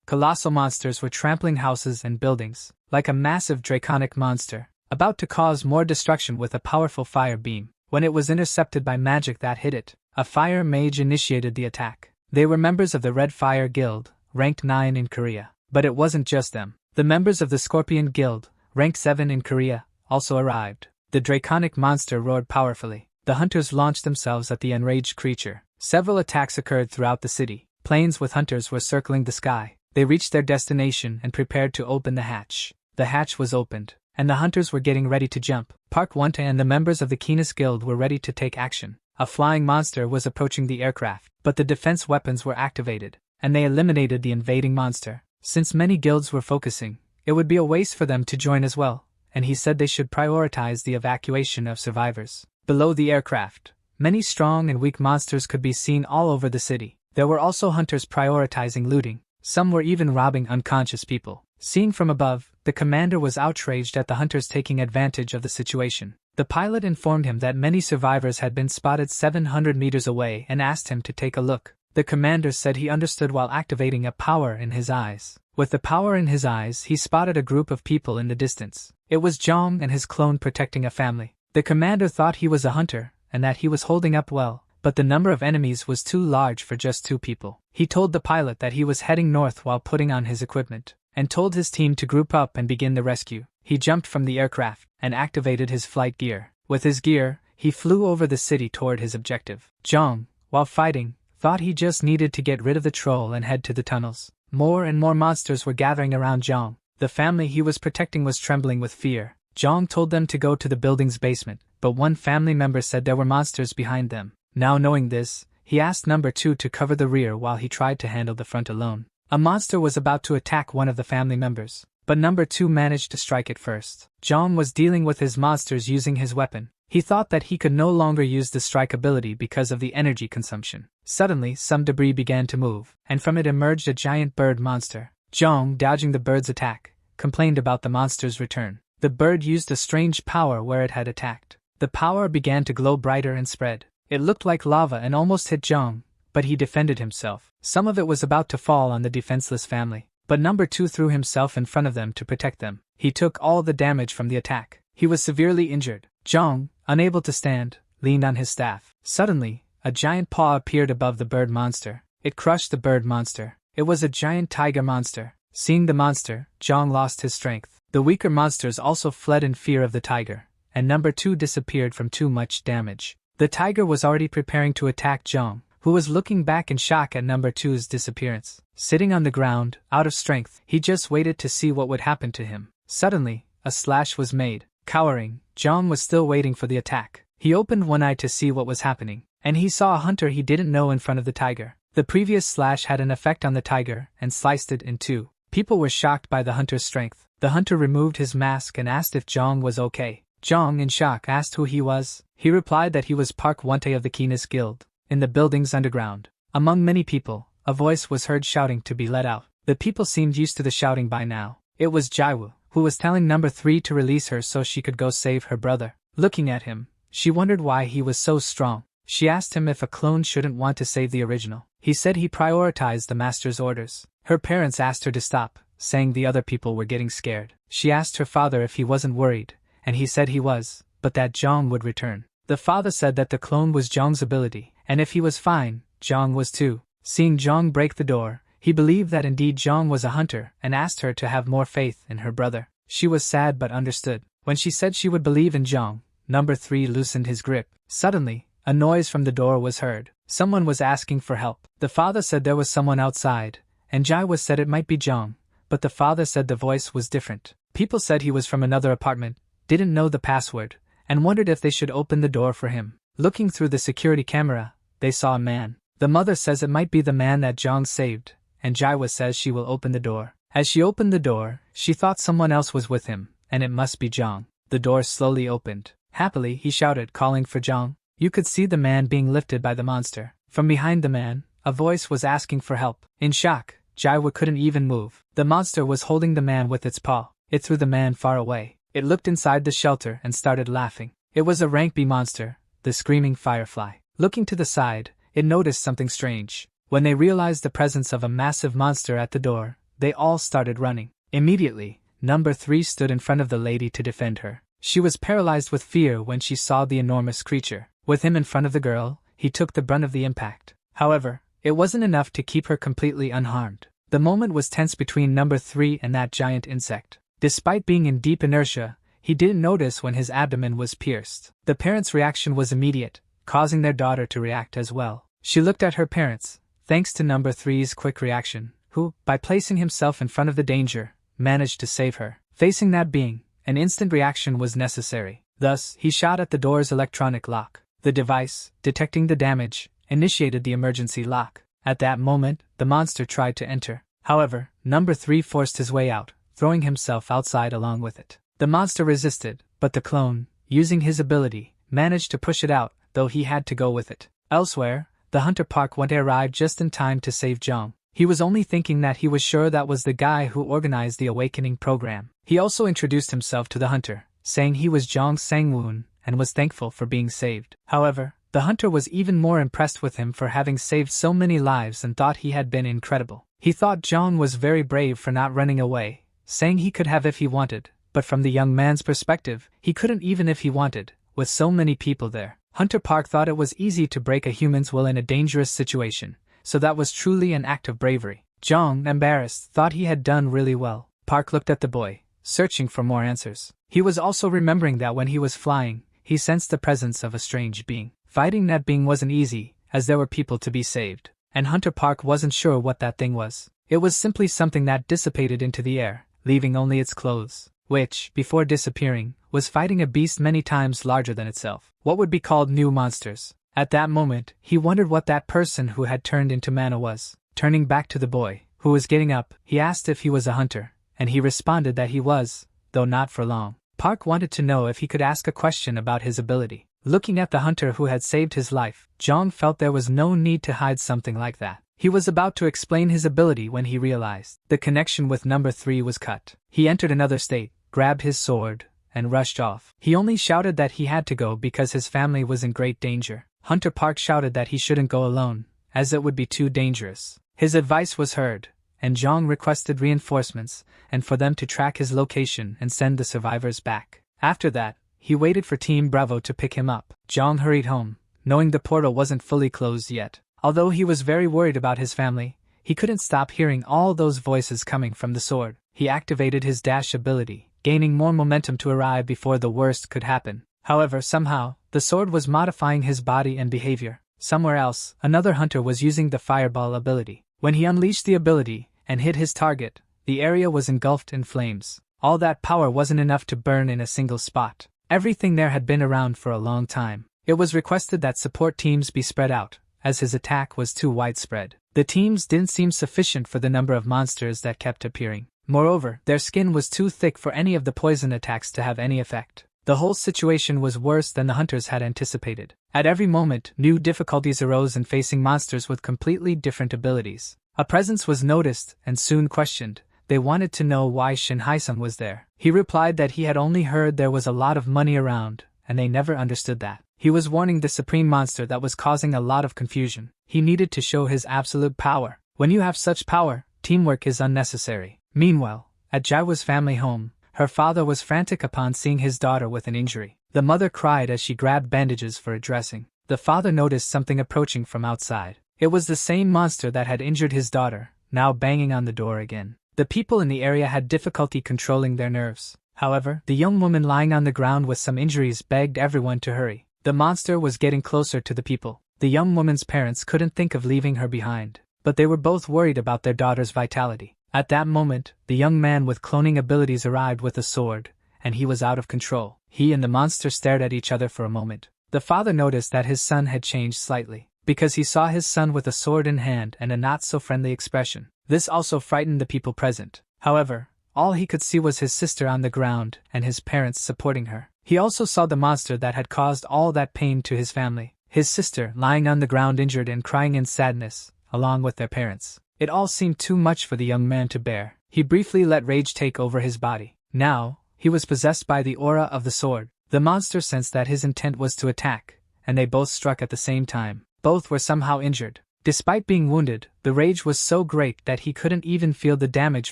colossal monsters were trampling houses and buildings, like a massive draconic monster, about to cause more destruction with a powerful fire beam. When it was intercepted by magic that hit it, a fire mage initiated the attack. They were members of the Red Fire Guild, ranked 9 in Korea. But it wasn't just them. The members of the Scorpion Guild, ranked 7 in Korea, also arrived. The draconic monster roared powerfully. The hunters launched themselves at the enraged creature. Several attacks occurred throughout the city. Planes with hunters were circling the sky. They reached their destination and prepared to open the hatch. The hatch was opened, and the hunters were getting ready to jump. Park Wonta and the members of the Keenest Guild were ready to take action. A flying monster was approaching the aircraft, but the defense weapons were activated, and they eliminated the invading monster. Since many guilds were focusing, it would be a waste for them to join as well, and he said they should prioritize the evacuation of survivors. Below the aircraft, many strong and weak monsters could be seen all over the city. There were also hunters prioritizing looting. Some were even robbing unconscious people. Seeing from above, the commander was outraged at the hunters taking advantage of the situation. The pilot informed him that many survivors had been spotted 700 meters away and asked him to take a look. The commander said he understood while activating a power in his eyes. With the power in his eyes, he spotted a group of people in the distance. It was Zhang and his clone protecting a family. The commander thought he was a hunter, and that he was holding up well, but the number of enemies was too large for just 2 people. He told the pilot that he was heading north while putting on his equipment, and told his team to group up and begin the rescue. He jumped from the aircraft and activated his flight gear. With his gear, he flew over the city toward his objective. Zhang, while fighting, thought he just needed to get rid of the troll and head to the tunnels. More and more monsters were gathering around Zhang. The family he was protecting was trembling with fear. Zhang told them to go to the building's basement, but one family member said there were monsters behind them. Now knowing this, he asked number 2 to cover the rear while he tried to handle the front alone. A monster was about to attack one of the family members, but number 2 managed to strike it first. Zhang was dealing with his monsters using his weapon. He thought that he could no longer use the strike ability because of the energy consumption. Suddenly, some debris began to move, and from it emerged a giant bird monster. Zhang, dodging the bird's attack, complained about the monster's return. The bird used a strange power where it had attacked. The power began to glow brighter and spread. It looked like lava and almost hit Zhang, but he defended himself. Some of it was about to fall on the defenseless family, but number 2 threw himself in front of them to protect them. He took all the damage from the attack. He was severely injured. Zhang, unable to stand, leaned on his staff. Suddenly, a giant paw appeared above the bird monster. It crushed the bird monster. It was a giant tiger monster. Seeing the monster, Zhang lost his strength. The weaker monsters also fled in fear of the tiger, and number 2 disappeared from too much damage. The tiger was already preparing to attack Zhang, who was looking back in shock at number 2's disappearance. Sitting on the ground, out of strength, he just waited to see what would happen to him. Suddenly, a slash was made. Cowering, Zhang was still waiting for the attack. He opened one eye to see what was happening, and he saw a hunter he didn't know in front of the tiger. The previous slash had an effect on the tiger and sliced it in 2. People were shocked by the hunter's strength. The hunter removed his mask and asked if Zhang was okay. Zhang, in shock, asked who he was. He replied that he was Park Wontae of the Keenest Guild. In the building's underground, among many people, a voice was heard shouting to be let out. The people seemed used to the shouting by now. It was Jaiwoo, who was telling number 3 to release her so she could go save her brother. Looking at him, she wondered why he was so strong. She asked him if a clone shouldn't want to save the original. He said he prioritized the master's orders. Her parents asked her to stop, saying the other people were getting scared. She asked her father if he wasn't worried, and he said he was, but that Zhang would return. The father said that the clone was Zhang's ability, and if he was fine, Zhang was too. Seeing Zhang break the door, he believed that indeed Zhang was a hunter and asked her to have more faith in her brother. She was sad but understood. When she said she would believe in Zhang, number 3 loosened his grip. Suddenly, a noise from the door was heard. Someone was asking for help. The father said there was someone outside, and Jaiwoo said it might be Zhang, but the father said the voice was different. People said he was from another apartment, didn't know the password, and wondered if they should open the door for him. Looking through the security camera, they saw a man. The mother says it might be the man that Zhang saved, and Jaiwoo says she will open the door. As she opened the door, she thought someone else was with him, and it must be Zhang. The door slowly opened. Happily, he shouted, calling for Zhang. You could see the man being lifted by the monster. From behind the man, a voice was asking for help. In shock, Jaiwa couldn't even move. The monster was holding the man with its paw. It threw the man far away. It looked inside the shelter and started laughing. It was a rank B monster, the screaming firefly. Looking to the side, it noticed something strange. When they realized the presence of a massive monster at the door, they all started running. Immediately, number 3 stood in front of the lady to defend her. She was paralyzed with fear when she saw the enormous creature. With him in front of the girl, he took the brunt of the impact. However, it wasn't enough to keep her completely unharmed. The moment was tense between number 3 and that giant insect. Despite being in deep inertia, he didn't notice when his abdomen was pierced. The parents' reaction was immediate, causing their daughter to react as well. She looked at her parents, thanks to number 3's quick reaction, who, by placing himself in front of the danger, managed to save her. Facing that being, an instant reaction was necessary. Thus, he shot at the door's electronic lock. The device, detecting the damage, initiated the emergency lock. At that moment, the monster tried to enter. However, number 3 forced his way out, throwing himself outside along with it. The monster resisted, but the clone, using his ability, managed to push it out, though he had to go with it. Elsewhere, the hunter Park went arrived just in time to save Jong. He was only thinking that he was sure that was the guy who organized the awakening program. He also introduced himself to the hunter, saying he was Jong Sangwoon and was thankful for being saved. However, the hunter was even more impressed with him for having saved so many lives and thought he had been incredible. He thought Jong was very brave for not running away, saying he could have if he wanted, but from the young man's perspective, he couldn't even if he wanted, with so many people there. Hunter Park thought it was easy to break a human's will in a dangerous situation, so that was truly an act of bravery. Jong, embarrassed, thought he had done really well. Park looked at the boy, searching for more answers. He was also remembering that when he was flying, he sensed the presence of a strange being. Fighting that being wasn't easy, as there were people to be saved, and Hunter Park wasn't sure what that thing was. It was simply something that dissipated into the air, leaving only its clothes, which, before disappearing, was fighting a beast many times larger than itself. What would be called new monsters? At that moment, he wondered what that person who had turned into Manhua was. Turning back to the boy, who was getting up, he asked if he was a hunter, and he responded that he was, though not for long. Park wanted to know if he could ask a question about his ability. Looking at the hunter who had saved his life, Jong felt there was no need to hide something like that. He was about to explain his ability when he realized the connection with number 3 was cut. He entered another state, grabbed his sword, and rushed off. He only shouted that he had to go because his family was in great danger. Hunter Park shouted that he shouldn't go alone, as it would be too dangerous. His advice was heard, and Jong requested reinforcements, and for them to track his location and send the survivors back. After that, he waited for Team Bravo to pick him up. Jong hurried home, knowing the portal wasn't fully closed yet. Although he was very worried about his family, he couldn't stop hearing all those voices coming from the sword. He activated his dash ability, gaining more momentum to arrive before the worst could happen. However, somehow, the sword was modifying his body and behavior. Somewhere else, another hunter was using the fireball ability. When he unleashed the ability and hit his target, the area was engulfed in flames. All that power wasn't enough to burn in a single spot. Everything there had been around for a long time. It was requested that support teams be spread out, as his attack was too widespread. The teams didn't seem sufficient for the number of monsters that kept appearing. Moreover, their skin was too thick for any of the poison attacks to have any effect. The whole situation was worse than the hunters had anticipated. At every moment, new difficulties arose in facing monsters with completely different abilities. A presence was noticed and soon questioned. They wanted to know why Shin Haesung was there. He replied that he had only heard there was a lot of money around, and they never understood that. He was warning the supreme monster that was causing a lot of confusion. He needed to show his absolute power. When you have such power, teamwork is unnecessary. Meanwhile, at Jaiwa's family home, her father was frantic upon seeing his daughter with an injury. The mother cried as she grabbed bandages for a dressing. The father noticed something approaching from outside. It was the same monster that had injured his daughter, now banging on the door again. The people in the area had difficulty controlling their nerves. However, the young woman lying on the ground with some injuries begged everyone to hurry. The monster was getting closer to the people. The young woman's parents couldn't think of leaving her behind, but they were both worried about their daughter's vitality. At that moment, the young man with cloning abilities arrived with a sword, and he was out of control. He and the monster stared at each other for a moment. The father noticed that his son had changed slightly, because he saw his son with a sword in hand and a not-so-friendly expression. This also frightened the people present. However, all he could see was his sister on the ground and his parents supporting her. He also saw the monster that had caused all that pain to his family. his sister lying on the ground injured and crying in sadness, along with their parents. It all seemed too much for the young man to bear. He briefly let rage take over his body. Now, he was possessed by the aura of the sword. The monster sensed that his intent was to attack, and they both struck at the same time. Both were somehow injured. Despite being wounded, the rage was so great that he couldn't even feel the damage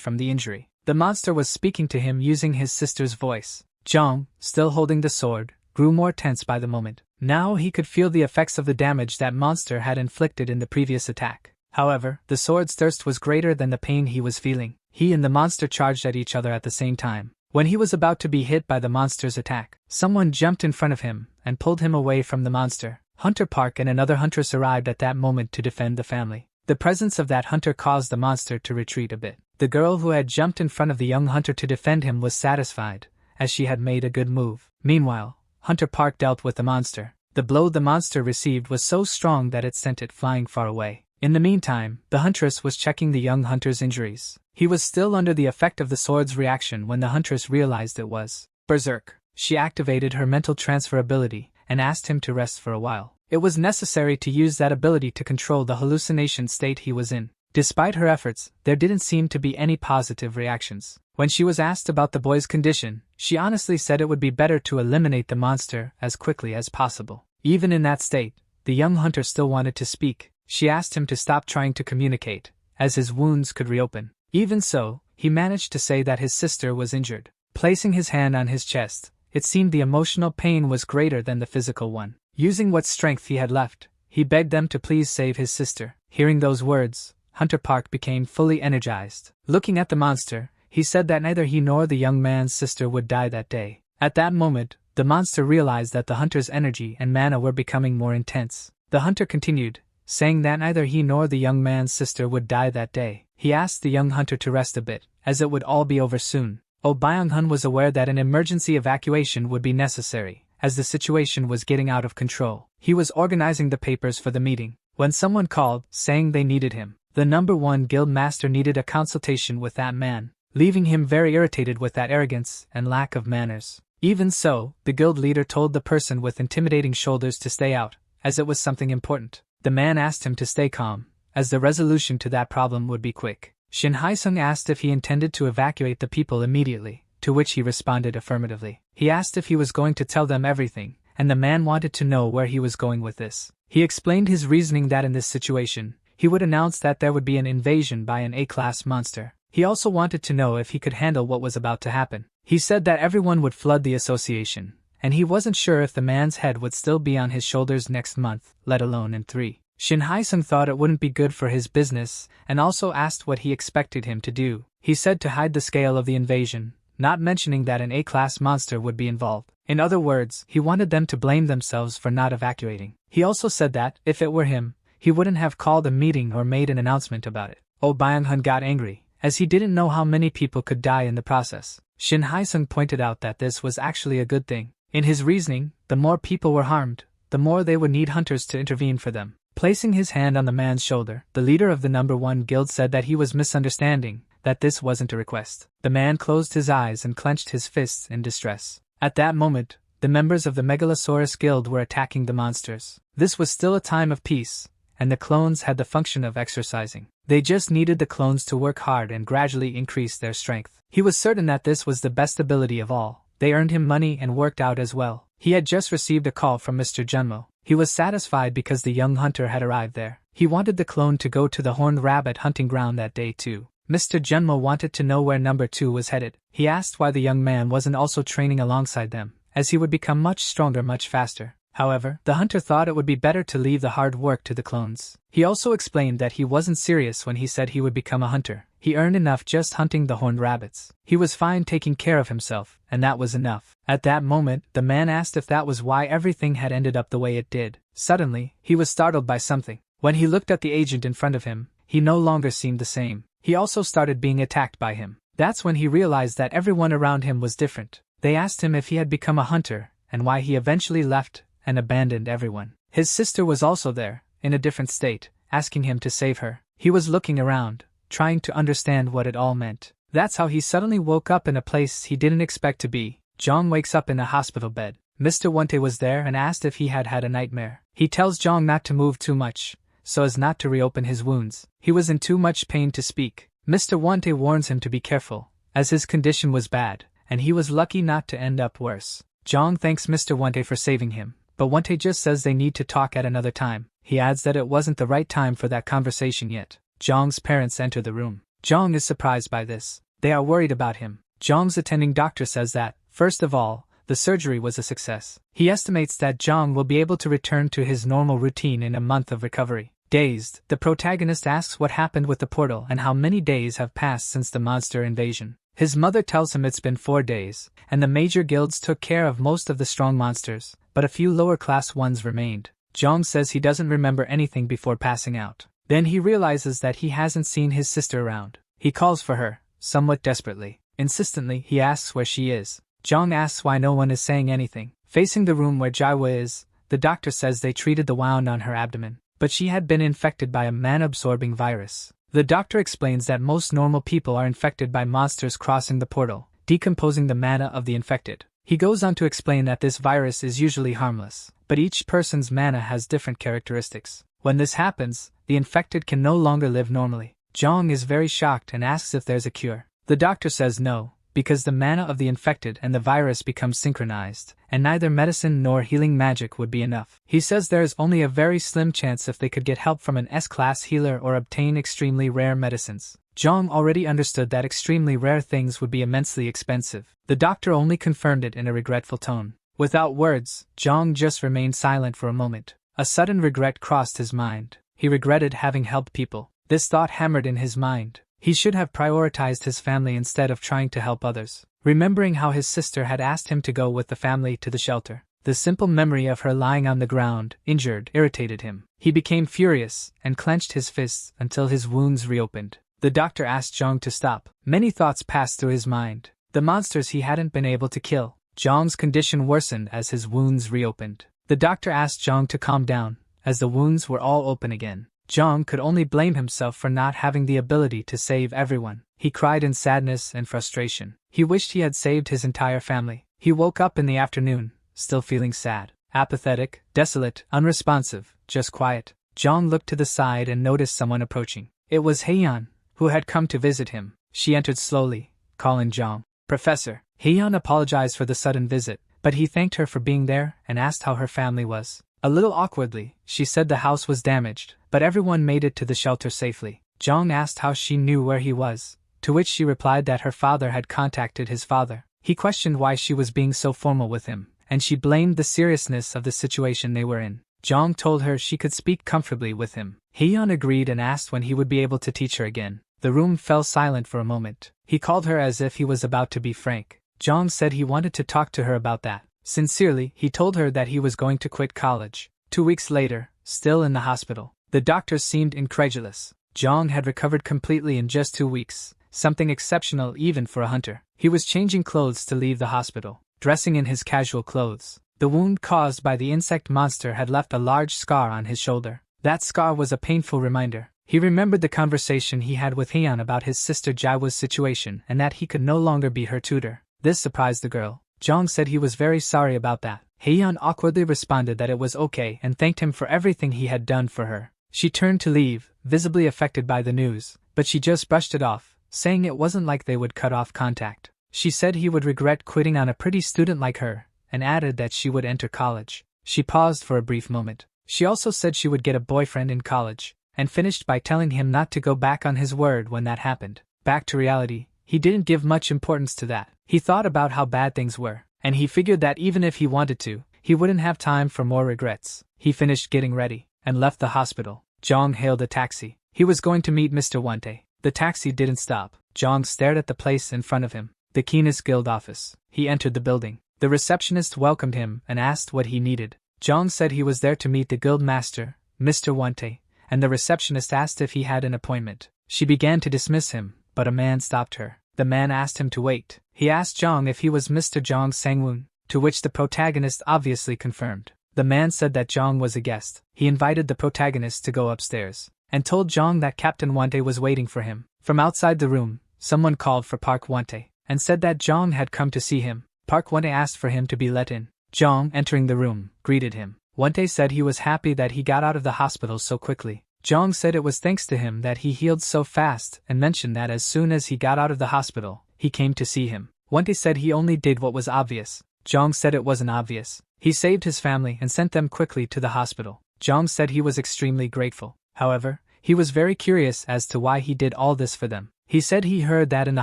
from the injury. The monster was speaking to him using his sister's voice. Jong, still holding the sword, grew more tense by the moment. Now he could feel the effects of the damage that monster had inflicted in the previous attack. However, the sword's thirst was greater than the pain he was feeling. He and the monster charged at each other at the same time. When he was about to be hit by the monster's attack, someone jumped in front of him and pulled him away from the monster. Hunter Park and another huntress arrived at that moment to defend the family. The presence of that hunter caused the monster to retreat a bit. The girl who had jumped in front of the young hunter to defend him was satisfied, as she had made a good move. Meanwhile, Hunter Park dealt with the monster. The blow the monster received was so strong that it sent it flying far away. In the meantime, the huntress was checking the young hunter's injuries. He was still under the effect of the sword's reaction when the huntress realized it was berserk. She activated her mental transfer ability and asked him to rest for a while. It was necessary to use that ability to control the hallucination state he was in. Despite her efforts, there didn't seem to be any positive reactions. When she was asked about the boy's condition, she honestly said it would be better to eliminate the monster as quickly as possible. Even in that state, the young hunter still wanted to speak. She asked him to stop trying to communicate, as his wounds could reopen. Even so, he managed to say that his sister was injured. Placing his hand on his chest, it seemed the emotional pain was greater than the physical one. Using what strength he had left, he begged them to please save his sister. Hearing those words, Hunter Park became fully energized. Looking at the monster, he said that neither he nor the young man's sister would die that day. At that moment, the monster realized that the hunter's energy and mana were becoming more intense. The hunter continued, saying that neither he nor the young man's sister would die that day. He asked the young hunter to rest a bit, as it would all be over soon. Oh Byung-hun was aware that an emergency evacuation would be necessary, as the situation was getting out of control. He was organizing the papers for the meeting, when someone called, saying they needed him. The number 1 guild master needed a consultation with that man, leaving him very irritated with that arrogance and lack of manners. Even so, the guild leader told the person with intimidating shoulders to stay out, as it was something important. The man asked him to stay calm, as the resolution to that problem would be quick. Shin Hae-sung asked if he intended to evacuate the people immediately, to which he responded affirmatively. He asked if he was going to tell them everything, and the man wanted to know where he was going with this. He explained his reasoning that in this situation, he would announce that there would be an invasion by an A-class monster. He also wanted to know if he could handle what was about to happen. He said that everyone would flood the association, and he wasn't sure if the man's head would still be on his shoulders next month, let alone in 3. Shin Hae-sung thought it wouldn't be good for his business, and also asked what he expected him to do. He said to hide the scale of the invasion, not mentioning that an A-class monster would be involved. In other words, he wanted them to blame themselves for not evacuating. He also said that, if it were him, he wouldn't have called a meeting or made an announcement about it. Oh Byung-hun got angry, as he didn't know how many people could die in the process. Shin Hae-sung pointed out that this was actually a good thing. In his reasoning, the more people were harmed, the more they would need hunters to intervene for them. Placing his hand on the man's shoulder, the leader of the number 1 guild said that he was misunderstanding, that this wasn't a request. The man closed his eyes and clenched his fists in distress. At that moment, the members of the Megalosaurus guild were attacking the monsters. This was still a time of peace, and the clones had the function of exercising. They just needed the clones to work hard and gradually increase their strength. He was certain that this was the best ability of all. They earned him money and worked out as well. He had just received a call from Mr. Junmo. He was satisfied because the young hunter had arrived there. He wanted the clone to go to the horned rabbit hunting ground that day too. Mr. Junmo wanted to know where number 2 was headed. He asked why the young man wasn't also training alongside them, as he would become much stronger much faster. However, the hunter thought it would be better to leave the hard work to the clones. He also explained that he wasn't serious when he said he would become a hunter. He earned enough just hunting the horned rabbits. He was fine taking care of himself, and that was enough. At that moment, the man asked if that was why everything had ended up the way it did. Suddenly, he was startled by something. When he looked at the agent in front of him, he no longer seemed the same. He also started being attacked by him. That's when he realized that everyone around him was different. They asked him if he had become a hunter, and why he eventually left and abandoned everyone. His sister was also there, in a different state, asking him to save her. He was looking around, trying to understand what it all meant. That's how he suddenly woke up in a place he didn't expect to be. Jong wakes up in a hospital bed. Mr. Wontae was there and asked if he had had a nightmare. He tells Jong not to move too much, so as not to reopen his wounds. He was in too much pain to speak. Mr. Wontae warns him to be careful, as his condition was bad, and he was lucky not to end up worse. Jong thanks Mr. Wontae for saving him, but Wontae just says they need to talk at another time. He adds that it wasn't the right time for that conversation yet. Jong's parents enter the room. Jong is surprised by this. They are worried about him. Jong's attending doctor says that, first of all, the surgery was a success. He estimates that Jong will be able to return to his normal routine in a month of recovery. Dazed, the protagonist asks what happened with the portal and how many days have passed since the monster invasion. His mother tells him it's been 4 days, and the major guilds took care of most of the strong monsters, but a few lower-class ones remained. Jong says he doesn't remember anything before passing out. Then he realizes that he hasn't seen his sister around. He calls for her, somewhat desperately. Insistently, he asks where she is. Jong asks why no one is saying anything. Facing the room where Jaiwa is, the doctor says they treated the wound on her abdomen, but she had been infected by a man-absorbing virus. The doctor explains that most normal people are infected by monsters crossing the portal, decomposing the mana of the infected. He goes on to explain that this virus is usually harmless, but each person's mana has different characteristics. When this happens, the infected can no longer live normally. Jong is very shocked and asks if there's a cure. The doctor says no, because the mana of the infected and the virus become synchronized, and neither medicine nor healing magic would be enough. He says there is only a very slim chance if they could get help from an S-class healer or obtain extremely rare medicines. Jong already understood that extremely rare things would be immensely expensive. The doctor only confirmed it in a regretful tone. Without words, Jong just remained silent for a moment. A sudden regret crossed his mind. He regretted having helped people. This thought hammered in his mind. He should have prioritized his family instead of trying to help others. Remembering how his sister had asked him to go with the family to the shelter, the simple memory of her lying on the ground, injured, irritated him. He became furious and clenched his fists until his wounds reopened. The doctor asked Jong to stop. Many thoughts passed through his mind. The monsters he hadn't been able to kill. Jong's condition worsened as his wounds reopened. The doctor asked Jong to calm down, as the wounds were all open again. Jong could only blame himself for not having the ability to save everyone. He cried in sadness and frustration. He wished he had saved his entire family. He woke up in the afternoon, still feeling sad, apathetic, desolate, unresponsive, just quiet. Jong looked to the side and noticed someone approaching. It was Heian, who had come to visit him. She entered slowly, calling Jong Professor. Heian apologized for the sudden visit, but he thanked her for being there and asked how her family was. A little awkwardly, she said the house was damaged, but everyone made it to the shelter safely. Jong asked how she knew where he was, to which she replied that her father had contacted his father. He questioned why she was being so formal with him, and she blamed the seriousness of the situation they were in. Jong told her she could speak comfortably with him. Heian agreed and asked when he would be able to teach her again. The room fell silent for a moment. He called her as if he was about to be frank. Jong said he wanted to talk to her about that. Sincerely, he told her that he was going to quit college. 2 weeks later, still in the hospital, the doctors seemed incredulous. Jong had recovered completely in just 2 weeks, something exceptional even for a hunter. He was changing clothes to leave the hospital, dressing in his casual clothes. The wound caused by the insect monster had left a large scar on his shoulder. That scar was a painful reminder. He remembered the conversation he had with Heian about his sister Jaiwa's situation and that he could no longer be her tutor. This surprised the girl. Jong said he was very sorry about that. Heian awkwardly responded that it was okay and thanked him for everything he had done for her. She turned to leave, visibly affected by the news, but she just brushed it off, saying it wasn't like they would cut off contact. She said he would regret quitting on a pretty student like her, and added that she would enter college. She paused for a brief moment. She also said she would get a boyfriend in college, and finished by telling him not to go back on his word when that happened. Back to reality, he didn't give much importance to that. He thought about how bad things were, and he figured that even if he wanted to, he wouldn't have time for more regrets. He finished getting ready, and left the hospital. Jong hailed a taxi. He was going to meet Mr. Wontae. The taxi didn't stop. Jong stared at the place in front of him, the Keenest Guild office. He entered the building. The receptionist welcomed him and asked what he needed. Jong said he was there to meet the guild master, Mr. Wontae, and the receptionist asked if he had an appointment. She began to dismiss him, but a man stopped her. The man asked him to wait. He asked Jong if he was Mr. Jong Sangwoon, to which the protagonist obviously confirmed. The man said that Jong was a guest. He invited the protagonist to go upstairs, and told Jong that Captain Wontae was waiting for him. From outside the room, someone called for Park Wontae, and said that Jong had come to see him. Park Wontae asked for him to be let in. Zhang, entering the room, greeted him. Wente said he was happy that he got out of the hospital so quickly. Zhang said it was thanks to him that he healed so fast and mentioned that as soon as he got out of the hospital, he came to see him. Wente said he only did what was obvious. Zhang said it wasn't obvious. He saved his family and sent them quickly to the hospital. Zhang said he was extremely grateful. However, he was very curious as to why he did all this for them. He said he heard that in the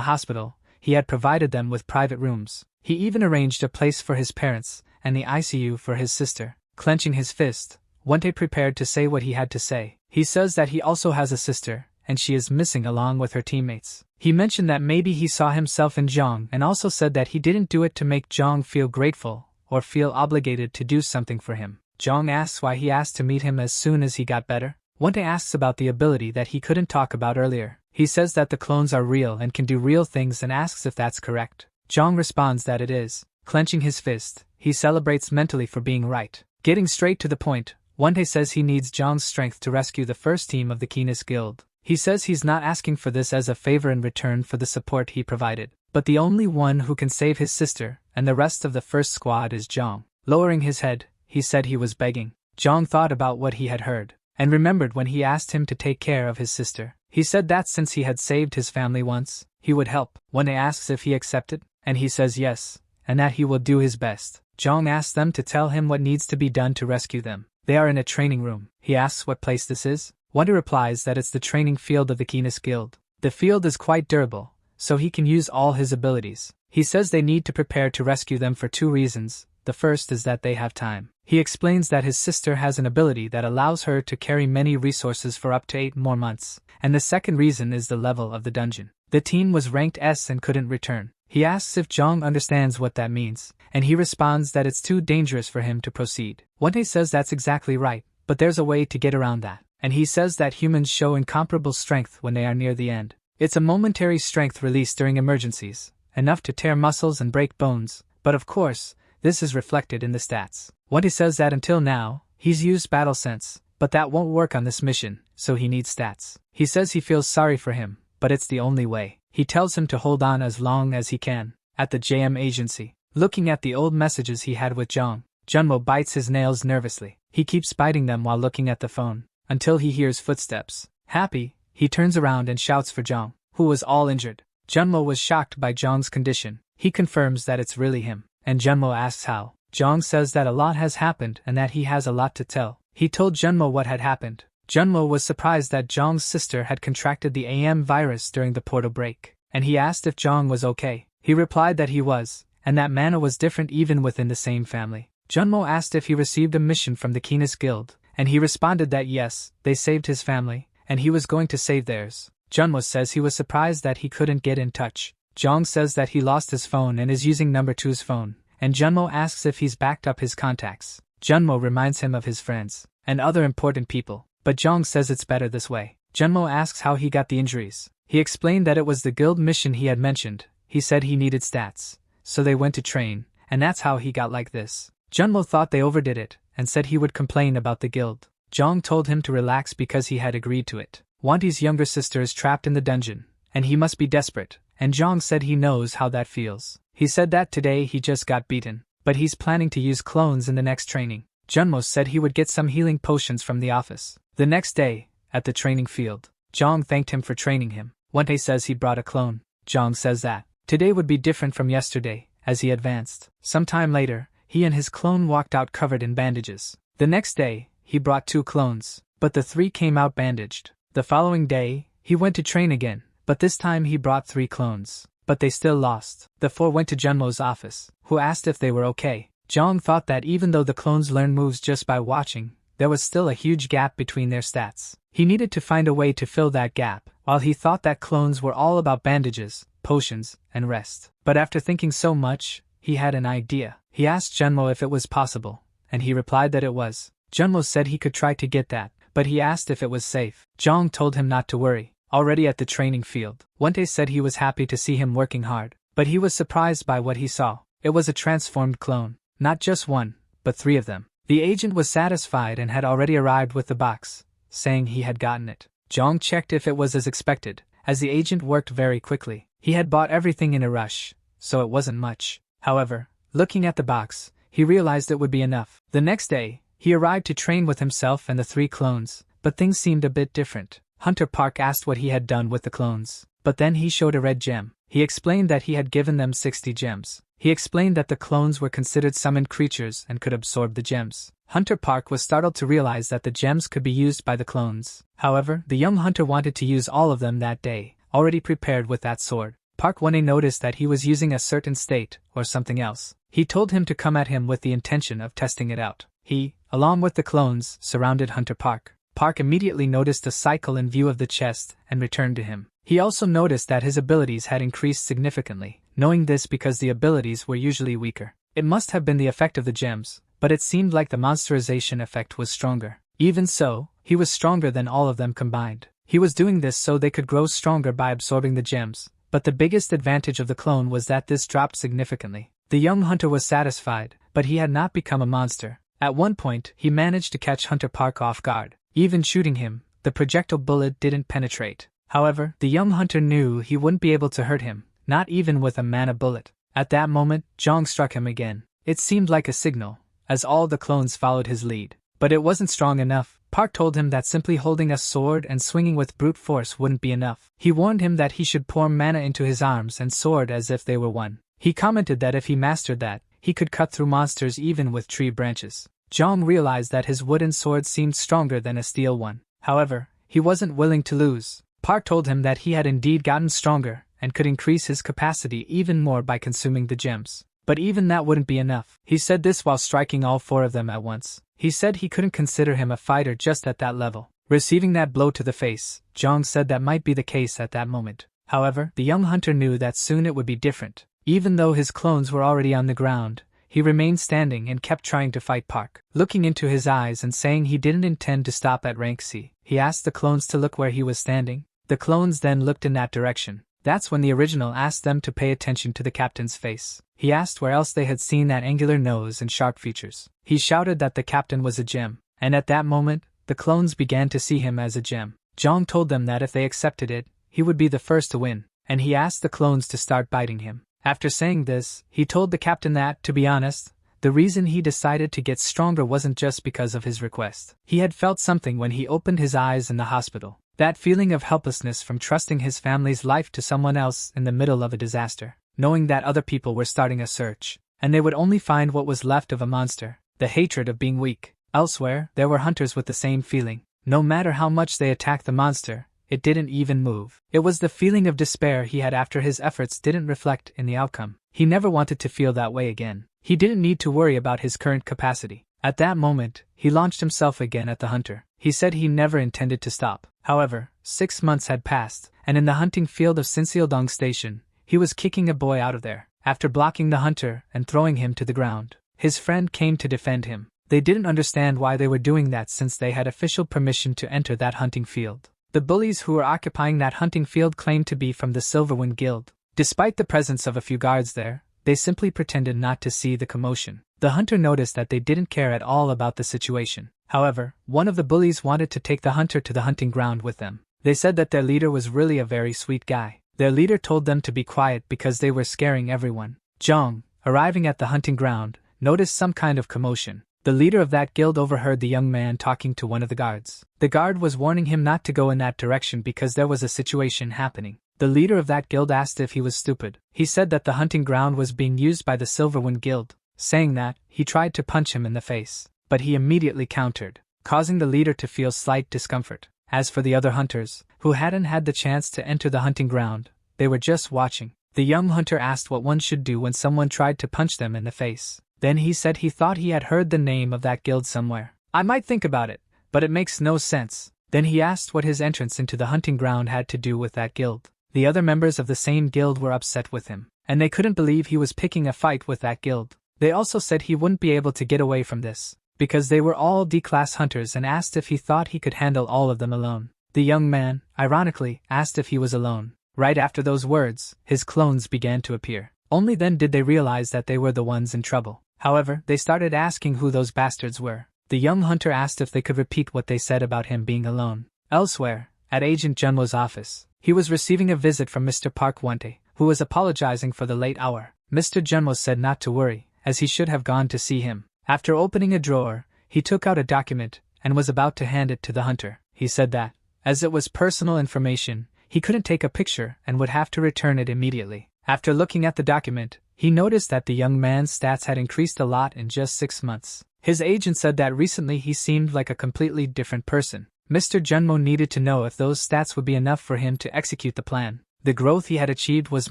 hospital, he had provided them with private rooms. He even arranged a place for his parents and the ICU for his sister. Clenching his fist, Wente prepared to say what he had to say. He says that he also has a sister, and she is missing along with her teammates. He mentioned that maybe he saw himself in Zhang and also said that he didn't do it to make Zhang feel grateful or feel obligated to do something for him. Zhang asks why he asked to meet him as soon as he got better. Wente asks about the ability that he couldn't talk about earlier. He says that the clones are real and can do real things and asks if that's correct. Zhang responds that it is. Clenching his fist, he celebrates mentally for being right. Getting straight to the point, Wente says he needs Zhang's strength to rescue the first team of the Keenest Guild. He says he's not asking for this as a favor in return for the support he provided, but the only one who can save his sister and the rest of the first squad is Zhang. Lowering his head, he said he was begging. Zhang thought about what he had heard, and remembered when he asked him to take care of his sister. He said that since he had saved his family once, he would help. Wente asks if he accepted, and he says yes, and that he will do his best. Zhang asks them to tell him what needs to be done to rescue them. They are in a training room. He asks what place this is. Wente replies that it's the training field of the Keenest Guild. The field is quite durable, so he can use all his abilities. He says they need to prepare to rescue them for 2 reasons. The first is that they have time. He explains that his sister has an ability that allows her to carry many resources for up to 8 more months, and the second reason is the level of the dungeon. The team was ranked S and couldn't return. He asks if Zhang understands what that means, and he responds that it's too dangerous for him to proceed. Wente says that's exactly right, but there's a way to get around that, and he says that humans show incomparable strength when they are near the end. It's a momentary strength released during emergencies, enough to tear muscles and break bones, but of course, this is reflected in the stats. Wente says that until now, he's used battle sense, but that won't work on this mission, so he needs stats. He says he feels sorry for him, but it's the only way. He tells him to hold on as long as he can. At the JM agency, looking at the old messages he had with Zhang, Junmo bites his nails nervously. He keeps biting them while looking at the phone, until he hears footsteps. Happy, he turns around and shouts for Zhang, who was all injured. Junmo was shocked by Zhang's condition. He confirms that it's really him, and Junmo asks how. Zhang says that a lot has happened and that he has a lot to tell. He told Junmo what had happened. Junmo was surprised that Zhang's sister had contracted the AM virus during the portal break, and he asked if Zhang was okay. He replied that he was, and that Manhwa was different even within the same family. Junmo asked if he received a mission from the Keenest Guild, and he responded that yes, they saved his family, and he was going to save theirs. Junmo says he was surprised that he couldn't get in touch. Zhang says that he lost his phone and is using number 2's phone, and Junmo asks if he's backed up his contacts. Junmo reminds him of his friends and other important people, but Zhang says it's better this way. Junmo asks how he got the injuries. He explained that it was the guild mission he had mentioned. He said he needed stats, so they went to train, and that's how he got like this. Junmo thought they overdid it, and said he would complain about the guild. Zhang told him to relax because he had agreed to it. Wanti's younger sister is trapped in the dungeon, and he must be desperate, and Zhang said he knows how that feels. He said that today he just got beaten, but he's planning to use clones in the next training. Junmo said he would get some healing potions from the office. The next day, at the training field, Zhang thanked him for training him. Wente says he brought a clone. Zhang says that today would be different from yesterday, as he advanced. Sometime later, he and his clone walked out covered in bandages. The next day, he brought 2 clones, but the 3 came out bandaged. The following day, he went to train again, but this time he brought 3 clones, but they still lost. The 4 went to Junmo's office, who asked if they were okay. Zhang thought that even though the clones learned moves just by watching, there was still a huge gap between their stats. He needed to find a way to fill that gap, while he thought that clones were all about bandages, potions, and rest. But after thinking so much, he had an idea. He asked Junmo if it was possible, and he replied that it was. Junmo said he could try to get that, but he asked if it was safe. Zhang told him not to worry. Already at the training field, Wente said he was happy to see him working hard, but he was surprised by what he saw. It was a transformed clone. Not just 1, but 3 of them. The agent was satisfied and had already arrived with the box, saying he had gotten it. Zhang checked if it was as expected, as the agent worked very quickly. He had bought everything in a rush, so it wasn't much. However, looking at the box, he realized it would be enough. The next day, he arrived to train with himself and the 3 clones, but things seemed a bit different. Hunter Park asked what he had done with the clones, but then he showed a red gem. He explained that he had given them 60 gems. He explained that the clones were considered summoned creatures and could absorb the gems. Hunter Park was startled to realize that the gems could be used by the clones. However, the young hunter wanted to use all of them that day, already prepared with that sword. Park one day noticed that he was using a certain state, or something else. He told him to come at him with the intention of testing it out. He, along with the clones, surrounded Hunter Park. Park immediately noticed a cycle in view of the chest and returned to him. He also noticed that his abilities had increased significantly, knowing this because the abilities were usually weaker. It must have been the effect of the gems, but it seemed like the monsterization effect was stronger. Even so, he was stronger than all of them combined. He was doing this so they could grow stronger by absorbing the gems, but the biggest advantage of the clone was that this dropped significantly. The young hunter was satisfied, but he had not become a monster. At one point, he managed to catch Hunter Park off guard. Even shooting him, the projectile bullet didn't penetrate. However, the young hunter knew he wouldn't be able to hurt him, not even with a mana bullet. At that moment, Zhang struck him again. It seemed like a signal, as all the clones followed his lead. But it wasn't strong enough. Park told him that simply holding a sword and swinging with brute force wouldn't be enough. He warned him that he should pour mana into his arms and sword as if they were one. He commented that if he mastered that, he could cut through monsters even with tree branches. Zhang realized that his wooden sword seemed stronger than a steel one. However, he wasn't willing to lose. Park told him that he had indeed gotten stronger and could increase his capacity even more by consuming the gems. But even that wouldn't be enough. He said this while striking all 4 of them at once. He said he couldn't consider him a fighter just at that level. Receiving that blow to the face, Zhang said that might be the case at that moment. However, the young hunter knew that soon it would be different. Even though his clones were already on the ground, he remained standing and kept trying to fight Park. Looking into his eyes and saying he didn't intend to stop at rank C, he asked the clones to look where he was standing. The clones then looked in that direction. That's when the original asked them to pay attention to the captain's face. He asked where else they had seen that angular nose and sharp features. He shouted that the captain was a gem, and at that moment, the clones began to see him as a gem. Zhang told them that if they accepted it, he would be the first to win, and he asked the clones to start biting him. After saying this, he told the captain that, to be honest, the reason he decided to get stronger wasn't just because of his request. He had felt something when he opened his eyes in the hospital. That feeling of helplessness from trusting his family's life to someone else in the middle of a disaster, knowing that other people were starting a search, and they would only find what was left of a monster, the hatred of being weak. Elsewhere, there were hunters with the same feeling. No matter how much they attacked the monster, it didn't even move. It was the feeling of despair he had after his efforts didn't reflect in the outcome. He never wanted to feel that way again. He didn't need to worry about his current capacity. At that moment, he launched himself again at the hunter. He said he never intended to stop. However, 6 months had passed, and in the hunting field of Sinseildong Station, he was kicking a boy out of there. After blocking the hunter and throwing him to the ground, his friend came to defend him. They didn't understand why they were doing that since they had official permission to enter that hunting field. The bullies who were occupying that hunting field claimed to be from the Silverwind Guild. Despite the presence of a few guards there, they simply pretended not to see the commotion. The hunter noticed that they didn't care at all about the situation. However, one of the bullies wanted to take the hunter to the hunting ground with them. They said that their leader was really a very sweet guy. Their leader told them to be quiet because they were scaring everyone. Zhang, arriving at the hunting ground, noticed some kind of commotion. The leader of that guild overheard the young man talking to one of the guards. The guard was warning him not to go in that direction because there was a situation happening. The leader of that guild asked if he was stupid. He said that the hunting ground was being used by the Silverwind Guild. Saying that, he tried to punch him in the face, but he immediately countered, causing the leader to feel slight discomfort. As for the other hunters, who hadn't had the chance to enter the hunting ground, they were just watching. The young hunter asked what one should do when someone tried to punch them in the face. Then he said he thought he had heard the name of that guild somewhere. I might think about it, but it makes no sense. Then he asked what his entrance into the hunting ground had to do with that guild. The other members of the same guild were upset with him, and they couldn't believe he was picking a fight with that guild. They also said he wouldn't be able to get away from this, because they were all D-class hunters, and asked if he thought he could handle all of them alone. The young man, ironically, asked if he was alone. Right after those words, his clones began to appear. Only then did they realize that they were the ones in trouble. However, they started asking who those bastards were. The young hunter asked if they could repeat what they said about him being alone. Elsewhere, at Agent Junmo's office, he was receiving a visit from Mr. Park one day, who was apologizing for the late hour. Mr. Junmo said not to worry, as he should have gone to see him. After opening a drawer, he took out a document and was about to hand it to the hunter. He said that, as it was personal information, he couldn't take a picture and would have to return it immediately. After looking at the document, he noticed that the young man's stats had increased a lot in just 6 months. His agent said that recently he seemed like a completely different person. Mr. Junmo needed to know if those stats would be enough for him to execute the plan. The growth he had achieved was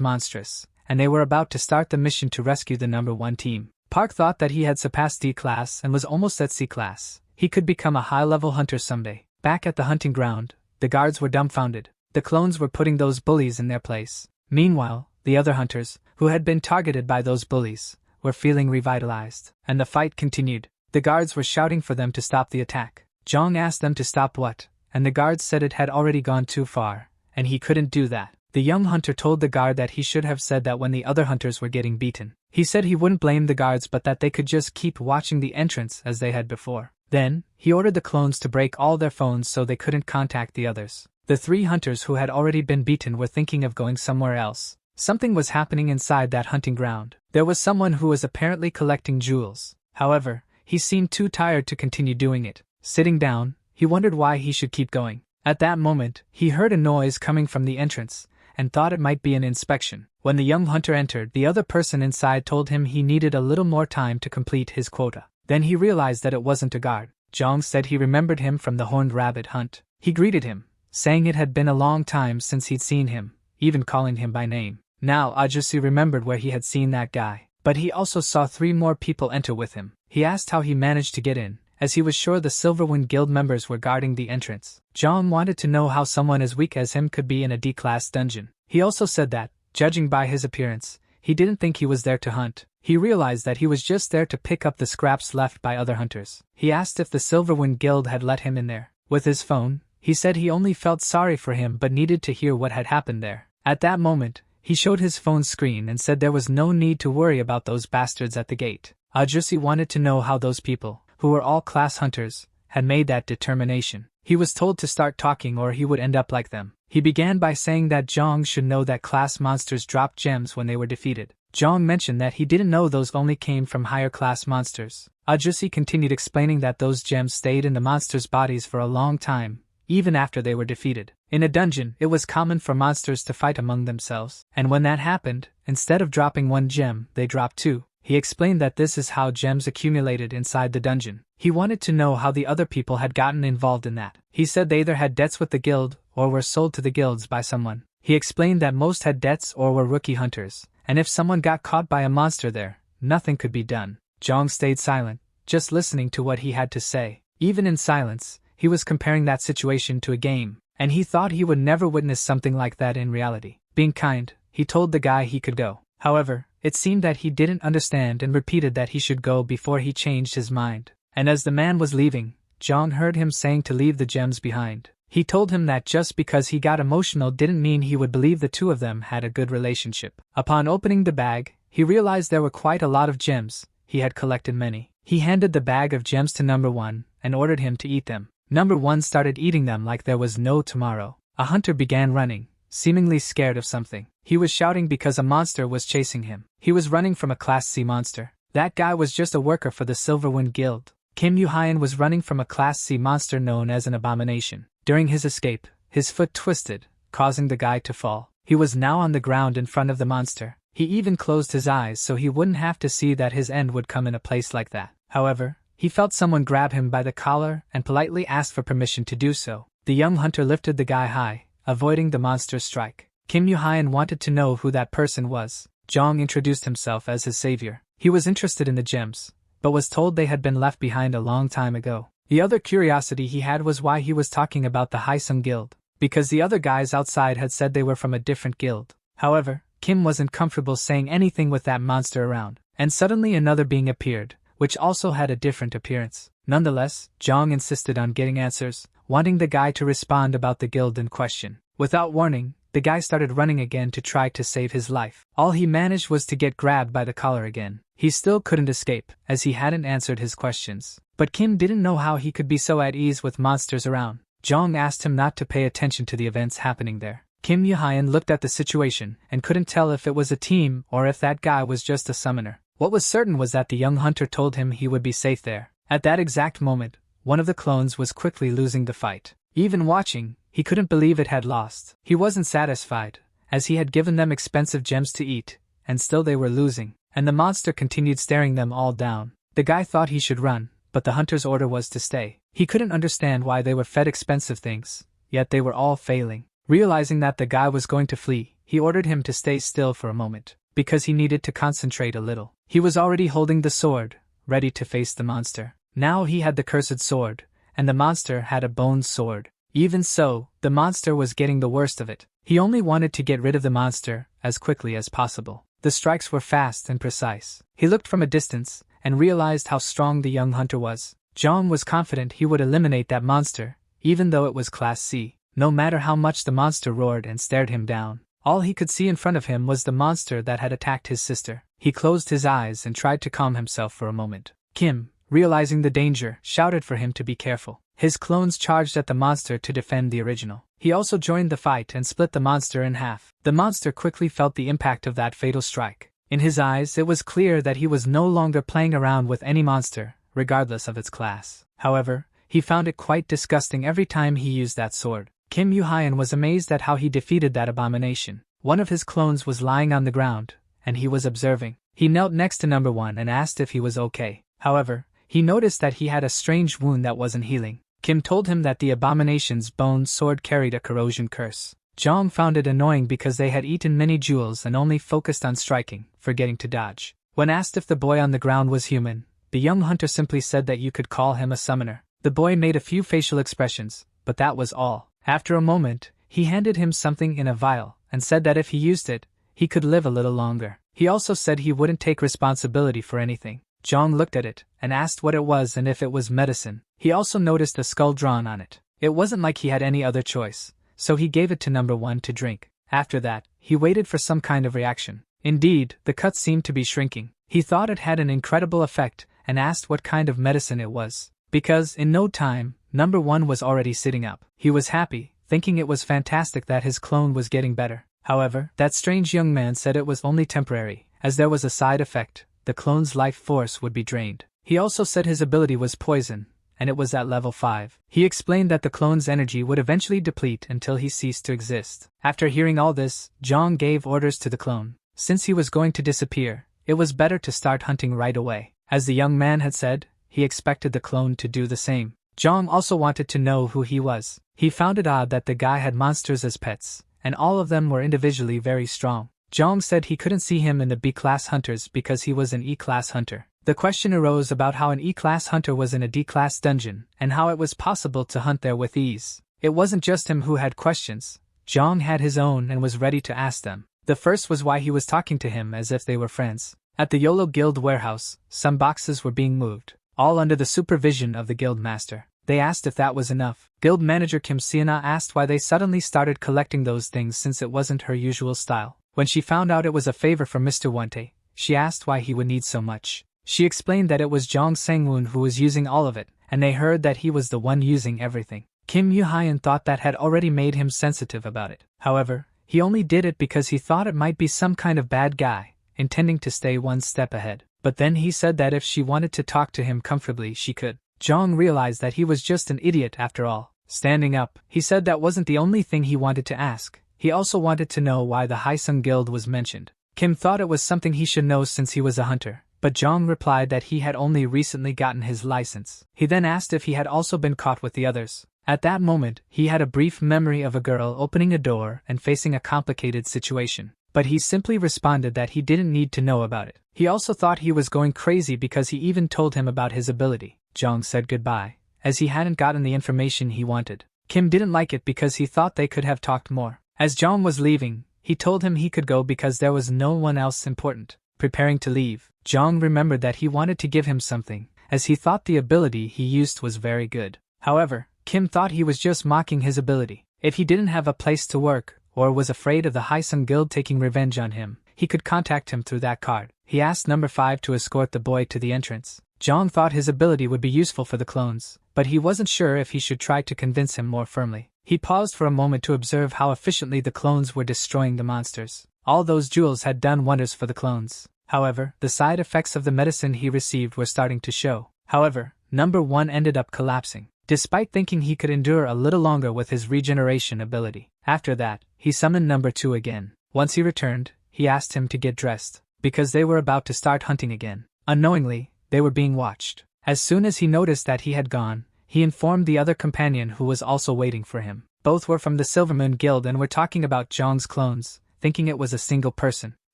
monstrous, and they were about to start the mission to rescue the number 1 team. Park thought that he had surpassed D class and was almost at C class. He could become a high-level hunter someday. Back at the hunting ground, the guards were dumbfounded. The clones were putting those bullies in their place. Meanwhile, the other hunters, who had been targeted by those bullies, were feeling revitalized, and the fight continued. The guards were shouting for them to stop the attack. Zhang asked them to stop what, and the guards said it had already gone too far, and he couldn't do that. The young hunter told the guard that he should have said that when the other hunters were getting beaten. He said he wouldn't blame the guards but that they could just keep watching the entrance as they had before. Then, he ordered the clones to break all their phones so they couldn't contact the others. The 3 hunters who had already been beaten were thinking of going somewhere else. Something was happening inside that hunting ground. There was someone who was apparently collecting jewels. However, he seemed too tired to continue doing it. Sitting down, he wondered why he should keep going. At that moment, he heard a noise coming from the entrance, and thought it might be an inspection. When the young hunter entered, the other person inside told him he needed a little more time to complete his quota. Then he realized that it wasn't a guard. Zhang said he remembered him from the horned rabbit hunt. He greeted him, saying it had been a long time since he'd seen him, even calling him by name. Now Ajusi remembered where he had seen that guy, but he also saw 3 more people enter with him. He asked how he managed to get in, as he was sure the Silverwind Guild members were guarding the entrance. Zhang wanted to know how someone as weak as him could be in a D-class dungeon. He also said that, judging by his appearance, he didn't think he was there to hunt. He realized that he was just there to pick up the scraps left by other hunters. He asked if the Silverwind Guild had let him in there. With his phone, he said he only felt sorry for him but needed to hear what had happened there. At that moment, he showed his phone screen and said there was no need to worry about those bastards at the gate. Ajusi wanted to know how those people, who were all class hunters, had made that determination. He was told to start talking or he would end up like them. He began by saying that Zhang should know that class monsters dropped gems when they were defeated. Zhang mentioned that he didn't know those only came from higher class monsters. Ajusi continued explaining that those gems stayed in the monsters' bodies for a long time, even after they were defeated. In a dungeon, it was common for monsters to fight among themselves, and when that happened, instead of dropping 1 gem, they dropped 2. He explained that this is how gems accumulated inside the dungeon. He wanted to know how the other people had gotten involved in that. He said they either had debts with the guild, or were sold to the guilds by someone. He explained that most had debts or were rookie hunters, and if someone got caught by a monster there, nothing could be done. Zhang stayed silent, just listening to what he had to say. Even in silence, he was comparing that situation to a game, and he thought he would never witness something like that in reality. Being kind, he told the guy he could go. However, it seemed that he didn't understand and repeated that he should go before he changed his mind. And as the man was leaving, Zhang heard him saying to leave the gems behind. He told him that just because he got emotional didn't mean he would believe the 2 of them had a good relationship. Upon opening the bag, he realized there were quite a lot of gems. He had collected many. He handed the bag of gems to number 1 and ordered him to eat them. Number 1 started eating them like there was no tomorrow. A hunter began running, seemingly scared of something. He was shouting because a monster was chasing him. He was running from a Class C monster. That guy was just a worker for the Silverwind Guild. Kim Yu-hyan was running from a Class C monster known as an abomination. During his escape, his foot twisted, causing the guy to fall. He was now on the ground in front of the monster. He even closed his eyes so he wouldn't have to see that his end would come in a place like that. However, he felt someone grab him by the collar and politely asked for permission to do so. The young hunter lifted the guy high, avoiding the monster's strike. Kim Yu-hyan wanted to know who that person was. Zhang introduced himself as his savior. He was interested in the gems, but was told they had been left behind a long time ago. The other curiosity he had was why he was talking about the Haisung Guild, because the other guys outside had said they were from a different guild. However, Kim wasn't comfortable saying anything with that monster around, and suddenly another being appeared, which also had a different appearance. Nonetheless, Zhang insisted on getting answers, wanting the guy to respond about the guild in question. Without warning, the guy started running again to try to save his life. All he managed was to get grabbed by the collar again. He still couldn't escape, as he hadn't answered his questions. But Kim didn't know how he could be so at ease with monsters around. Zhang asked him not to pay attention to the events happening there. Kim Yu-hyan looked at the situation and couldn't tell if it was a team or if that guy was just a summoner. What was certain was that the young hunter told him he would be safe there. At that exact moment, one of the clones was quickly losing the fight. Even watching, he couldn't believe it had lost. He wasn't satisfied, as he had given them expensive gems to eat, and still they were losing, and the monster continued staring them all down. The guy thought he should run, but the hunter's order was to stay. He couldn't understand why they were fed expensive things, yet they were all failing. Realizing that the guy was going to flee, he ordered him to stay still for a moment, because he needed to concentrate a little. He was already holding the sword, ready to face the monster. Now he had the cursed sword, and the monster had a bone sword. Even so, the monster was getting the worst of it. He only wanted to get rid of the monster as quickly as possible. The strikes were fast and precise. He looked from a distance, and realized how strong the young hunter was. John was confident he would eliminate that monster, even though it was Class C. No matter how much the monster roared and stared him down, all he could see in front of him was the monster that had attacked his sister. He closed his eyes and tried to calm himself for a moment. Kim, realizing the danger, shouted for him to be careful. His clones charged at the monster to defend the original. He also joined the fight and split the monster in half. The monster quickly felt the impact of that fatal strike. In his eyes, it was clear that he was no longer playing around with any monster, regardless of its class. However, he found it quite disgusting every time he used that sword. Kim Yu-hyun was amazed at how he defeated that abomination. One of his clones was lying on the ground, and he was observing. He knelt next to number 1 and asked if he was okay. However, he noticed that he had a strange wound that wasn't healing. Kim told him that the abomination's bone sword carried a corrosion curse. Jong found it annoying because they had eaten many jewels and only focused on striking, forgetting to dodge. When asked if the boy on the ground was human, the young hunter simply said that you could call him a summoner. The boy made a few facial expressions, but that was all. After a moment, he handed him something in a vial, and said that if he used it, he could live a little longer. He also said he wouldn't take responsibility for anything. Jong looked at it, and asked what it was and if it was medicine. He also noticed a skull drawn on it. It wasn't like he had any other choice, so he gave it to number 1 to drink. After that, he waited for some kind of reaction. Indeed, the cut seemed to be shrinking. He thought it had an incredible effect, and asked what kind of medicine it was. Because, in no time, number 1 was already sitting up. He was happy, thinking it was fantastic that his clone was getting better. However, that strange young man said it was only temporary, as there was a side effect. The clone's life force would be drained. He also said his ability was poison, and it was at level 5. He explained that the clone's energy would eventually deplete until he ceased to exist. After hearing all this, Jong gave orders to the clone. Since he was going to disappear, it was better to start hunting right away. As the young man had said, he expected the clone to do the same. Jong also wanted to know who he was. He found it odd that the guy had monsters as pets, and all of them were individually very strong. Jong said he couldn't see him in the B-class hunters because he was an E-class hunter. The question arose about how an E-class hunter was in a D-class dungeon, and how it was possible to hunt there with ease. It wasn't just him who had questions. Jong had his own and was ready to ask them. The first was why he was talking to him as if they were friends. At the YOLO Guild warehouse, some boxes were being moved, all under the supervision of the guild master. They asked if that was enough. Guild manager Kim Siena asked why they suddenly started collecting those things since it wasn't her usual style. When she found out it was a favor from Mr. Wante, she asked why he would need so much. She explained that it was Jong Sang-woon who was using all of it, and they heard that he was the one using everything. Kim Yu-hyun thought that had already made him sensitive about it. However, he only did it because he thought it might be some kind of bad guy, intending to stay one step ahead. But then he said that if she wanted to talk to him comfortably she could. Jong realized that he was just an idiot after all. Standing up, he said that wasn't the only thing he wanted to ask. He also wanted to know why the Haesung Guild was mentioned. Kim thought it was something he should know since he was a hunter, but Jong replied that he had only recently gotten his license. He then asked if he had also been caught with the others. At that moment, he had a brief memory of a girl opening a door and facing a complicated situation, but he simply responded that he didn't need to know about it. He also thought he was going crazy because he even told him about his ability. Jong said goodbye, as he hadn't gotten the information he wanted. Kim didn't like it because he thought they could have talked more. As Jong was leaving, he told him he could go because there was no one else important. Preparing to leave, Jong remembered that he wanted to give him something, as he thought the ability he used was very good. However, Kim thought he was just mocking his ability. If he didn't have a place to work, or was afraid of the Haesung Guild taking revenge on him, he could contact him through that card. He asked number 5 to escort the boy to the entrance. Jong thought his ability would be useful for the clones, but he wasn't sure if he should try to convince him more firmly. He paused for a moment to observe how efficiently the clones were destroying the monsters. All those jewels had done wonders for the clones. However, the side effects of the medicine he received were starting to show. However, number 1 ended up collapsing, despite thinking he could endure a little longer with his regeneration ability. After that, he summoned number 2 again. Once he returned, he asked him to get dressed, because they were about to start hunting again. Unknowingly, they were being watched. As soon as he noticed that he had gone, he informed the other companion who was also waiting for him. Both were from the Silvermoon Guild and were talking about Zhang's clones, thinking it was a single person.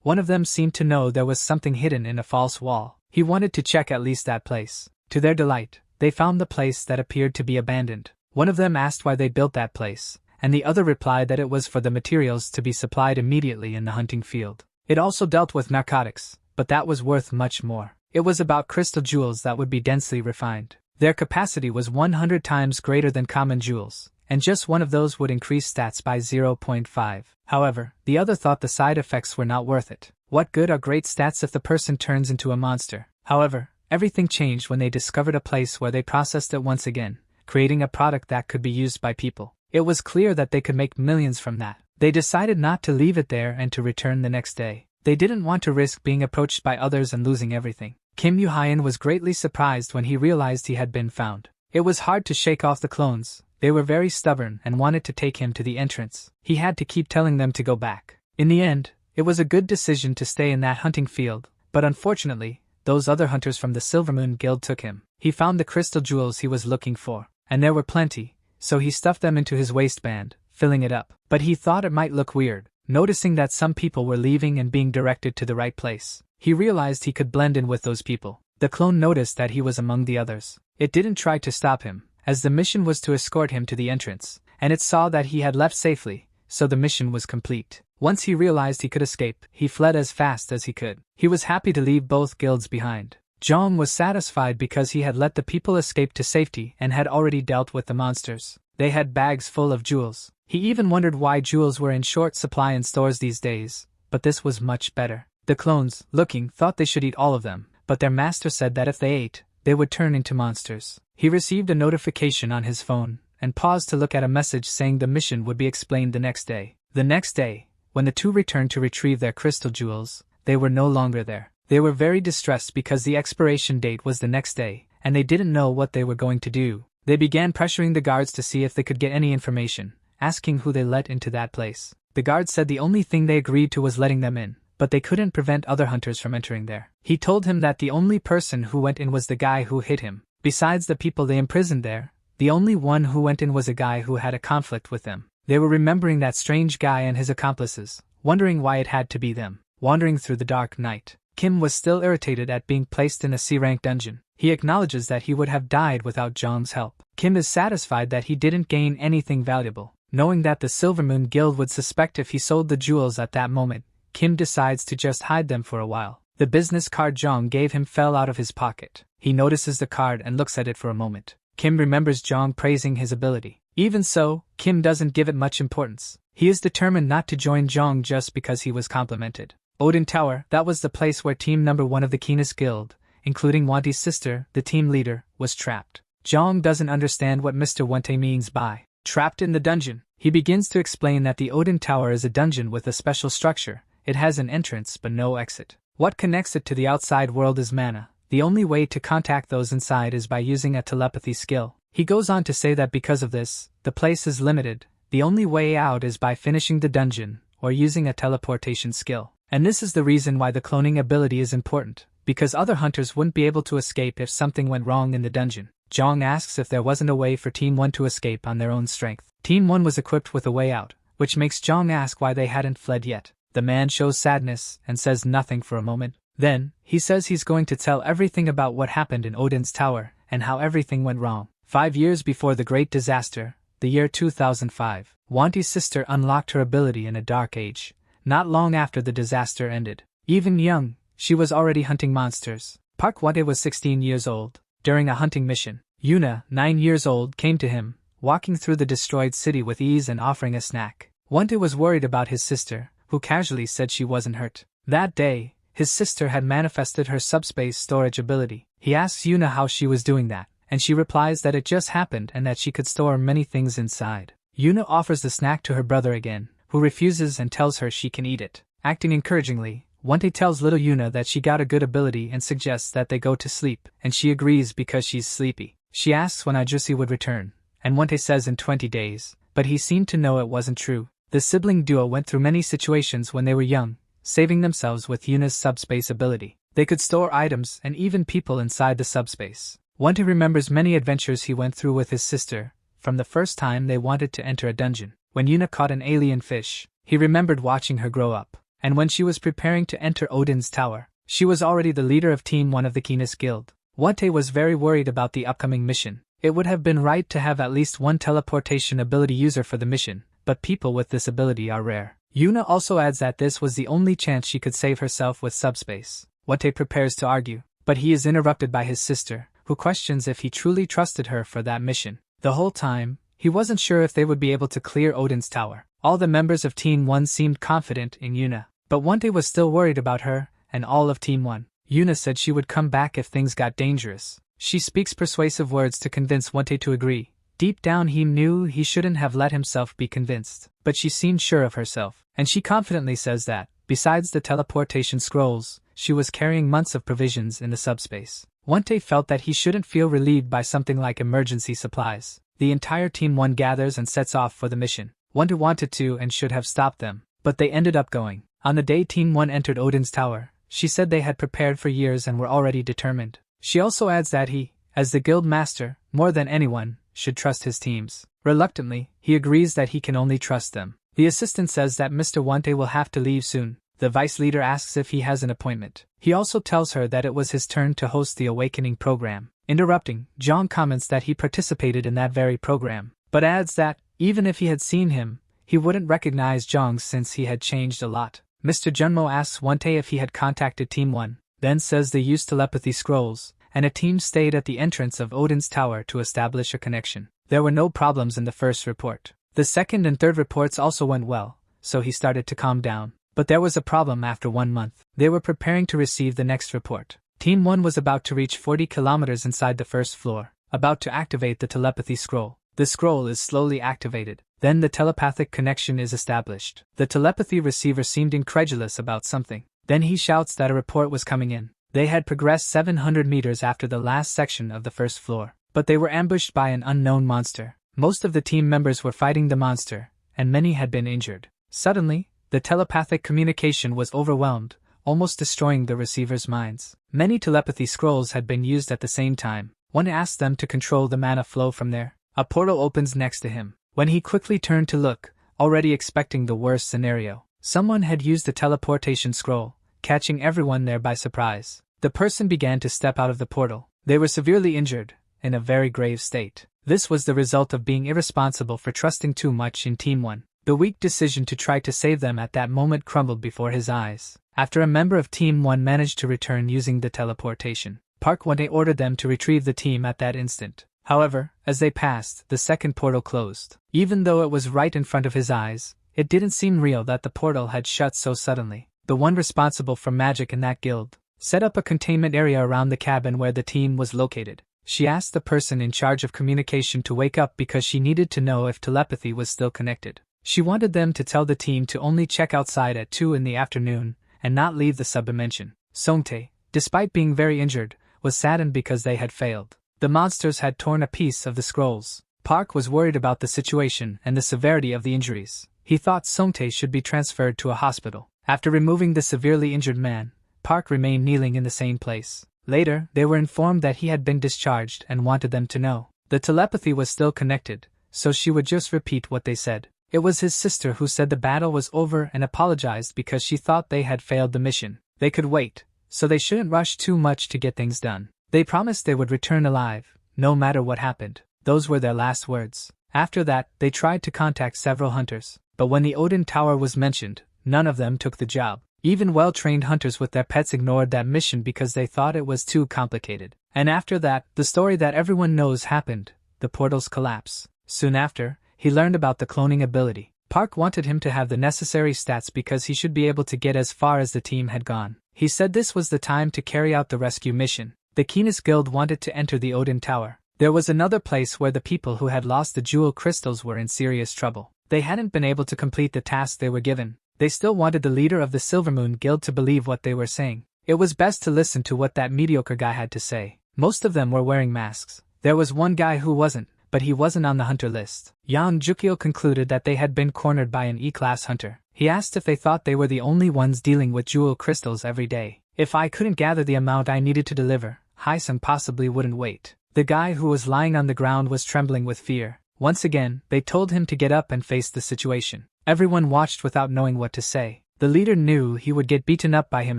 One of them seemed to know there was something hidden in a false wall. He wanted to check at least that place. To their delight, they found the place that appeared to be abandoned. One of them asked why they built that place, and the other replied that it was for the materials to be supplied immediately in the hunting field. It also dealt with narcotics, but that was worth much more. It was about crystal jewels that would be densely refined. Their capacity was 100 times greater than common jewels, and just one of those would increase stats by 0.5. However, the other thought the side effects were not worth it. What good are great stats if the person turns into a monster? However, everything changed when they discovered a place where they processed it once again, creating a product that could be used by people. It was clear that they could make millions from that. They decided not to leave it there and to return the next day. They didn't want to risk being approached by others and losing everything. Kim Yu-hyun was greatly surprised when he realized he had been found. It was hard to shake off the clones. They were very stubborn and wanted to take him to the entrance. He had to keep telling them to go back. In the end, it was a good decision to stay in that hunting field, but unfortunately, those other hunters from the Silvermoon Guild took him. He found the crystal jewels he was looking for, and there were plenty, so he stuffed them into his waistband, filling it up. But he thought it might look weird, noticing that some people were leaving and being directed to the right place. He realized he could blend in with those people. The clone noticed that he was among the others. It didn't try to stop him, as the mission was to escort him to the entrance, and it saw that he had left safely, so the mission was complete. Once he realized he could escape, he fled as fast as he could. He was happy to leave both guilds behind. Zhang was satisfied because he had let the people escape to safety and had already dealt with the monsters. They had bags full of jewels. He even wondered why jewels were in short supply in stores these days, but this was much better. The clones, looking, thought they should eat all of them, but their master said that if they ate, they would turn into monsters. He received a notification on his phone, and paused to look at a message saying the mission would be explained the next day. The next day, when the two returned to retrieve their crystal jewels, they were no longer there. They were very distressed because the expiration date was the next day, and they didn't know what they were going to do. They began pressuring the guards to see if they could get any information, asking who they let into that place. The guards said the only thing they agreed to was letting them in, but they couldn't prevent other hunters from entering there. He told him that the only person who went in was the guy who hit him. Besides the people they imprisoned there, the only one who went in was a guy who had a conflict with them. They were remembering that strange guy and his accomplices, wondering why it had to be them. Wandering through the dark night, Kim was still irritated at being placed in a C-rank dungeon. He acknowledges that he would have died without Zhang's help. Kim is satisfied that he didn't gain anything valuable. Knowing that the Silvermoon Guild would suspect if he sold the jewels at that moment, Kim decides to just hide them for a while. The business card Zhang gave him fell out of his pocket. He notices the card and looks at it for a moment. Kim remembers Zhang praising his ability. Even so, Kim doesn't give it much importance. He is determined not to join Zhang just because he was complimented. Odin Tower, that was the place where team number 1 of the Keenest Guild, including Wanti's sister, the team leader, was trapped. Zhang doesn't understand what Mr. Wante means by trapped in the dungeon. He begins to explain that the Odin Tower is a dungeon with a special structure. It has an entrance but no exit. What connects it to the outside world is mana. The only way to contact those inside is by using a telepathy skill. He goes on to say that because of this, the place is limited. The only way out is by finishing the dungeon, or using a teleportation skill. And this is the reason why the cloning ability is important, because other hunters wouldn't be able to escape if something went wrong in the dungeon. Zhang asks if there wasn't a way for Team 1 to escape on their own strength. Team 1 was equipped with a way out, which makes Zhang ask why they hadn't fled yet. The man shows sadness and says nothing for a moment. Then, he says he's going to tell everything about what happened in Odin's tower and how everything went wrong. 5 years before the Great Disaster, the year 2005, Wanti's sister unlocked her ability in a dark age. Not long after the disaster ended. Even young, she was already hunting monsters. Park Wante was 16 years old. During a hunting mission, Yuna, 9 years old, came to him, walking through the destroyed city with ease and offering a snack. Wante was worried about his sister, who casually said she wasn't hurt. That day, his sister had manifested her subspace storage ability. He asks Yuna how she was doing that, and she replies that it just happened and that she could store many things inside. Yuna offers the snack to her brother again, who refuses and tells her she can eat it. Acting encouragingly, Wante tells little Yuna that she got a good ability and suggests that they go to sleep, and she agrees because she's sleepy. She asks when Ajusi would return, and Wante says in 20 days, but he seemed to know it wasn't true. The sibling duo went through many situations when they were young, saving themselves with Yuna's subspace ability. They could store items and even people inside the subspace. Wante remembers many adventures he went through with his sister, from the first time they wanted to enter a dungeon. When Yuna caught an alien fish, he remembered watching her grow up. And when she was preparing to enter Odin's tower, she was already the leader of Team 1 of the Keenest Guild. Wante was very worried about the upcoming mission. It would have been right to have at least one teleportation ability user for the mission, but people with this ability are rare. Yuna also adds that this was the only chance she could save herself with subspace. Wante prepares to argue, but he is interrupted by his sister, who questions if he truly trusted her for that mission. The whole time, he wasn't sure if they would be able to clear Odin's tower. All the members of Team 1 seemed confident in Yuna, but Wante was still worried about her and all of Team 1. Yuna said she would come back if things got dangerous. She speaks persuasive words to convince Wante to agree. Deep down he knew he shouldn't have let himself be convinced, but she seemed sure of herself, and she confidently says that, besides the teleportation scrolls, she was carrying months of provisions in the subspace. Wante felt that he shouldn't feel relieved by something like emergency supplies. The entire Team 1 gathers and sets off for the mission. Wante wanted to and should have stopped them, but they ended up going. On the day Team 1 entered Odin's tower, she said they had prepared for years and were already determined. She also adds that he, as the guild master, more than anyone, should trust his teams. Reluctantly, he agrees that he can only trust them. The assistant says that Mr. Wante will have to leave soon. The vice leader asks if he has an appointment. He also tells her that it was his turn to host the Awakening program. Interrupting, Jong comments that he participated in that very program, but adds that, even if he had seen him, he wouldn't recognize Jong since he had changed a lot. Mr. Junmo asks Wante if he had contacted Team 1, then says they used telepathy scrolls, and a team stayed at the entrance of Odin's tower to establish a connection. There were no problems in the first report. The second and third reports also went well, so he started to calm down. But there was a problem after 1 month. They were preparing to receive the next report. Team 1 was about to reach 40 kilometers inside the first floor, about to activate the telepathy scroll. The scroll is slowly activated. Then the telepathic connection is established. The telepathy receiver seemed incredulous about something. Then he shouts that a report was coming in. They had progressed 700 meters after the last section of the first floor, but they were ambushed by an unknown monster. Most of the team members were fighting the monster, and many had been injured. Suddenly, the telepathic communication was overwhelmed, almost destroying the receiver's minds. Many telepathy scrolls had been used at the same time. One asked them to control the mana flow from there. A portal opens next to him. When he quickly turned to look, already expecting the worst scenario, someone had used the teleportation scroll, catching everyone there by surprise. The person began to step out of the portal. They were severely injured, in a very grave state. This was the result of being irresponsible for trusting too much in Team 1. The weak decision to try to save them at that moment crumbled before his eyes. After a member of Team 1 managed to return using the teleportation, Park Wante ordered them to retrieve the team at that instant. However, as they passed, the second portal closed. Even though it was right in front of his eyes, it didn't seem real that the portal had shut so suddenly. The one responsible for magic in that guild set up a containment area around the cabin where the team was located. She asked the person in charge of communication to wake up because she needed to know if telepathy was still connected. She wanted them to tell the team to only check outside at 2 in the afternoon and not leave the subdimension. Songtae, despite being very injured, was saddened because they had failed. The monsters had torn a piece of the scrolls. Park was worried about the situation and the severity of the injuries. He thought Songtae should be transferred to a hospital. After removing the severely injured man, Park remained kneeling in the same place. Later, they were informed that he had been discharged and wanted them to know. The telepathy was still connected, so she would just repeat what they said. It was his sister who said the battle was over and apologized because she thought they had failed the mission. They could wait, so they shouldn't rush too much to get things done. They promised they would return alive, no matter what happened. Those were their last words. After that, they tried to contact several hunters, but when the Odin Tower was mentioned, none of them took the job. Even well-trained hunters with their pets ignored that mission because they thought it was too complicated. And after that, the story that everyone knows happened, the portal's collapse. Soon after, he learned about the cloning ability. Park wanted him to have the necessary stats because he should be able to get as far as the team had gone. He said this was the time to carry out the rescue mission. The Keenest Guild wanted to enter the Odin Tower. There was another place where the people who had lost the jewel crystals were in serious trouble. They hadn't been able to complete the task they were given. They still wanted the leader of the Silvermoon Guild to believe what they were saying. It was best to listen to what that mediocre guy had to say. Most of them were wearing masks. There was one guy who wasn't, but he wasn't on the hunter list. Yan Jukio concluded that they had been cornered by an E-class hunter. He asked if they thought they were the only ones dealing with jewel crystals every day. If I couldn't gather the amount I needed to deliver, Haisung possibly wouldn't wait. The guy who was lying on the ground was trembling with fear. Once again, they told him to get up and face the situation. Everyone watched without knowing what to say. The leader knew he would get beaten up by him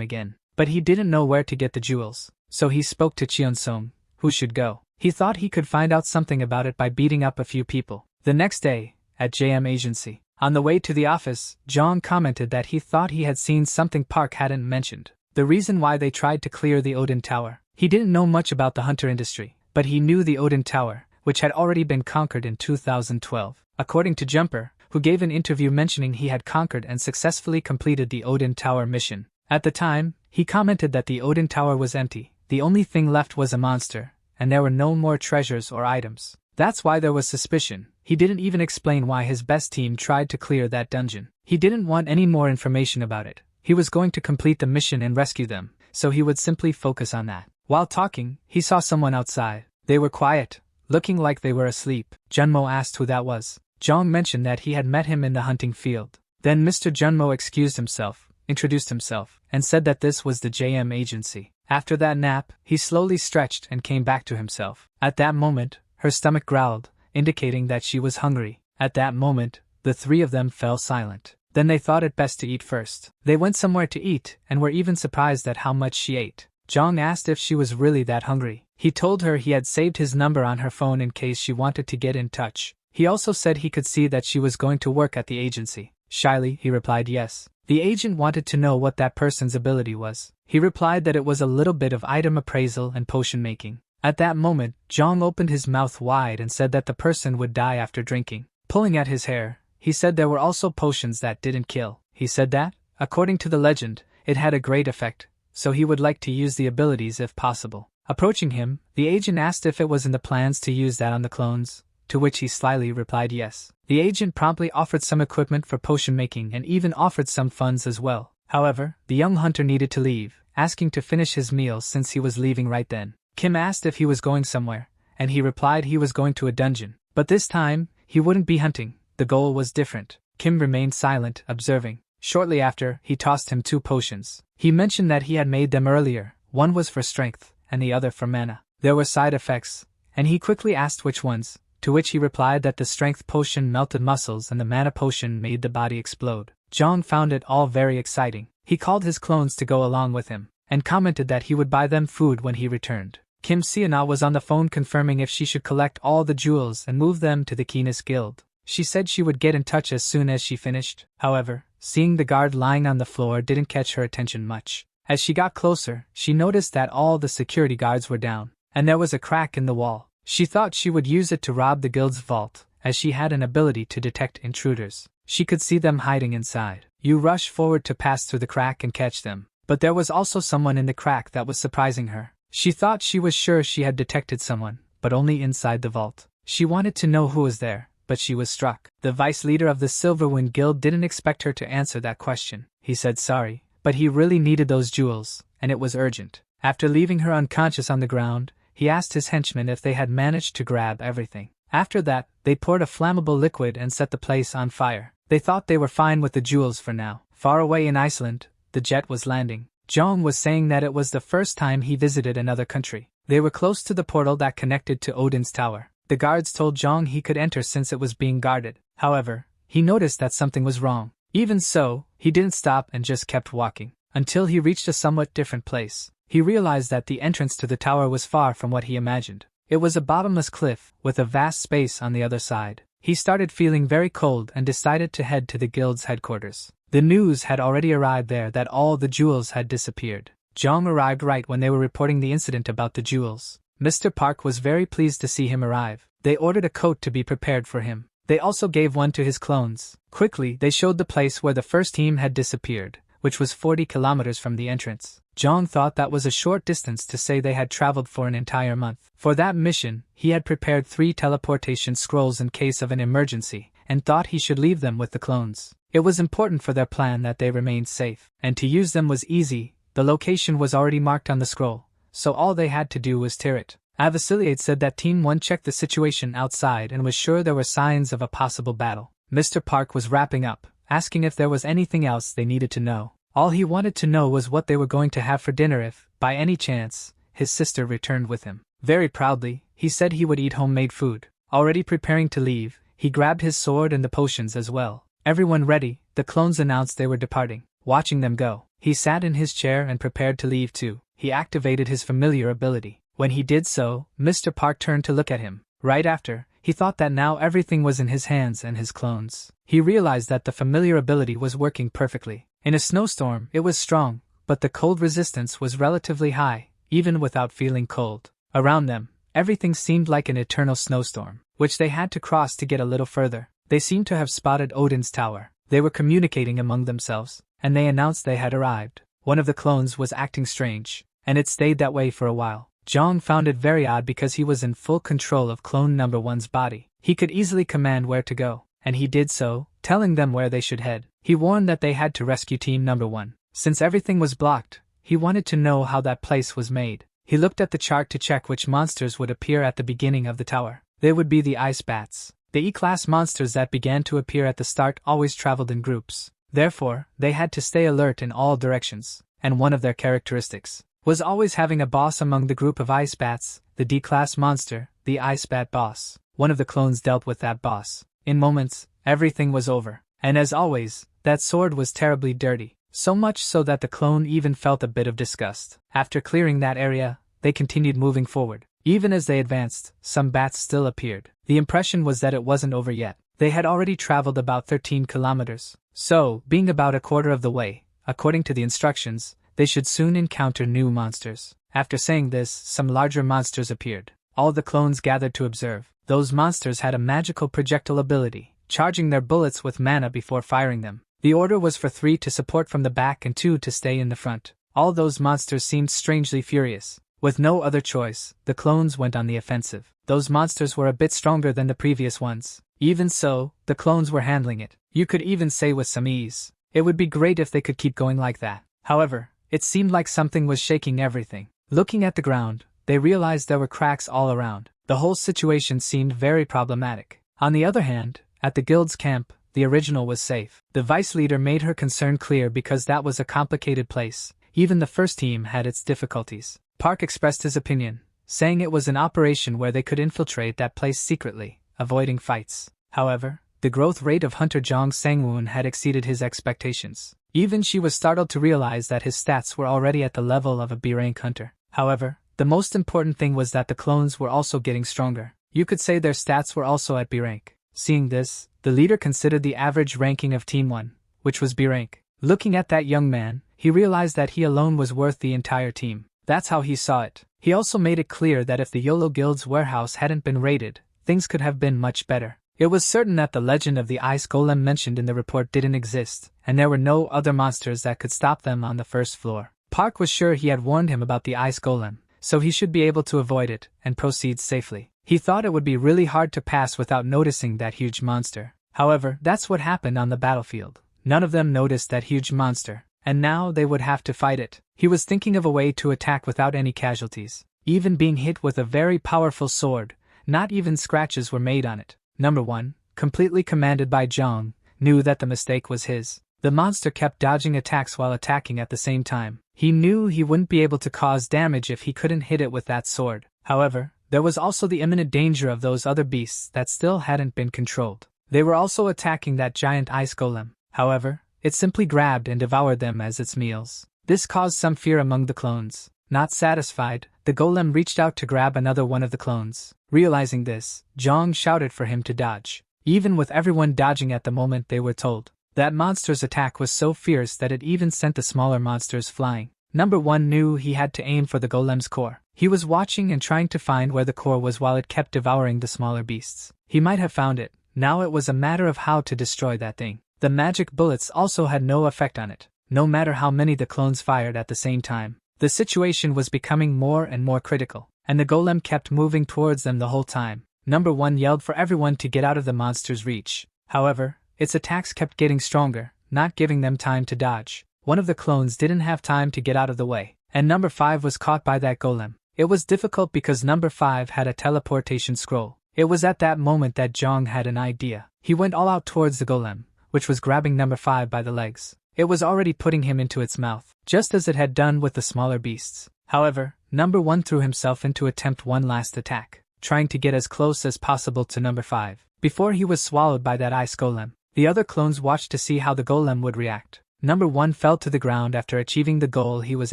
again, but he didn't know where to get the jewels, so he spoke to Cheon-sung, who should go. He thought he could find out something about it by beating up a few people. The next day, at JM Agency, on the way to the office, Jong commented that he thought he had seen something Park hadn't mentioned. The reason why they tried to clear the Odin Tower. He didn't know much about the hunter industry, but he knew the Odin Tower, which had already been conquered in 2012. According to Jumper, who gave an interview mentioning he had conquered and successfully completed the Odin Tower mission. At the time, he commented that the Odin Tower was empty. The only thing left was a monster, and there were no more treasures or items. That's why there was suspicion. He didn't even explain why his best team tried to clear that dungeon. He didn't want any more information about it. He was going to complete the mission and rescue them, so he would simply focus on that. While talking, he saw someone outside. They were quiet, looking like they were asleep. Junmo asked who that was. Jong mentioned that he had met him in the hunting field. Then Mr. Junmo excused himself, introduced himself, and said that this was the JM Agency. After that nap, he slowly stretched and came back to himself. At that moment, her stomach growled, indicating that she was hungry. At that moment, the three of them fell silent. Then they thought it best to eat first. They went somewhere to eat, and were even surprised at how much she ate. Jong asked if she was really that hungry. He told her he had saved his number on her phone in case she wanted to get in touch. He also said he could see that she was going to work at the agency. Shyly, he replied yes. The agent wanted to know what that person's ability was. He replied that it was a little bit of item appraisal and potion making. At that moment, Jong opened his mouth wide and said that the person would die after drinking. Pulling at his hair, he said there were also potions that didn't kill. He said that, according to the legend, it had a great effect, so he would like to use the abilities if possible. Approaching him, the agent asked if it was in the plans to use that on the clones, to which he slyly replied yes. The agent promptly offered some equipment for potion making and even offered some funds as well. However, the young hunter needed to leave, asking to finish his meal since he was leaving right then. Kim asked if he was going somewhere, and he replied he was going to a dungeon. But this time, he wouldn't be hunting. The goal was different. Kim remained silent, observing. Shortly after, he tossed him 2 potions. He mentioned that he had made them earlier. One was for strength, and the other for mana. There were side effects, and he quickly asked which ones, to which he replied that the strength potion melted muscles and the mana potion made the body explode. Jong found it all very exciting. He called his clones to go along with him, and commented that he would buy them food when he returned. Kim Siana was on the phone confirming if she should collect all the jewels and move them to the Keenest Guild. She said she would get in touch as soon as she finished. However, seeing the guard lying on the floor didn't catch her attention much. As she got closer, she noticed that all the security guards were down, and there was a crack in the wall. She thought she would use it to rob the guild's vault, as she had an ability to detect intruders. She could see them hiding inside. You rush forward to pass through the crack and catch them. But there was also someone in the crack that was surprising her. She thought she was sure she had detected someone, but only inside the vault. She wanted to know who was there, but she was struck. The vice leader of the Silverwind Guild didn't expect her to answer that question. He said sorry, but he really needed those jewels, and it was urgent. After leaving her unconscious on the ground, he asked his henchmen if they had managed to grab everything. After that, they poured a flammable liquid and set the place on fire. They thought they were fine with the jewels for now. Far away in Iceland, the jet was landing. Jong was saying that it was the first time he visited another country. They were close to the portal that connected to Odin's tower. The guards told Jong he could enter since it was being guarded. However, he noticed that something was wrong. Even so, he didn't stop and just kept walking, until he reached a somewhat different place. He realized that the entrance to the tower was far from what he imagined. It was a bottomless cliff, with a vast space on the other side. He started feeling very cold and decided to head to the guild's headquarters. The news had already arrived there that all the jewels had disappeared. Jong arrived right when they were reporting the incident about the jewels. Mr. Park was very pleased to see him arrive. They ordered a coat to be prepared for him. They also gave one to his clones. Quickly, they showed the place where the first team had disappeared, which was 40 kilometers from the entrance. Jong thought that was a short distance to say they had traveled for an entire month. For that mission, he had prepared 3 teleportation scrolls in case of an emergency, and thought he should leave them with the clones. It was important for their plan that they remained safe, and to use them was easy. The location was already marked on the scroll, so all they had to do was tear it. Avasiliade said that Team 1 checked the situation outside and was sure there were signs of a possible battle. Mr. Park was wrapping up, asking if there was anything else they needed to know. All he wanted to know was what they were going to have for dinner if, by any chance, his sister returned with him. Very proudly, he said he would eat homemade food. Already preparing to leave, he grabbed his sword and the potions as well. Everyone ready, the clones announced they were departing. Watching them go, he sat in his chair and prepared to leave too. He activated his familiar ability. When he did so, Mr. Park turned to look at him. Right after, he thought that now everything was in his hands and his clones. He realized that the familiar ability was working perfectly. In a snowstorm, it was strong, but the cold resistance was relatively high, even without feeling cold. Around them, everything seemed like an eternal snowstorm, which they had to cross to get a little further. They seemed to have spotted Odin's tower. They were communicating among themselves, and they announced they had arrived. One of the clones was acting strange, and it stayed that way for a while. Jong found it very odd because he was in full control of clone number 1's body. He could easily command where to go, and he did so, telling them where they should head. He warned that they had to rescue Team number 1. Since everything was blocked, he wanted to know how that place was made. He looked at the chart to check which monsters would appear at the beginning of the tower. They would be the ice bats. The E-class monsters that began to appear at the start always traveled in groups. Therefore, they had to stay alert in all directions, and one of their characteristics was always having a boss among the group of ice bats, the D-class monster, the ice bat boss. One of the clones dealt with that boss. In moments, everything was over, and as always, that sword was terribly dirty, so much so that the clone even felt a bit of disgust. After clearing that area, they continued moving forward. Even as they advanced, some bats still appeared. The impression was that it wasn't over yet. They had already traveled about 13 kilometers. So, being about a quarter of the way, according to the instructions, they should soon encounter new monsters. After saying this, some larger monsters appeared. All the clones gathered to observe. Those monsters had a magical projectile ability, charging their bullets with mana before firing them. The order was for 3 to support from the back and 2 to stay in the front. All those monsters seemed strangely furious. With no other choice, the clones went on the offensive. Those monsters were a bit stronger than the previous ones. Even so, the clones were handling it. You could even say with some ease. It would be great if they could keep going like that. However, it seemed like something was shaking everything. Looking at the ground, they realized there were cracks all around. The whole situation seemed very problematic. On the other hand, at the guild's camp, the original was safe. The vice leader made her concern clear because that was a complicated place. Even the first team had its difficulties. Park expressed his opinion, saying it was an operation where they could infiltrate that place secretly, avoiding fights. However, the growth rate of Hunter Jong Sangwoon had exceeded his expectations. Even she was startled to realize that his stats were already at the level of a B-rank hunter. However, the most important thing was that the clones were also getting stronger. You could say their stats were also at B rank. Seeing this, the leader considered the average ranking of Team 1, which was B rank. Looking at that young man, he realized that he alone was worth the entire team. That's how he saw it. He also made it clear that if the YOLO Guild's warehouse hadn't been raided, things could have been much better. It was certain that the legend of the ice golem mentioned in the report didn't exist, and there were no other monsters that could stop them on the first floor. Park was sure he had warned him about the ice golem, so he should be able to avoid it and proceed safely. He thought it would be really hard to pass without noticing that huge monster. However, that's what happened on the battlefield. None of them noticed that huge monster, and now they would have to fight it. He was thinking of a way to attack without any casualties. Even being hit with a very powerful sword, not even scratches were made on it. Number 1, completely commanded by Jong, knew that the mistake was his. The monster kept dodging attacks while attacking at the same time. He knew he wouldn't be able to cause damage if he couldn't hit it with that sword. However, there was also the imminent danger of those other beasts that still hadn't been controlled. They were also attacking that giant ice golem. However, it simply grabbed and devoured them as its meals. This caused some fear among the clones. Not satisfied, the golem reached out to grab another one of the clones. Realizing this, Jong shouted for him to dodge. Even with everyone dodging at the moment they were told, that monster's attack was so fierce that it even sent the smaller monsters flying. Number 1 knew he had to aim for the golem's core. He was watching and trying to find where the core was while it kept devouring the smaller beasts. He might have found it. Now it was a matter of how to destroy that thing. The magic bullets also had no effect on it, no matter how many the clones fired at the same time. The situation was becoming more and more critical, and the golem kept moving towards them the whole time. Number 1 yelled for everyone to get out of the monster's reach. However, its attacks kept getting stronger, not giving them time to dodge. One of the clones didn't have time to get out of the way, and number 5 was caught by that golem. It was difficult because number 5 had a teleportation scroll. It was at that moment that Jong had an idea. He went all out towards the golem, which was grabbing number 5 by the legs. It was already putting him into its mouth, just as it had done with the smaller beasts. However, number 1 threw himself in to attempt one last attack, trying to get as close as possible to number 5, before he was swallowed by that ice golem. The other clones watched to see how the golem would react. Number 1 fell to the ground after achieving the goal he was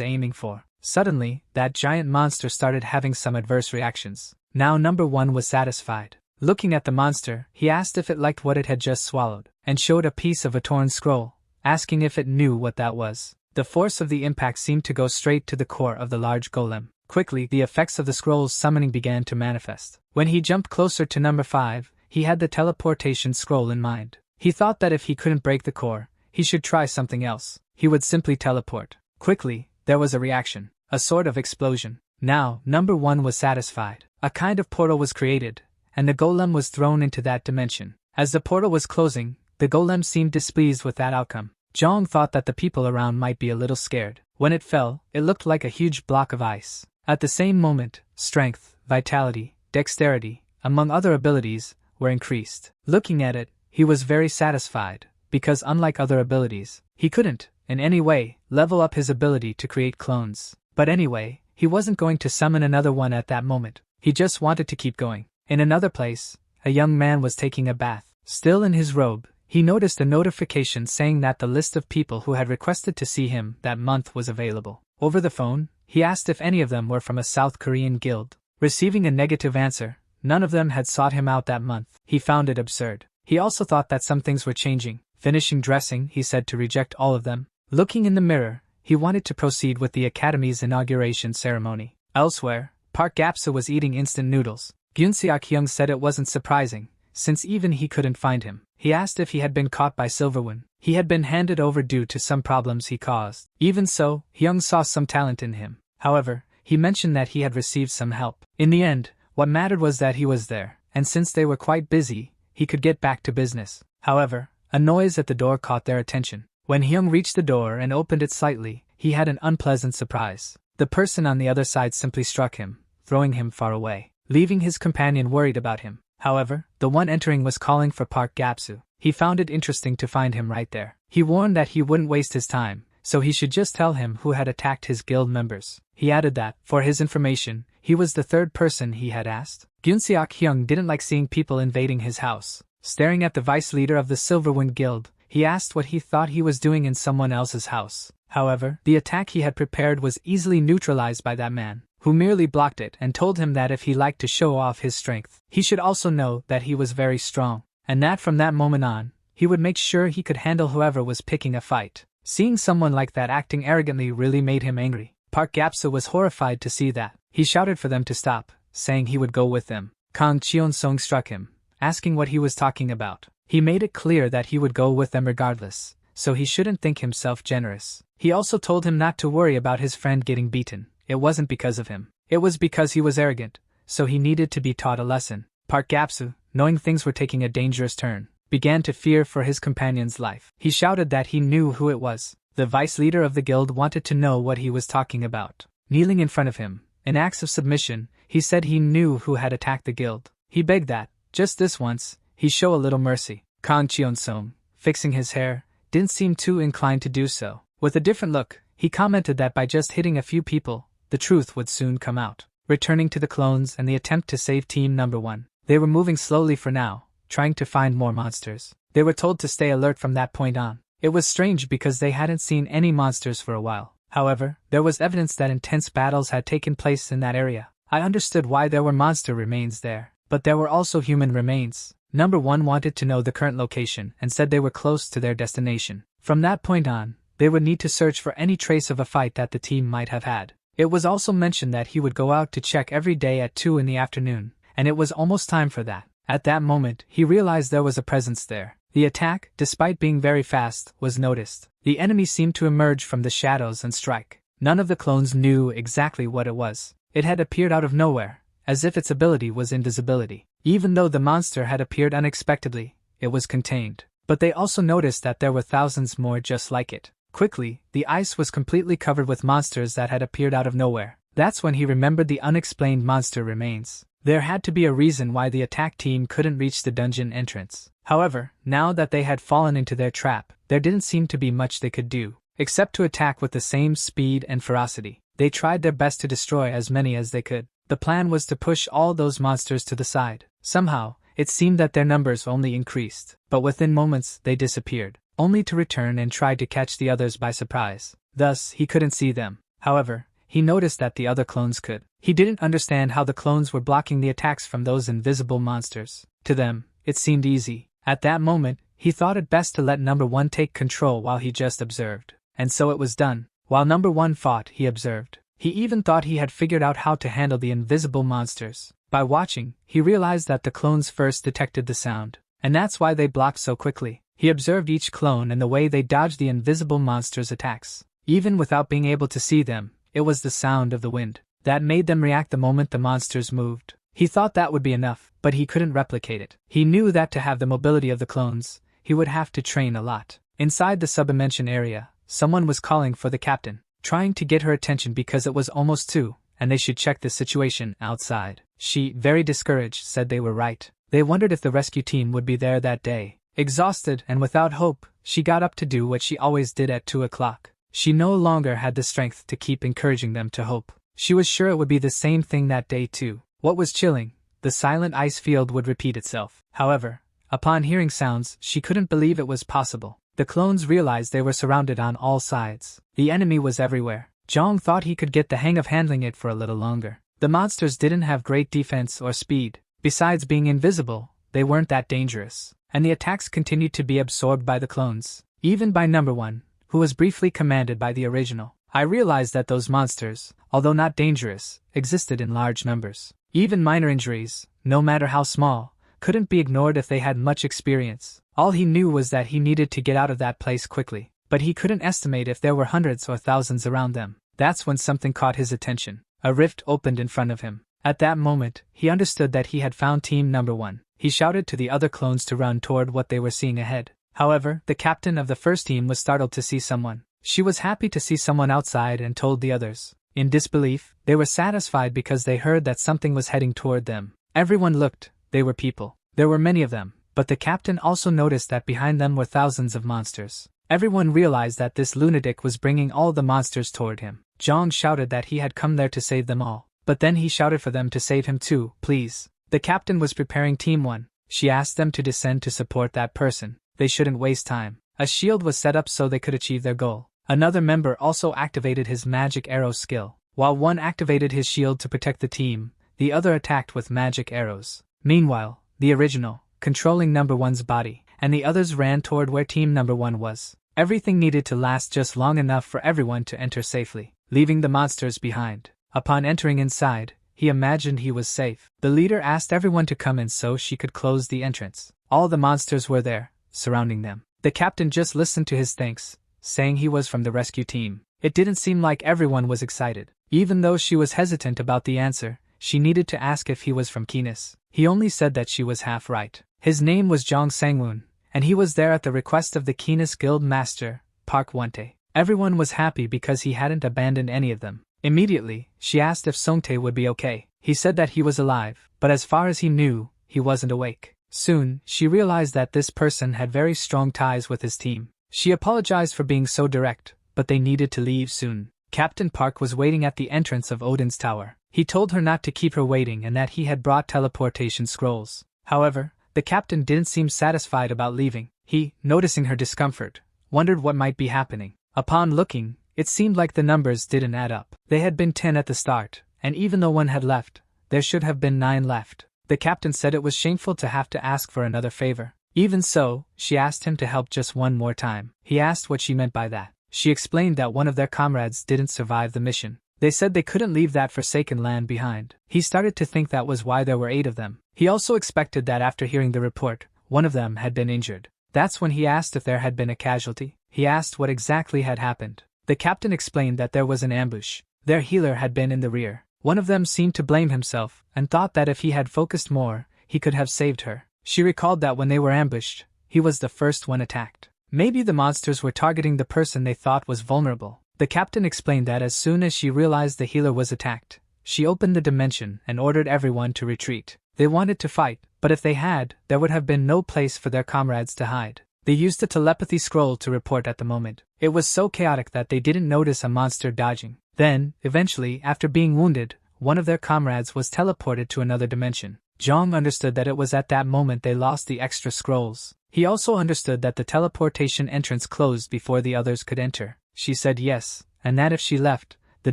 aiming for. Suddenly, that giant monster started having some adverse reactions. Now number 1 was satisfied. Looking at the monster, he asked if it liked what it had just swallowed, and showed a piece of a torn scroll, asking if it knew what that was. The force of the impact seemed to go straight to the core of the large golem. Quickly, the effects of the scroll's summoning began to manifest. When he jumped closer to number 5, he had the teleportation scroll in mind. He thought that if he couldn't break the core, he should try something else. He would simply teleport. Quickly, there was a reaction, a sort of explosion. Now, number 1 was satisfied. A kind of portal was created, and the golem was thrown into that dimension. As the portal was closing, the golem seemed displeased with that outcome. Jong thought that the people around might be a little scared. When it fell, it looked like a huge block of ice. At the same moment, strength, vitality, dexterity, among other abilities, were increased. Looking at it, he was very satisfied, because unlike other abilities, he couldn't, in any way, level up his ability to create clones. But anyway, he wasn't going to summon another one at that moment. He just wanted to keep going. In another place, a young man was taking a bath. Still in his robe, he noticed a notification saying that the list of people who had requested to see him that month was available. Over the phone, he asked if any of them were from a South Korean guild. Receiving a negative answer, none of them had sought him out that month. He found it absurd. He also thought that some things were changing. Finishing dressing, he said to reject all of them. Looking in the mirror, he wanted to proceed with the academy's inauguration ceremony. Elsewhere, Park Gapsa was eating instant noodles. Gyun-seok-hyung said it wasn't surprising, since even he couldn't find him. He asked if he had been caught by Silverwind. He had been handed over due to some problems he caused. Even so, Hyung saw some talent in him. However, he mentioned that he had received some help. In the end, what mattered was that he was there, and since they were quite busy, he could get back to business. However, a noise at the door caught their attention. When Hyung reached the door and opened it slightly, he had an unpleasant surprise. The person on the other side simply struck him, throwing him far away, leaving his companion worried about him. However, the one entering was calling for Park Gapsu. He found it interesting to find him right there. He warned that he wouldn't waste his time, so he should just tell him who had attacked his guild members. He added that, for his information, he was the third person he had asked. Gyun-seok-hyung didn't like seeing people invading his house. Staring at the vice leader of the Silverwind Guild, he asked what he thought he was doing in someone else's house. However, the attack he had prepared was easily neutralized by that man, who merely blocked it and told him that if he liked to show off his strength, he should also know that he was very strong, and that from that moment on, he would make sure he could handle whoever was picking a fight. Seeing someone like that acting arrogantly really made him angry. Park Gapsa was horrified to see that. He shouted for them to stop, saying he would go with them. Kang Cheon-song struck him, asking what he was talking about. He made it clear that he would go with them regardless, so he shouldn't think himself generous. He also told him not to worry about his friend getting beaten. It wasn't because of him. It was because he was arrogant, so he needed to be taught a lesson. Park Gapsu, knowing things were taking a dangerous turn, began to fear for his companion's life. He shouted that he knew who it was. The vice leader of the guild wanted to know what he was talking about. Kneeling in front of him, in acts of submission, he said he knew who had attacked the guild. He begged that, just this once, he show a little mercy. Kang Cheon-song, fixing his hair, didn't seem too inclined to do so. With a different look, he commented that by just hitting a few people, the truth would soon come out. Returning to the clones and the attempt to save Team Number 1, they were moving slowly for now, trying to find more monsters. They were told to stay alert from that point on. It was strange because they hadn't seen any monsters for a while. However, there was evidence that intense battles had taken place in that area. I understood why there were monster remains there, but there were also human remains. Number 1 wanted to know the current location and said they were close to their destination. From that point on, they would need to search for any trace of a fight that the team might have had. It was also mentioned that he would go out to check every day at 2 in the afternoon, and it was almost time for that. At that moment, he realized there was a presence there. The attack, despite being very fast, was noticed. The enemy seemed to emerge from the shadows and strike. None of the clones knew exactly what it was. It had appeared out of nowhere, as if its ability was invisibility. Even though the monster had appeared unexpectedly, it was contained. But they also noticed that there were thousands more just like it. Quickly, the ice was completely covered with monsters that had appeared out of nowhere. That's when he remembered the unexplained monster remains. There had to be a reason why the attack team couldn't reach the dungeon entrance. However, now that they had fallen into their trap, there didn't seem to be much they could do, except to attack with the same speed and ferocity. They tried their best to destroy as many as they could. The plan was to push all those monsters to the side. Somehow, it seemed that their numbers only increased, but within moments they disappeared, only to return and try to catch the others by surprise. Thus, he couldn't see them. However, he noticed that the other clones could. He didn't understand how the clones were blocking the attacks from those invisible monsters. To them, it seemed easy. At that moment, he thought it best to let number 1 take control while he just observed. And so it was done. While number 1 fought, he observed. He even thought he had figured out how to handle the invisible monsters. By watching, he realized that the clones first detected the sound, and that's why they blocked so quickly. He observed each clone and the way they dodged the invisible monsters' attacks. Even without being able to see them, it was the sound of the wind that made them react the moment the monsters moved. He thought that would be enough, but he couldn't replicate it. He knew that to have the mobility of the clones, he would have to train a lot. Inside the sub-dimension area, someone was calling for the captain, trying to get her attention because it was almost 2, and they should check the situation outside. She, very discouraged, said they were right. They wondered if the rescue team would be there that day. Exhausted and without hope, she got up to do what she always did at 2 o'clock. She no longer had the strength to keep encouraging them to hope. She was sure it would be the same thing that day too. What was chilling? The silent ice field would repeat itself. However, upon hearing sounds, she couldn't believe it was possible. The clones realized they were surrounded on all sides. The enemy was everywhere. Zhang thought he could get the hang of handling it for a little longer. The monsters didn't have great defense or speed. Besides being invisible, they weren't that dangerous. And the attacks continued to be absorbed by the clones. Even by number 1, who was briefly commanded by the original. I realized that those monsters, although not dangerous, existed in large numbers. Even minor injuries, no matter how small, couldn't be ignored if they had much experience. All he knew was that he needed to get out of that place quickly, but he couldn't estimate if there were hundreds or thousands around them. That's when something caught his attention. A rift opened in front of him. At that moment, he understood that he had found team number 1. He shouted to the other clones to run toward what they were seeing ahead. However, the captain of the first team was startled to see someone. She was happy to see someone outside and told the others. In disbelief, they were satisfied because they heard that something was heading toward them. Everyone looked. They were people. There were many of them, but the captain also noticed that behind them were thousands of monsters. Everyone realized that this lunatic was bringing all the monsters toward him. Zhang shouted that he had come there to save them all, but then he shouted for them to save him too, please. The captain was preparing Team 1. She asked them to descend to support that person. They shouldn't waste time. A shield was set up so they could achieve their goal. Another member also activated his magic arrow skill. While one activated his shield to protect the team, the other attacked with magic arrows. Meanwhile, the original, controlling number 1's body, and the others ran toward where team number 1 was. Everything needed to last just long enough for everyone to enter safely, leaving the monsters behind. Upon entering inside, he imagined he was safe. The leader asked everyone to come in so she could close the entrance. All the monsters were there, surrounding them. The captain just listened to his thanks, saying he was from the rescue team. It didn't seem like everyone was excited. Even though she was hesitant about the answer, she needed to ask if he was from Kines. He only said that she was half right. His name was Zhang Sangwon, and he was there at the request of the Kines guild master, Park Wante. Everyone was happy because he hadn't abandoned any of them. Immediately, she asked if Songtae would be okay. He said that he was alive, but as far as he knew, he wasn't awake. Soon, she realized that this person had very strong ties with his team. She apologized for being so direct, but they needed to leave soon. Captain Park was waiting at the entrance of Odin's tower. He told her not to keep her waiting and that he had brought teleportation scrolls. However, the captain didn't seem satisfied about leaving. He, noticing her discomfort, wondered what might be happening. Upon looking, it seemed like the numbers didn't add up. They had been 10 at the start, and even though 1 had left, there should have been 9 left. The captain said it was shameful to have to ask for another favor. Even so, she asked him to help just one more time. He asked what she meant by that. She explained that one of their comrades didn't survive the mission. They said they couldn't leave that forsaken land behind. He started to think that was why there were 8 of them. He also expected that after hearing the report, one of them had been injured. That's when he asked if there had been a casualty. He asked what exactly had happened. The captain explained that there was an ambush. Their healer had been in the rear. One of them seemed to blame himself, and thought that if he had focused more, he could have saved her. She recalled that when they were ambushed, he was the first one attacked. Maybe the monsters were targeting the person they thought was vulnerable. The captain explained that as soon as she realized the healer was attacked, she opened the dimension and ordered everyone to retreat. They wanted to fight, but if they had, there would have been no place for their comrades to hide. They used the telepathy scroll to report at the moment. It was so chaotic that they didn't notice a monster dodging. Then, eventually, after being wounded, one of their comrades was teleported to another dimension. Jong understood that it was at that moment they lost the extra scrolls. He also understood that the teleportation entrance closed before the others could enter. She said yes, and that if she left, the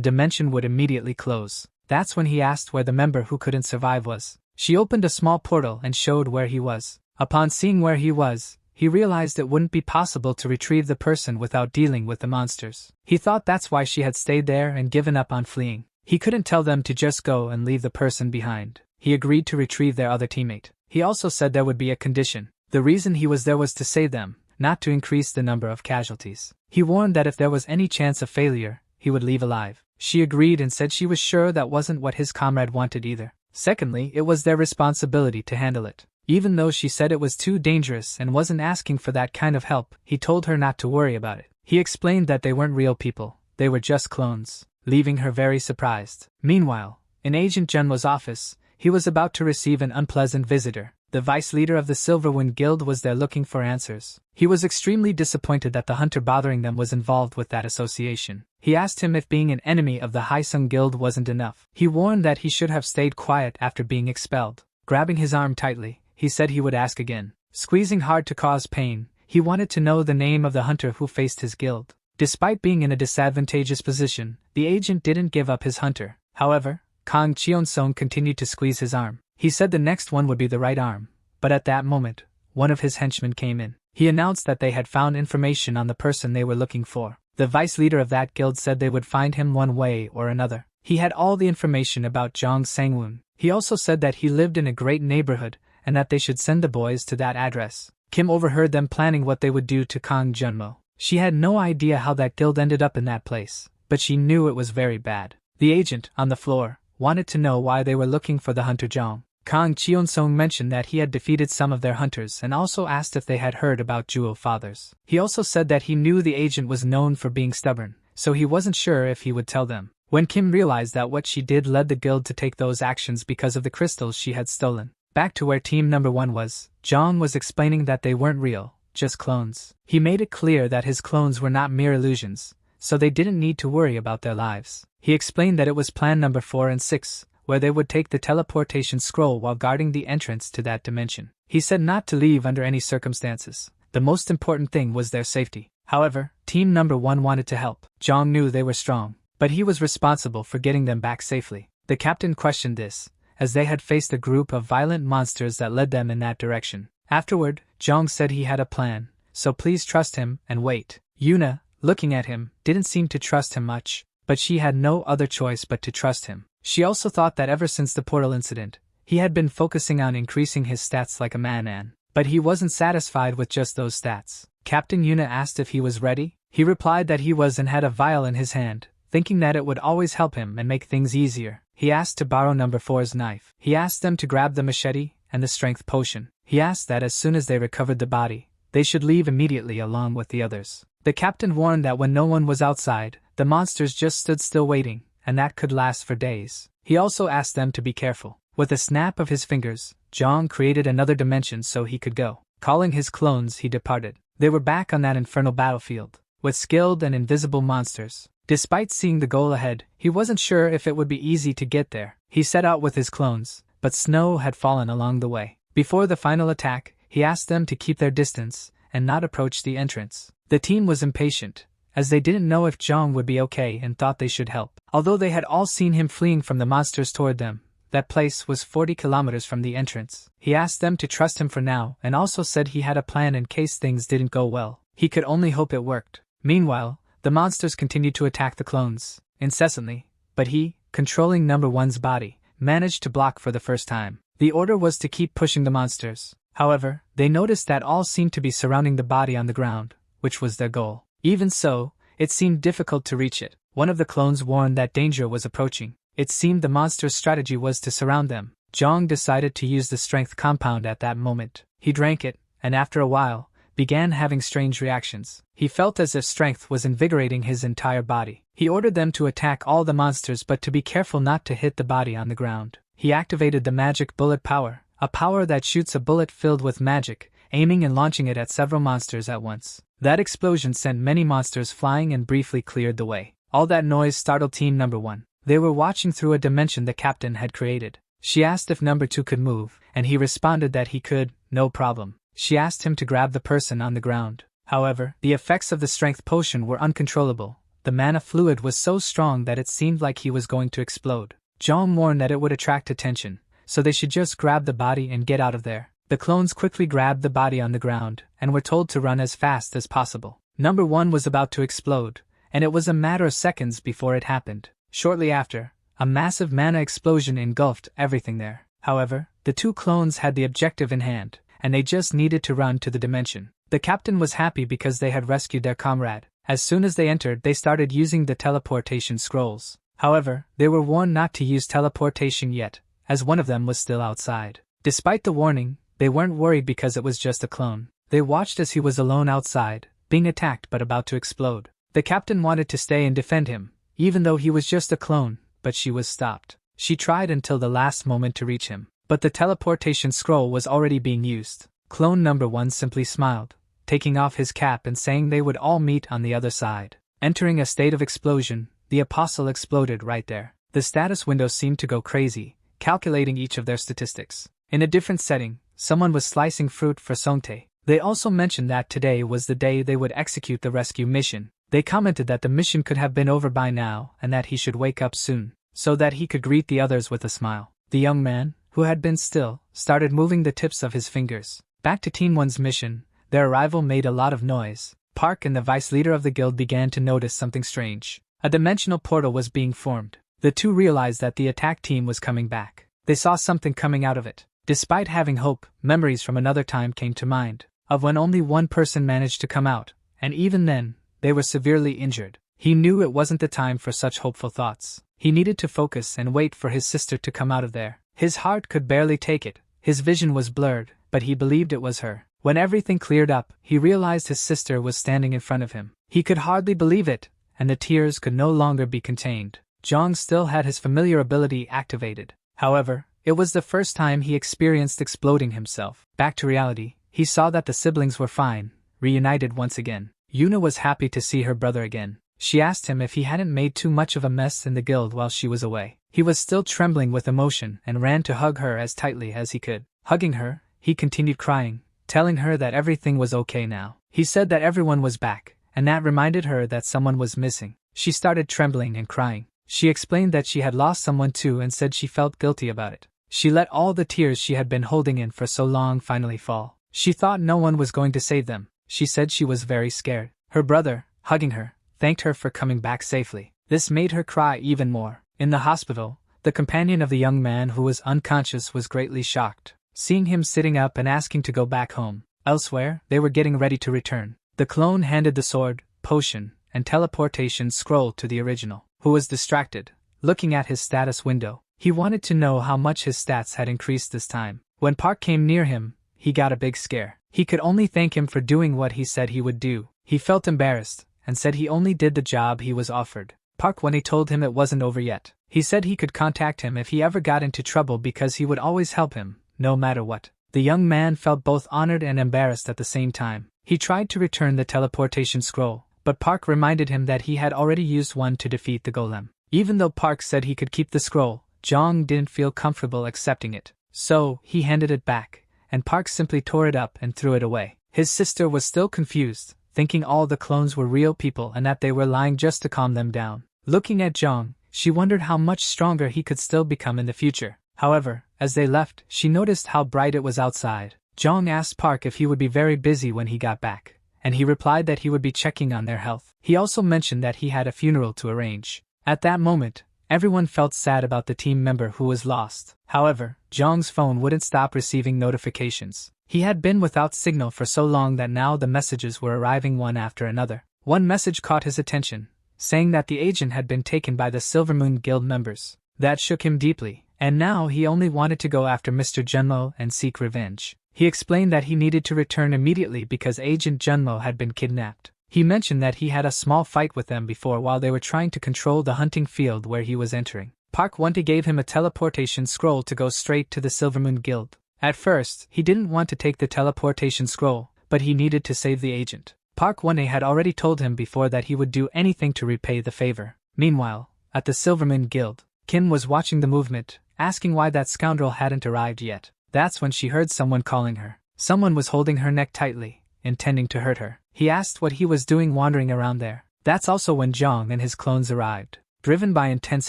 dimension would immediately close. That's when he asked where the member who couldn't survive was. She opened a small portal and showed where he was. Upon seeing where he was, he realized it wouldn't be possible to retrieve the person without dealing with the monsters. He thought that's why she had stayed there and given up on fleeing. He couldn't tell them to just go and leave the person behind. He agreed to retrieve their other teammate. He also said there would be a condition. The reason he was there was to save them, not to increase the number of casualties. He warned that if there was any chance of failure, he would leave alive. She agreed and said she was sure that wasn't what his comrade wanted either. Secondly, it was their responsibility to handle it. Even though she said it was too dangerous and wasn't asking for that kind of help, he told her not to worry about it. He explained that they weren't real people, they were just clones, leaving her very surprised. Meanwhile, in Agent Junmo's office, he was about to receive an unpleasant visitor. The vice leader of the Silverwind Guild was there looking for answers. He was extremely disappointed that the hunter bothering them was involved with that association. He asked him if being an enemy of the Haisung Guild wasn't enough. He warned that he should have stayed quiet after being expelled. Grabbing his arm tightly, he said he would ask again. Squeezing hard to cause pain, he wanted to know the name of the hunter who faced his guild. Despite being in a disadvantageous position, the agent didn't give up his hunter. However, Kang Cheon-song continued to squeeze his arm. He said the next one would be the right arm, but at that moment, one of his henchmen came in. He announced that they had found information on the person they were looking for. The vice leader of that guild said they would find him one way or another. He had all the information about Jong Sangwoon. He also said that he lived in a great neighborhood, and that they should send the boys to that address. Kim overheard them planning what they would do to Kang Junmo. She had no idea how that guild ended up in that place, but she knew it was very bad. The agent, on the floor, wanted to know why they were looking for the hunter Jong. Kang Cheon-song mentioned that he had defeated some of their hunters and also asked if they had heard about Jewel Fathers. He also said that he knew the agent was known for being stubborn, so he wasn't sure if he would tell them. When Kim realized that what she did led the guild to take those actions because of the crystals she had stolen. Back to where team number 1 was, Jong was explaining that they weren't real, just clones. He made it clear that his clones were not mere illusions, so they didn't need to worry about their lives. He explained that it was plan number 4 and 6, where they would take the teleportation scroll while guarding the entrance to that dimension. He said not to leave under any circumstances. The most important thing was their safety. However, team number 1 wanted to help. Jong knew they were strong, but he was responsible for getting them back safely. The captain questioned this, as they had faced a group of violent monsters that led them in that direction. Afterward, Jong said he had a plan, so please trust him and wait. Yuna, looking at him, didn't seem to trust him much, but she had no other choice but to trust him. She also thought that ever since the portal incident, he had been focusing on increasing his stats like a madman. But he wasn't satisfied with just those stats. Captain Yuna asked if he was ready. He replied that he was and had a vial in his hand, thinking that it would always help him and make things easier. He asked to borrow number 4's knife. He asked them to grab the machete and the strength potion. He asked that as soon as they recovered the body, they should leave immediately along with the others. The captain warned that when no one was outside, the monsters just stood still waiting, and that could last for days. He also asked them to be careful. With a snap of his fingers, Jong created another dimension so he could go. Calling his clones, he departed. They were back on that infernal battlefield, with skilled and invisible monsters. Despite seeing the goal ahead, he wasn't sure if it would be easy to get there. He set out with his clones, but snow had fallen along the way. Before the final attack, he asked them to keep their distance and not approach the entrance. The team was impatient, as they didn't know if Jong would be okay and thought they should help. Although they had all seen him fleeing from the monsters toward them, that place was 40 kilometers from the entrance. He asked them to trust him for now and also said he had a plan in case things didn't go well. He could only hope it worked. Meanwhile, the monsters continued to attack the clones, incessantly, but he, controlling number 1's body, managed to block for the first time. The order was to keep pushing the monsters. However, they noticed that all seemed to be surrounding the body on the ground, which was their goal. Even so, it seemed difficult to reach it. One of the clones warned that danger was approaching. It seemed the monster's strategy was to surround them. Zhang decided to use the strength compound at that moment. He drank it, and after a while, began having strange reactions. He felt as if strength was invigorating his entire body. He ordered them to attack all the monsters but to be careful not to hit the body on the ground. He activated the magic bullet power, a power that shoots a bullet filled with magic, aiming and launching it at several monsters at once. That explosion sent many monsters flying and briefly cleared the way. All that noise startled Team Number 1. They were watching through a dimension the captain had created. She asked if Number 2 could move, and he responded that he could, no problem. She asked him to grab the person on the ground. However, the effects of the strength potion were uncontrollable. The mana fluid was so strong that it seemed like he was going to explode. Zhang warned that it would attract attention, so they should just grab the body and get out of there. The clones quickly grabbed the body on the ground, and were told to run as fast as possible. Number 1 was about to explode, and it was a matter of seconds before it happened. Shortly after, a massive mana explosion engulfed everything there. However, the 2 clones had the objective in hand, and they just needed to run to the dimension. The captain was happy because they had rescued their comrade. As soon as they entered, they started using the teleportation scrolls. However, they were warned not to use teleportation yet, as one of them was still outside. Despite the warning, they weren't worried because it was just a clone. They watched as he was alone outside, being attacked but about to explode. The captain wanted to stay and defend him, even though he was just a clone, but she was stopped. She tried until the last moment to reach him, but the teleportation scroll was already being used. Clone Number 1 simply smiled, taking off his cap and saying they would all meet on the other side. Entering a state of explosion, the apostle exploded right there. The status window seemed to go crazy, calculating each of their statistics. In a different setting, someone was slicing fruit for Songtae. They also mentioned that today was the day they would execute the rescue mission. They commented that the mission could have been over by now and that he should wake up soon, so that he could greet the others with a smile. The young man, who had been still, started moving the tips of his fingers. Back to Team 1's mission, their arrival made a lot of noise. Park and the vice leader of the guild began to notice something strange. A dimensional portal was being formed. The 2 realized that the attack team was coming back. They saw something coming out of it. Despite having hope, memories from another time came to mind, of when only one person managed to come out, and even then, they were severely injured. He knew it wasn't the time for such hopeful thoughts. He needed to focus and wait for his sister to come out of there. His heart could barely take it. His vision was blurred, but he believed it was her. When everything cleared up, he realized his sister was standing in front of him. He could hardly believe it, and the tears could no longer be contained. Zhang still had his familiar ability activated. However, it was the first time he experienced exploding himself. Back to reality, he saw that the siblings were fine, reunited once again. Yuna was happy to see her brother again. She asked him if he hadn't made too much of a mess in the guild while she was away. He was still trembling with emotion and ran to hug her as tightly as he could. Hugging her, he continued crying, telling her that everything was okay now. He said that everyone was back, and that reminded her that someone was missing. She started trembling and crying. She explained that she had lost someone too and said she felt guilty about it. She let all the tears she had been holding in for so long finally fall. She thought no one was going to save them. She said she was very scared. Her brother, hugging her, thanked her for coming back safely. This made her cry even more. In the hospital, the companion of the young man who was unconscious was greatly shocked, seeing him sitting up and asking to go back home. Elsewhere, they were getting ready to return. The clone handed the sword, potion, and teleportation scroll to the original, who was distracted, looking at his status window. He wanted to know how much his stats had increased this time. When Park came near him, he got a big scare. He could only thank him for doing what he said he would do. He felt embarrassed, and said he only did the job he was offered. Park when he told him it wasn't over yet. He said he could contact him if he ever got into trouble because he would always help him, no matter what. The young man felt both honored and embarrassed at the same time. He tried to return the teleportation scroll, but Park reminded him that he had already used one to defeat the golem. Even though Park said he could keep the scroll, Zhang didn't feel comfortable accepting it. So, he handed it back, and Park simply tore it up and threw it away. His sister was still confused, thinking all the clones were real people and that they were lying just to calm them down. Looking at Zhang, she wondered how much stronger he could still become in the future. However, as they left, she noticed how bright it was outside. Zhang asked Park if he would be very busy when he got back, and he replied that he would be checking on their health. He also mentioned that he had a funeral to arrange. At that moment, everyone felt sad about the team member who was lost. However, Zhang's phone wouldn't stop receiving notifications. He had been without signal for so long that now the messages were arriving one after another. One message caught his attention, saying that the agent had been taken by the Silver Moon Guild members. That shook him deeply, and now he only wanted to go after Mr. Junmo and seek revenge. He explained that he needed to return immediately because Agent Junmo had been kidnapped. He mentioned that he had a small fight with them before while they were trying to control the hunting field where he was entering. Park Won-tae gave him a teleportation scroll to go straight to the Silvermoon Guild. At first, he didn't want to take the teleportation scroll, but he needed to save the agent. Park Won-tae had already told him before that he would do anything to repay the favor. Meanwhile, at the Silvermoon Guild, Kim was watching the movement, asking why that scoundrel hadn't arrived yet. That's when she heard someone calling her. Someone was holding her neck tightly, intending to hurt her. He asked what he was doing wandering around there. That's also when Jong and his clones arrived. Driven by intense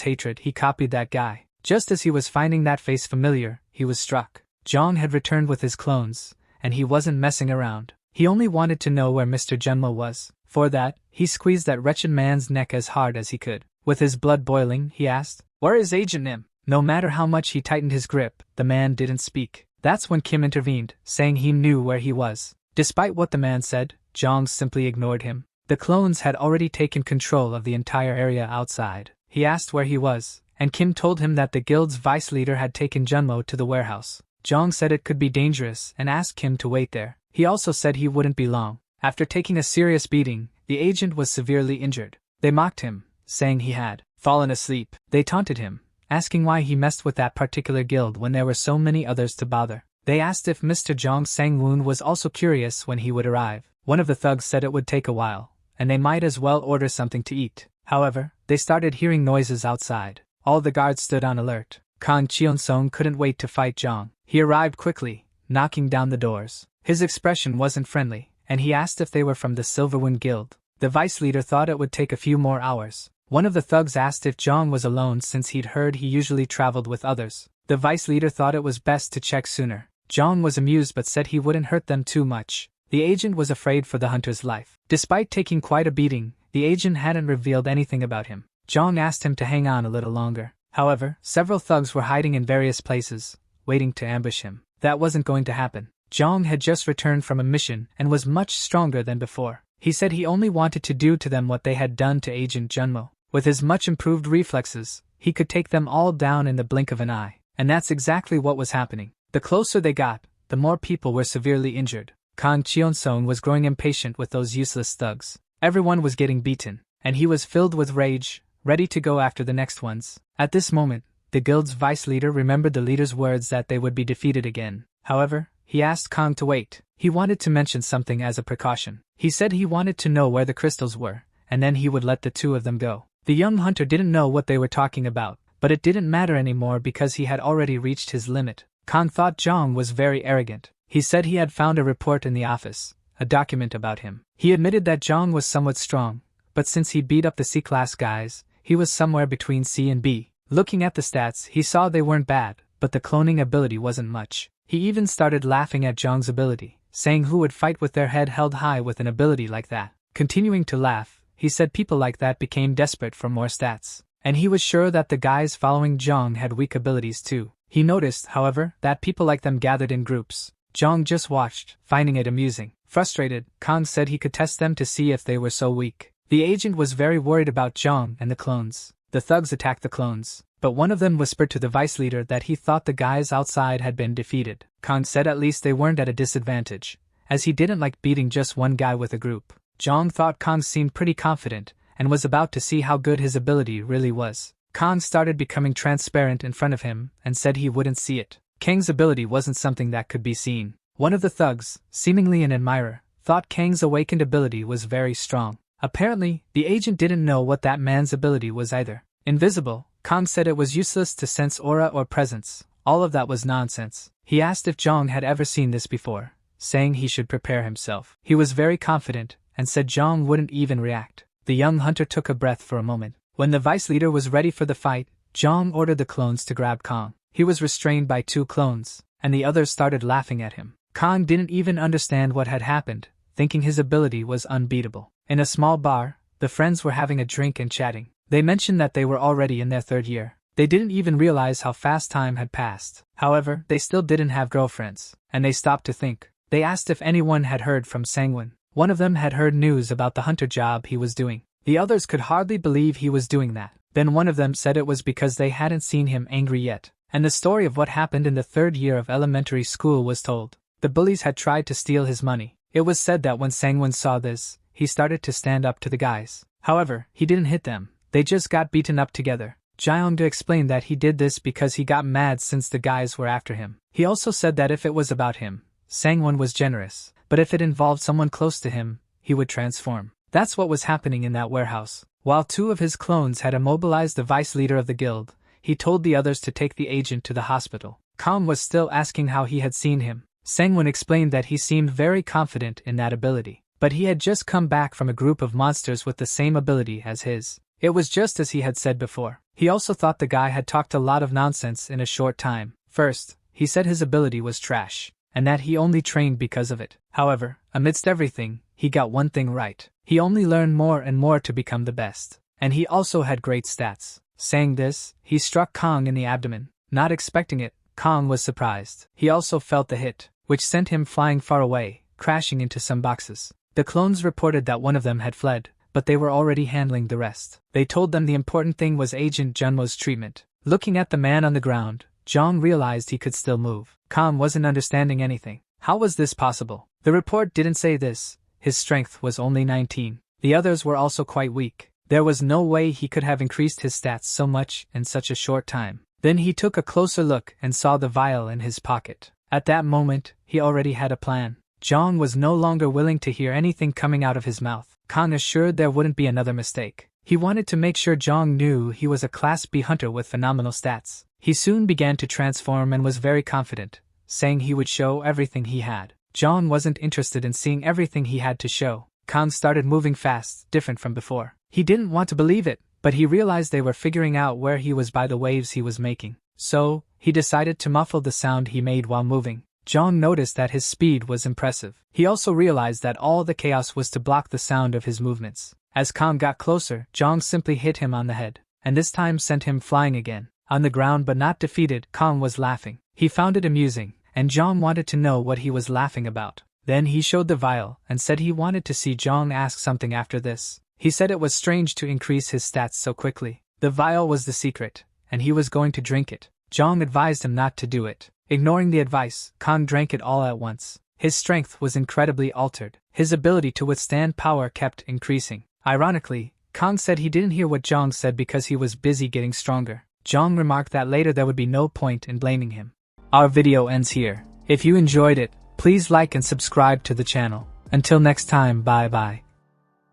hatred, he copied that guy. Just as he was finding that face familiar, he was struck. Jong had returned with his clones, and he wasn't messing around. He only wanted to know where Mr. Junmo was. For that, he squeezed that wretched man's neck as hard as he could. With his blood boiling, he asked, "Where is Agent Nim?" No matter how much he tightened his grip, the man didn't speak. That's when Kim intervened, saying he knew where he was. Despite what the man said, Jong simply ignored him. The clones had already taken control of the entire area outside. He asked where he was, and Kim told him that the guild's vice leader had taken Junmo to the warehouse. Jong said it could be dangerous and asked Kim to wait there. He also said he wouldn't be long. After taking a serious beating, the agent was severely injured. They mocked him, saying he had fallen asleep. They taunted him, asking why he messed with that particular guild when there were so many others to bother. They asked if Mr. Jong Sang-woon was also curious when he would arrive. One of the thugs said it would take a while, and they might as well order something to eat. However, they started hearing noises outside. All the guards stood on alert. Kang Cheon-song couldn't wait to fight Jong. He arrived quickly, knocking down the doors. His expression wasn't friendly, and he asked if they were from the Silverwind Guild. The vice leader thought it would take a few more hours. One of the thugs asked if Jong was alone since he'd heard he usually traveled with others. The vice leader thought it was best to check sooner. Jong was amused but said he wouldn't hurt them too much. The agent was afraid for the hunter's life. Despite taking quite a beating, the agent hadn't revealed anything about him. Jong asked him to hang on a little longer. However, several thugs were hiding in various places, waiting to ambush him. That wasn't going to happen. Jong had just returned from a mission and was much stronger than before. He said he only wanted to do to them what they had done to Agent Junmo. With his much improved reflexes, he could take them all down in the blink of an eye. And that's exactly what was happening. The closer they got, the more people were severely injured. Kang Cheon-song was growing impatient with those useless thugs. Everyone was getting beaten, and he was filled with rage, ready to go after the next ones. At this moment, the guild's vice leader remembered the leader's words that they would be defeated again. However, he asked Kang to wait. He wanted to mention something as a precaution. He said he wanted to know where the crystals were, and then he would let the two of them go. The young hunter didn't know what they were talking about, but it didn't matter anymore because he had already reached his limit. Kang thought Jong was very arrogant. He said he had found a report in the office, a document about him. He admitted that Jong was somewhat strong, but since he beat up the C-class guys, he was somewhere between C and B. Looking at the stats, he saw they weren't bad, but the cloning ability wasn't much. He even started laughing at Jong's ability, saying who would fight with their head held high with an ability like that. Continuing to laugh, he said people like that became desperate for more stats, and he was sure that the guys following Jong had weak abilities too. He noticed, however, that people like them gathered in groups. Jong just watched, finding it amusing. Frustrated, Kang said he could test them to see if they were so weak. The agent was very worried about Jong and the clones. The thugs attacked the clones, but one of them whispered to the vice leader that he thought the guys outside had been defeated. Kang said at least they weren't at a disadvantage, as he didn't like beating just one guy with a group. Jong thought Kang seemed pretty confident, and was about to see how good his ability really was. Kang started becoming transparent in front of him and said he wouldn't see it. Kang's ability wasn't something that could be seen. One of the thugs, seemingly an admirer, thought Kang's awakened ability was very strong. Apparently, the agent didn't know what that man's ability was either. Invisible, Kang said it was useless to sense aura or presence. All of that was nonsense. He asked if Jong had ever seen this before, saying he should prepare himself. He was very confident, and said Jong wouldn't even react. The young hunter took a breath for a moment. When the vice leader was ready for the fight, Jong ordered the clones to grab Kang. He was restrained by two clones, and the others started laughing at him. Kang didn't even understand what had happened, thinking his ability was unbeatable. In a small bar, the friends were having a drink and chatting. They mentioned that they were already in their third year. They didn't even realize how fast time had passed. However, they still didn't have girlfriends, and they stopped to think. They asked if anyone had heard from Sangwon. One of them had heard news about the hunter job he was doing. The others could hardly believe he was doing that. Then one of them said it was because they hadn't seen him angry yet. and the story of what happened in the 3rd year of elementary school was told. The bullies had tried to steal his money. It was said that when Sangwon saw this, he started to stand up to the guys. However, he didn't hit them, they just got beaten up together. Jeongdo explained that he did this because he got mad since the guys were after him. He also said that if it was about him, Sangwon was generous, but if it involved someone close to him, he would transform. That's what was happening in that warehouse. While 2 of his clones had immobilized the vice leader of the guild, he told the others to take the agent to the hospital. Kang was still asking how he had seen him. Sangwon explained that he seemed very confident in that ability, but he had just come back from a group of monsters with the same ability as his. It was just as he had said before. He also thought the guy had talked a lot of nonsense in a short time. First, he said his ability was trash, and that he only trained because of it. However, amidst everything, he got one thing right. He only learned more and more to become the best. And he also had great stats. Saying this, he struck Kang in the abdomen. Not expecting it, Kang was surprised. He also felt the hit, which sent him flying far away, crashing into some boxes. The clones reported that one of them had fled, but they were already handling the rest. They told them the important thing was Agent Junmo's treatment. Looking at the man on the ground, Jong realized he could still move. Kang wasn't understanding anything. How was this possible? The report didn't say this. His strength was only 19. The others were also quite weak. There was no way he could have increased his stats so much in such a short time. Then he took a closer look and saw the vial in his pocket. At that moment, he already had a plan. Jong was no longer willing to hear anything coming out of his mouth. Kang assured there wouldn't be another mistake. He wanted to make sure Jong knew he was a Class B hunter with phenomenal stats. He soon began to transform and was very confident, saying he would show everything he had. Jong wasn't interested in seeing everything he had to show. Kang started moving fast, different from before. He didn't want to believe it, but he realized they were figuring out where he was by the waves he was making. So, he decided to muffle the sound he made while moving. Jong noticed that his speed was impressive. He also realized that all the chaos was to block the sound of his movements. As Kang got closer, Jong simply hit him on the head, and this time sent him flying again. On the ground but not defeated, Kang was laughing. He found it amusing, and Jong wanted to know what he was laughing about. Then he showed the vial and said he wanted to see Jong ask something after this. He said it was strange to increase his stats so quickly. The vial was the secret, and he was going to drink it. Jong advised him not to do it. Ignoring the advice, Kang drank it all at once. His strength was incredibly altered. His ability to withstand power kept increasing. Ironically, Kang said he didn't hear what Jong said because he was busy getting stronger. Jong remarked that later there would be no point in blaming him. Our video ends here. If you enjoyed it, please like and subscribe to the channel. Until next time, bye bye.